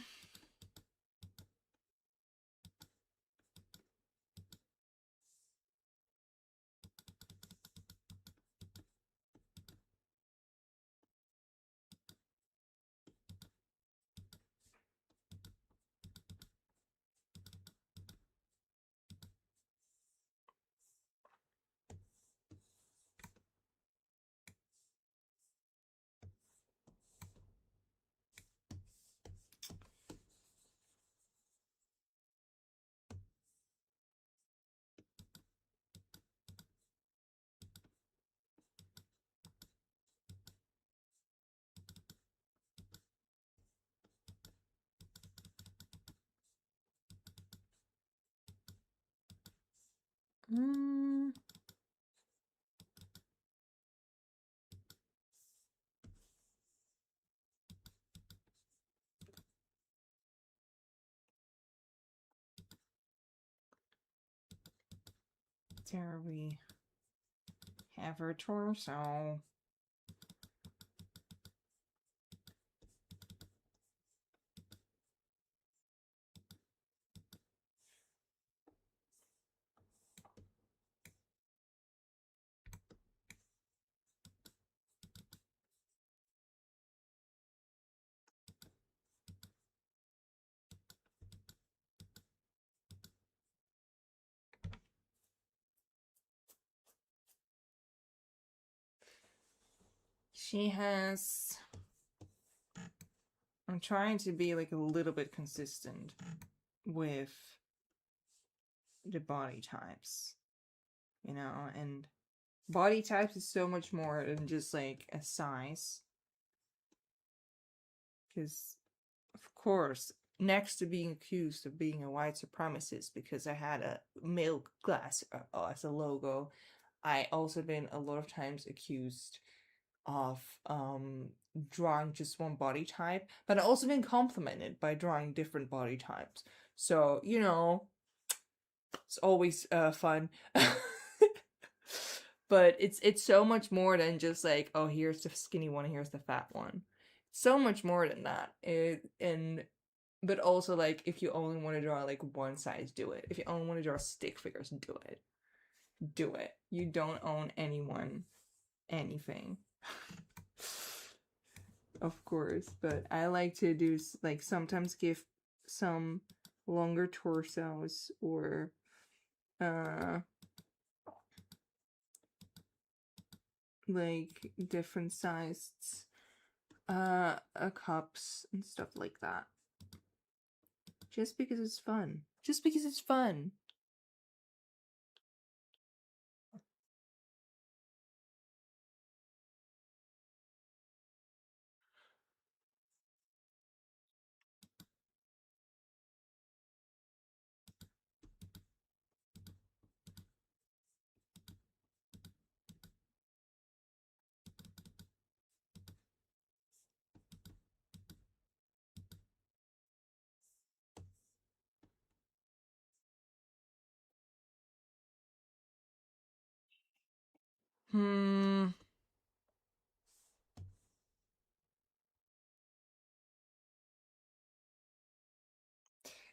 mm, there we have her torso. She has I'm trying to be like a little bit consistent with the body types, you know, and body types is so much more than just like a size. Because, of course, next to being accused of being a white supremacist because I had a male class as a logo, I also been a lot of times accused of drawing just one body type, but I also been complimented by drawing different body types. So, you know, it's always fun. But it's so much more than just like, oh, here's the skinny one, here's the fat one. So much more than that. But also like if you only want to draw like one size, do it. If you only want to draw stick figures, do it. Do it. You don't own anyone anything. Of course, but I like to do like sometimes give some longer torsos or like different sized cups and stuff like that. Just because it's fun. Just because it's fun.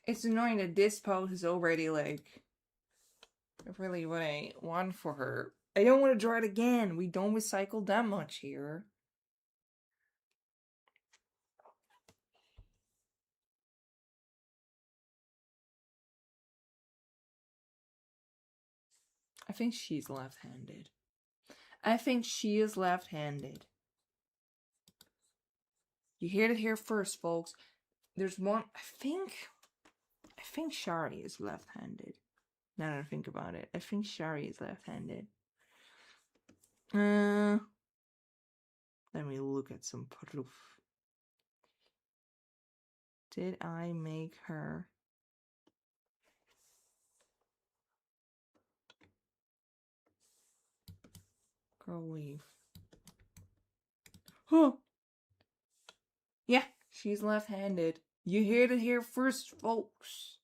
It's annoying that this pose is already like really what I want for her. I don't want to draw it again. We don't recycle that much here. I think she's left-handed. I think she is left-handed. You heard it here first, folks. There's one. I think Shari is left-handed. Now that I think about it, I think Shari is left-handed. Let me look at some proof. Did I make her? Girl leave. Huh. Yeah, she's left-handed. You heard it here first, folks.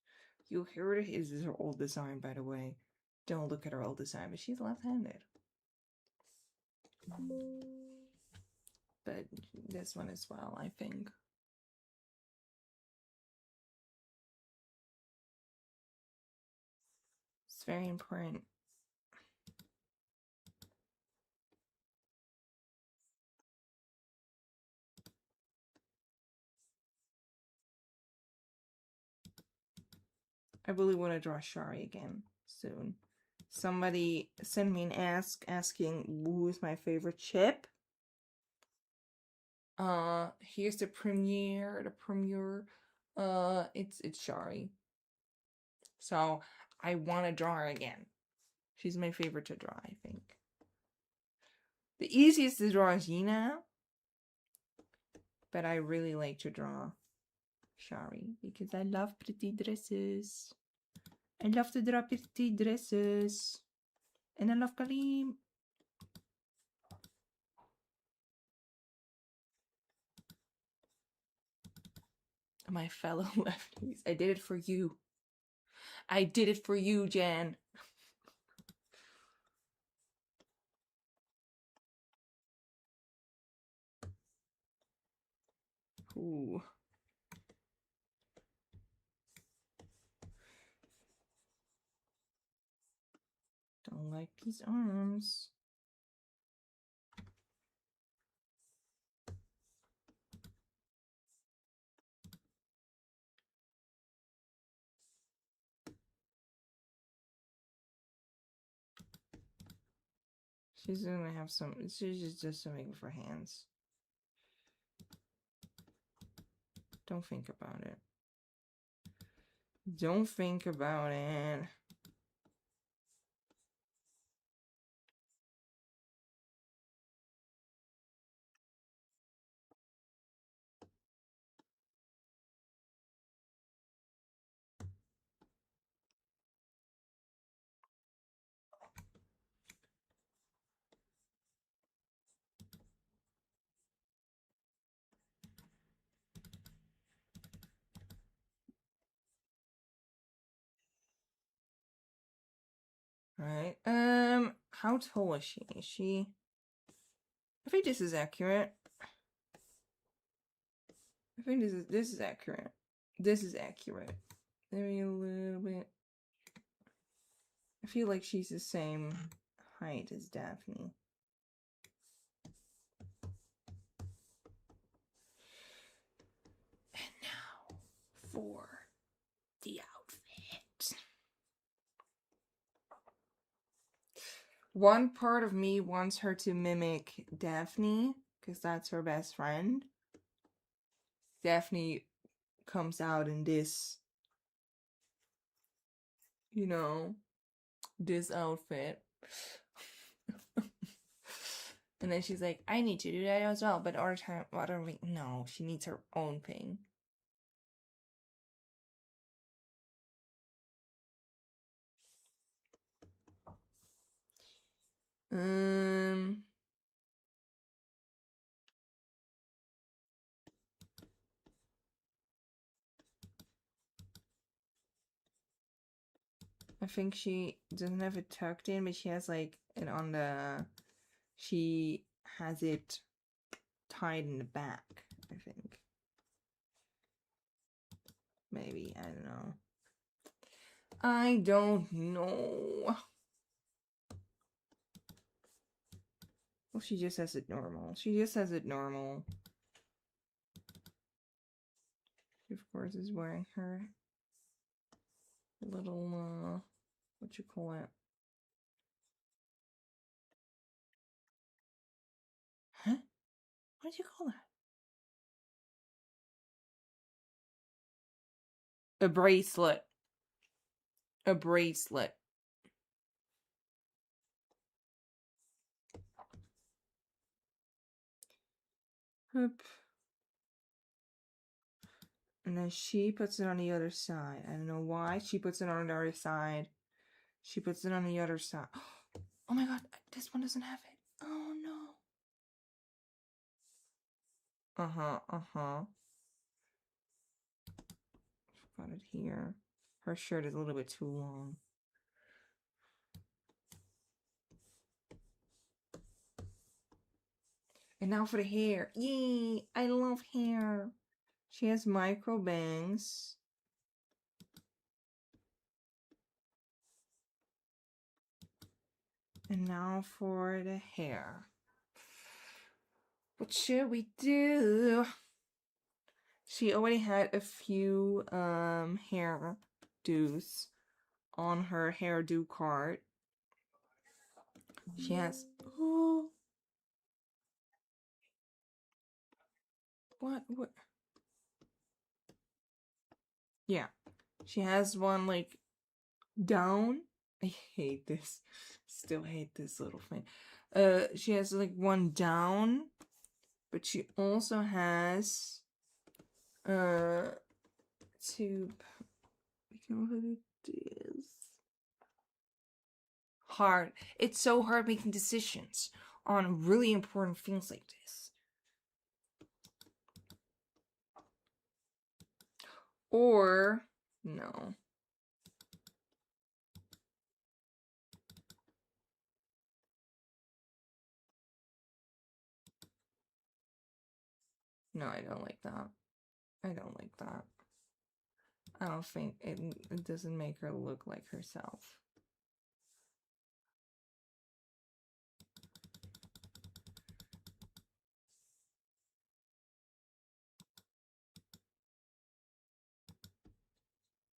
You heard it. This is her old design, by the way. Don't look at her old design, but she's left-handed. But this one as well, I think. It's very important. I really want to draw Shari again soon. Somebody send me an asking who is my favorite chip. Here's the premiere. It's Shari. So I want to draw her again. She's my favorite to draw, I think. The easiest to draw is Yina, but I really like to draw Shari because I love pretty dresses. I love to draw pretty dresses. And I love Kalim. My fellow lefties. I did it for you. I did it for you, Jan. Ooh. Don't like these arms. She's gonna have some. She's just something for hands. Don't think about it. Don't think about it. Right. How tall is she? Is she? I think this is accurate. I think this is accurate. This is accurate. Maybe a little bit. I feel like she's the same height as Daphne. And now for the outfit. One part of me wants her to mimic Daphne because that's her best friend. Daphne comes out in this, you know, this outfit. And then she's like, I need to do that as well. But other time, no, she needs her own thing. I think she doesn't have it tucked in, but she has like it on the. She has it tied in the back, I think. Maybe, I don't know. I don't know. Well, she just has it normal. She just has it normal. She, of course, is wearing her little, what you call it? Huh? What do you call that? A bracelet. A bracelet. Oop. And then she puts it on the other side. I don't know why she puts it on the other side. She puts it on the other side. Oh my god, this one doesn't have it. Oh no. Uh-huh. Got it here. Her shirt is a little bit too long. And now for the hair. Yay! I love hair. She has micro bangs. And now for the hair. What should we do? She already had a few hair do's on her hairdo card. She has what? Yeah. She has one like down. I hate this. Still hate this little thing. She has like one down, but she also has two. I can't remember what it is. Hard. It's so hard making decisions on really important things like this. Or no. No, I don't like that. I don't like that. I don't think it doesn't make her look like herself.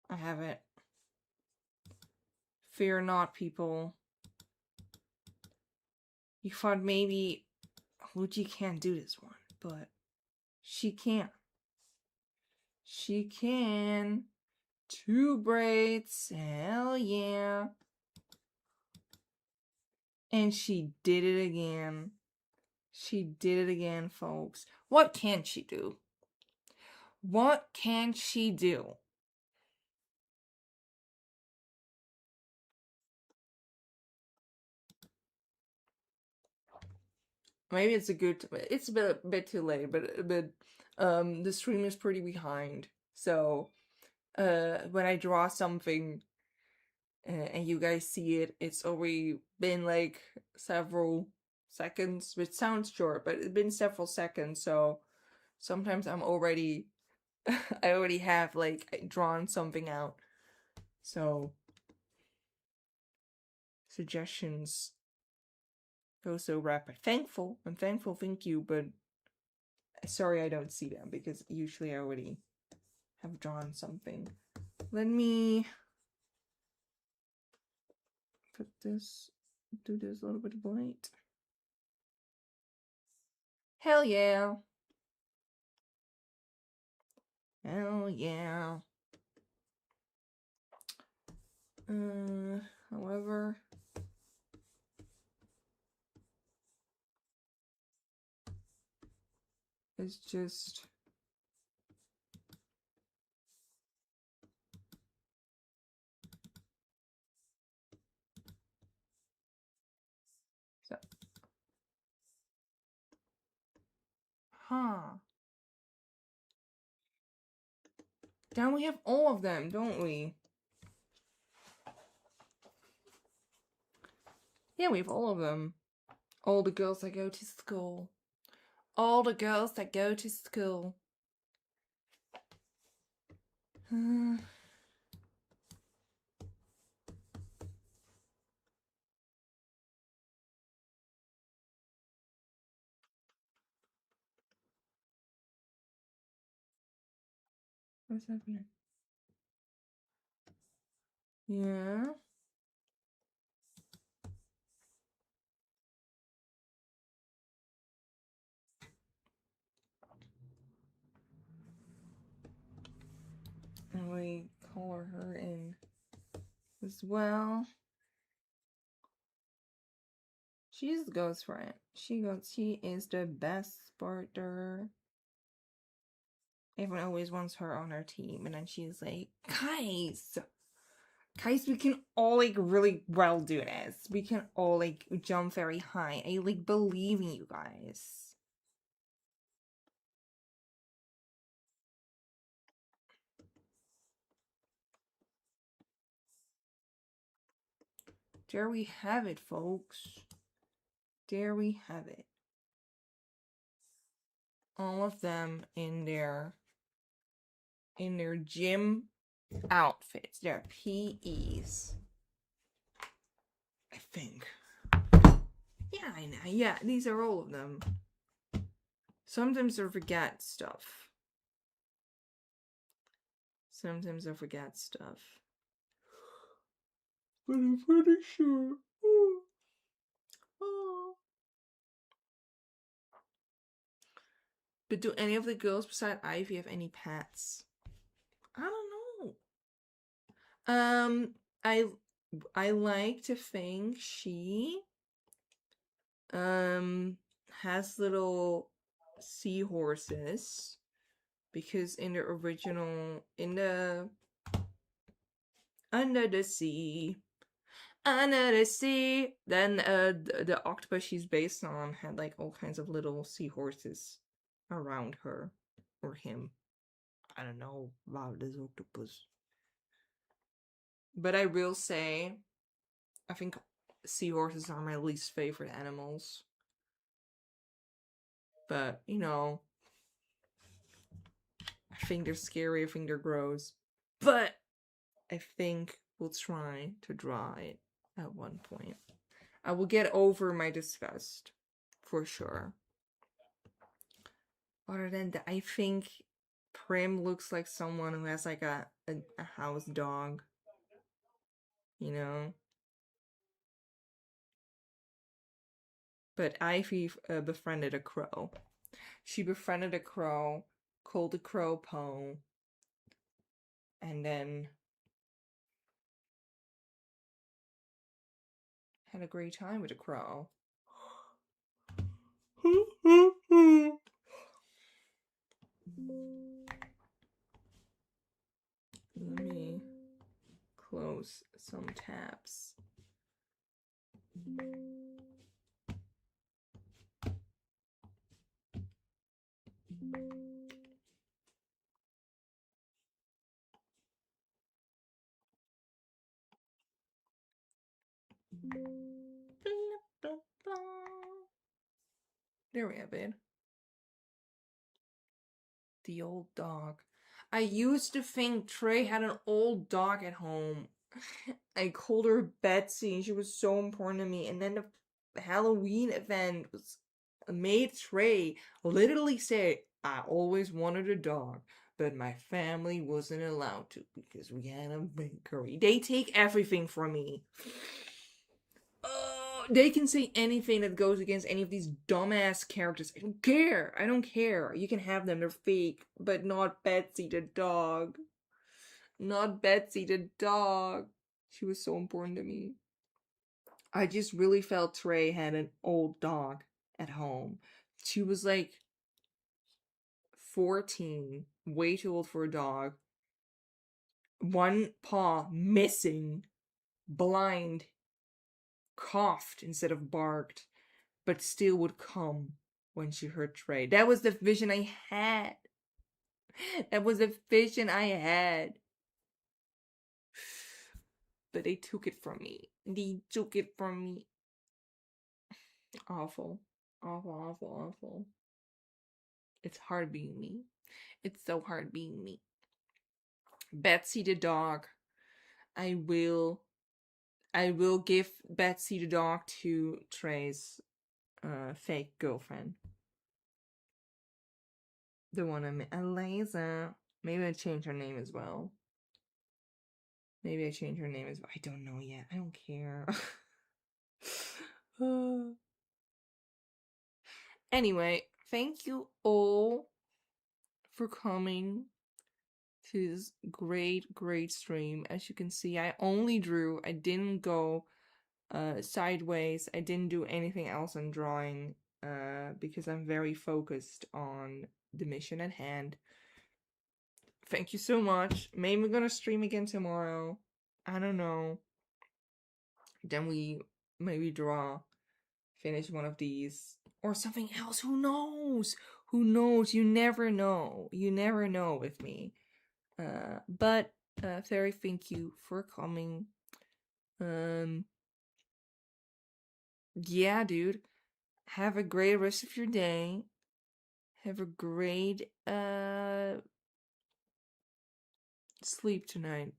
I have it. Fear not, people. You thought maybe Lucci can't do this one, but she can. She can. 2 braids. Hell yeah. And she did it again. She did it again, folks. What can she do? What can she do? Maybe it's it's a bit too late, but the stream is pretty behind. So when I draw something and you guys see it, it's already been like several seconds, which sounds short, but it's been several seconds. So sometimes I already have like drawn something out. So suggestions go so rapid. I'm thankful, thank you, but sorry I don't see them because usually I already have drawn something. Let me do this a little bit of light. Hell yeah. Hell yeah. However, it's just so. Now we have all of them, don't we? Yeah, we have all of them. All the girls that go to school. All the girls that go to school. What's happening? Yeah. And we color her in as well. She's the ghost friend. She is the best sporter. Everyone always wants her on her team, and then she's like, guys, we can all like really well do this. We can all like jump very high. I like believe in you guys. there we have it, folks. There we have it. All of them in their gym outfits, their PEs. I think. Yeah, I know. Yeah, these are all of them. Sometimes I forget stuff. Sometimes I forget stuff. But I'm pretty sure. Oh. But do any of the girls beside Ivy have any pets? I don't know. I like to think she has little seahorses, because in the original, in the Under the Sea, then the octopus she's based on had like all kinds of little seahorses around her or him. I don't know about this octopus. But I will say, I think seahorses are my least favorite animals. But, you know, I think they're scary, I think they're gross. But I think we'll try to draw it at one point. I will get over my disgust, for sure. Other than that, I think Prim looks like someone who has like a house dog. You know? But Ivy befriended a crow. She befriended a crow, called the crow Poe, and then had a great time with a crow. Let me close some tabs. There we have it. The old dog. I used to think Trey had an old dog at home. I called her Betsy, and she was so important to me. And then the Halloween event made Trey literally say, I always wanted a dog, but my family wasn't allowed to because we had a bakery. They take everything from me. They can say anything that goes against any of these dumbass characters. I don't care. I don't care. You can have them. They're fake. But not Betsy the dog. Not Betsy the dog. She was so important to me. I just really felt Trey had an old dog at home. She was like 14. Way too old for a dog. One paw missing. Blind. Coughed instead of barked, but still would come when she heard Trey. That was the vision I had. That was the vision I had. But they took it from me. They took it from me. Awful. Awful, awful, awful. It's hard being me. It's so hard being me. Betsy the dog. I will give Betsy the dog to Trey's fake girlfriend. The one I met. Eliza. Maybe I change her name as well. I don't know yet. I don't care. Anyway, thank you all for coming to this great stream. As you can see, I only drew. I didn't go sideways. I didn't do anything else on drawing because I'm very focused on the mission at hand. Thank you so much. Maybe we're gonna stream again tomorrow. I don't know. Then we maybe finish one of these or something else. Who knows? Who knows? You never know. You never know with me. But Fairy, thank you for coming. Yeah, dude. Have a great rest of your day. Have a great sleep tonight.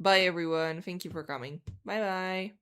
Bye everyone. Thank you for coming. Bye bye.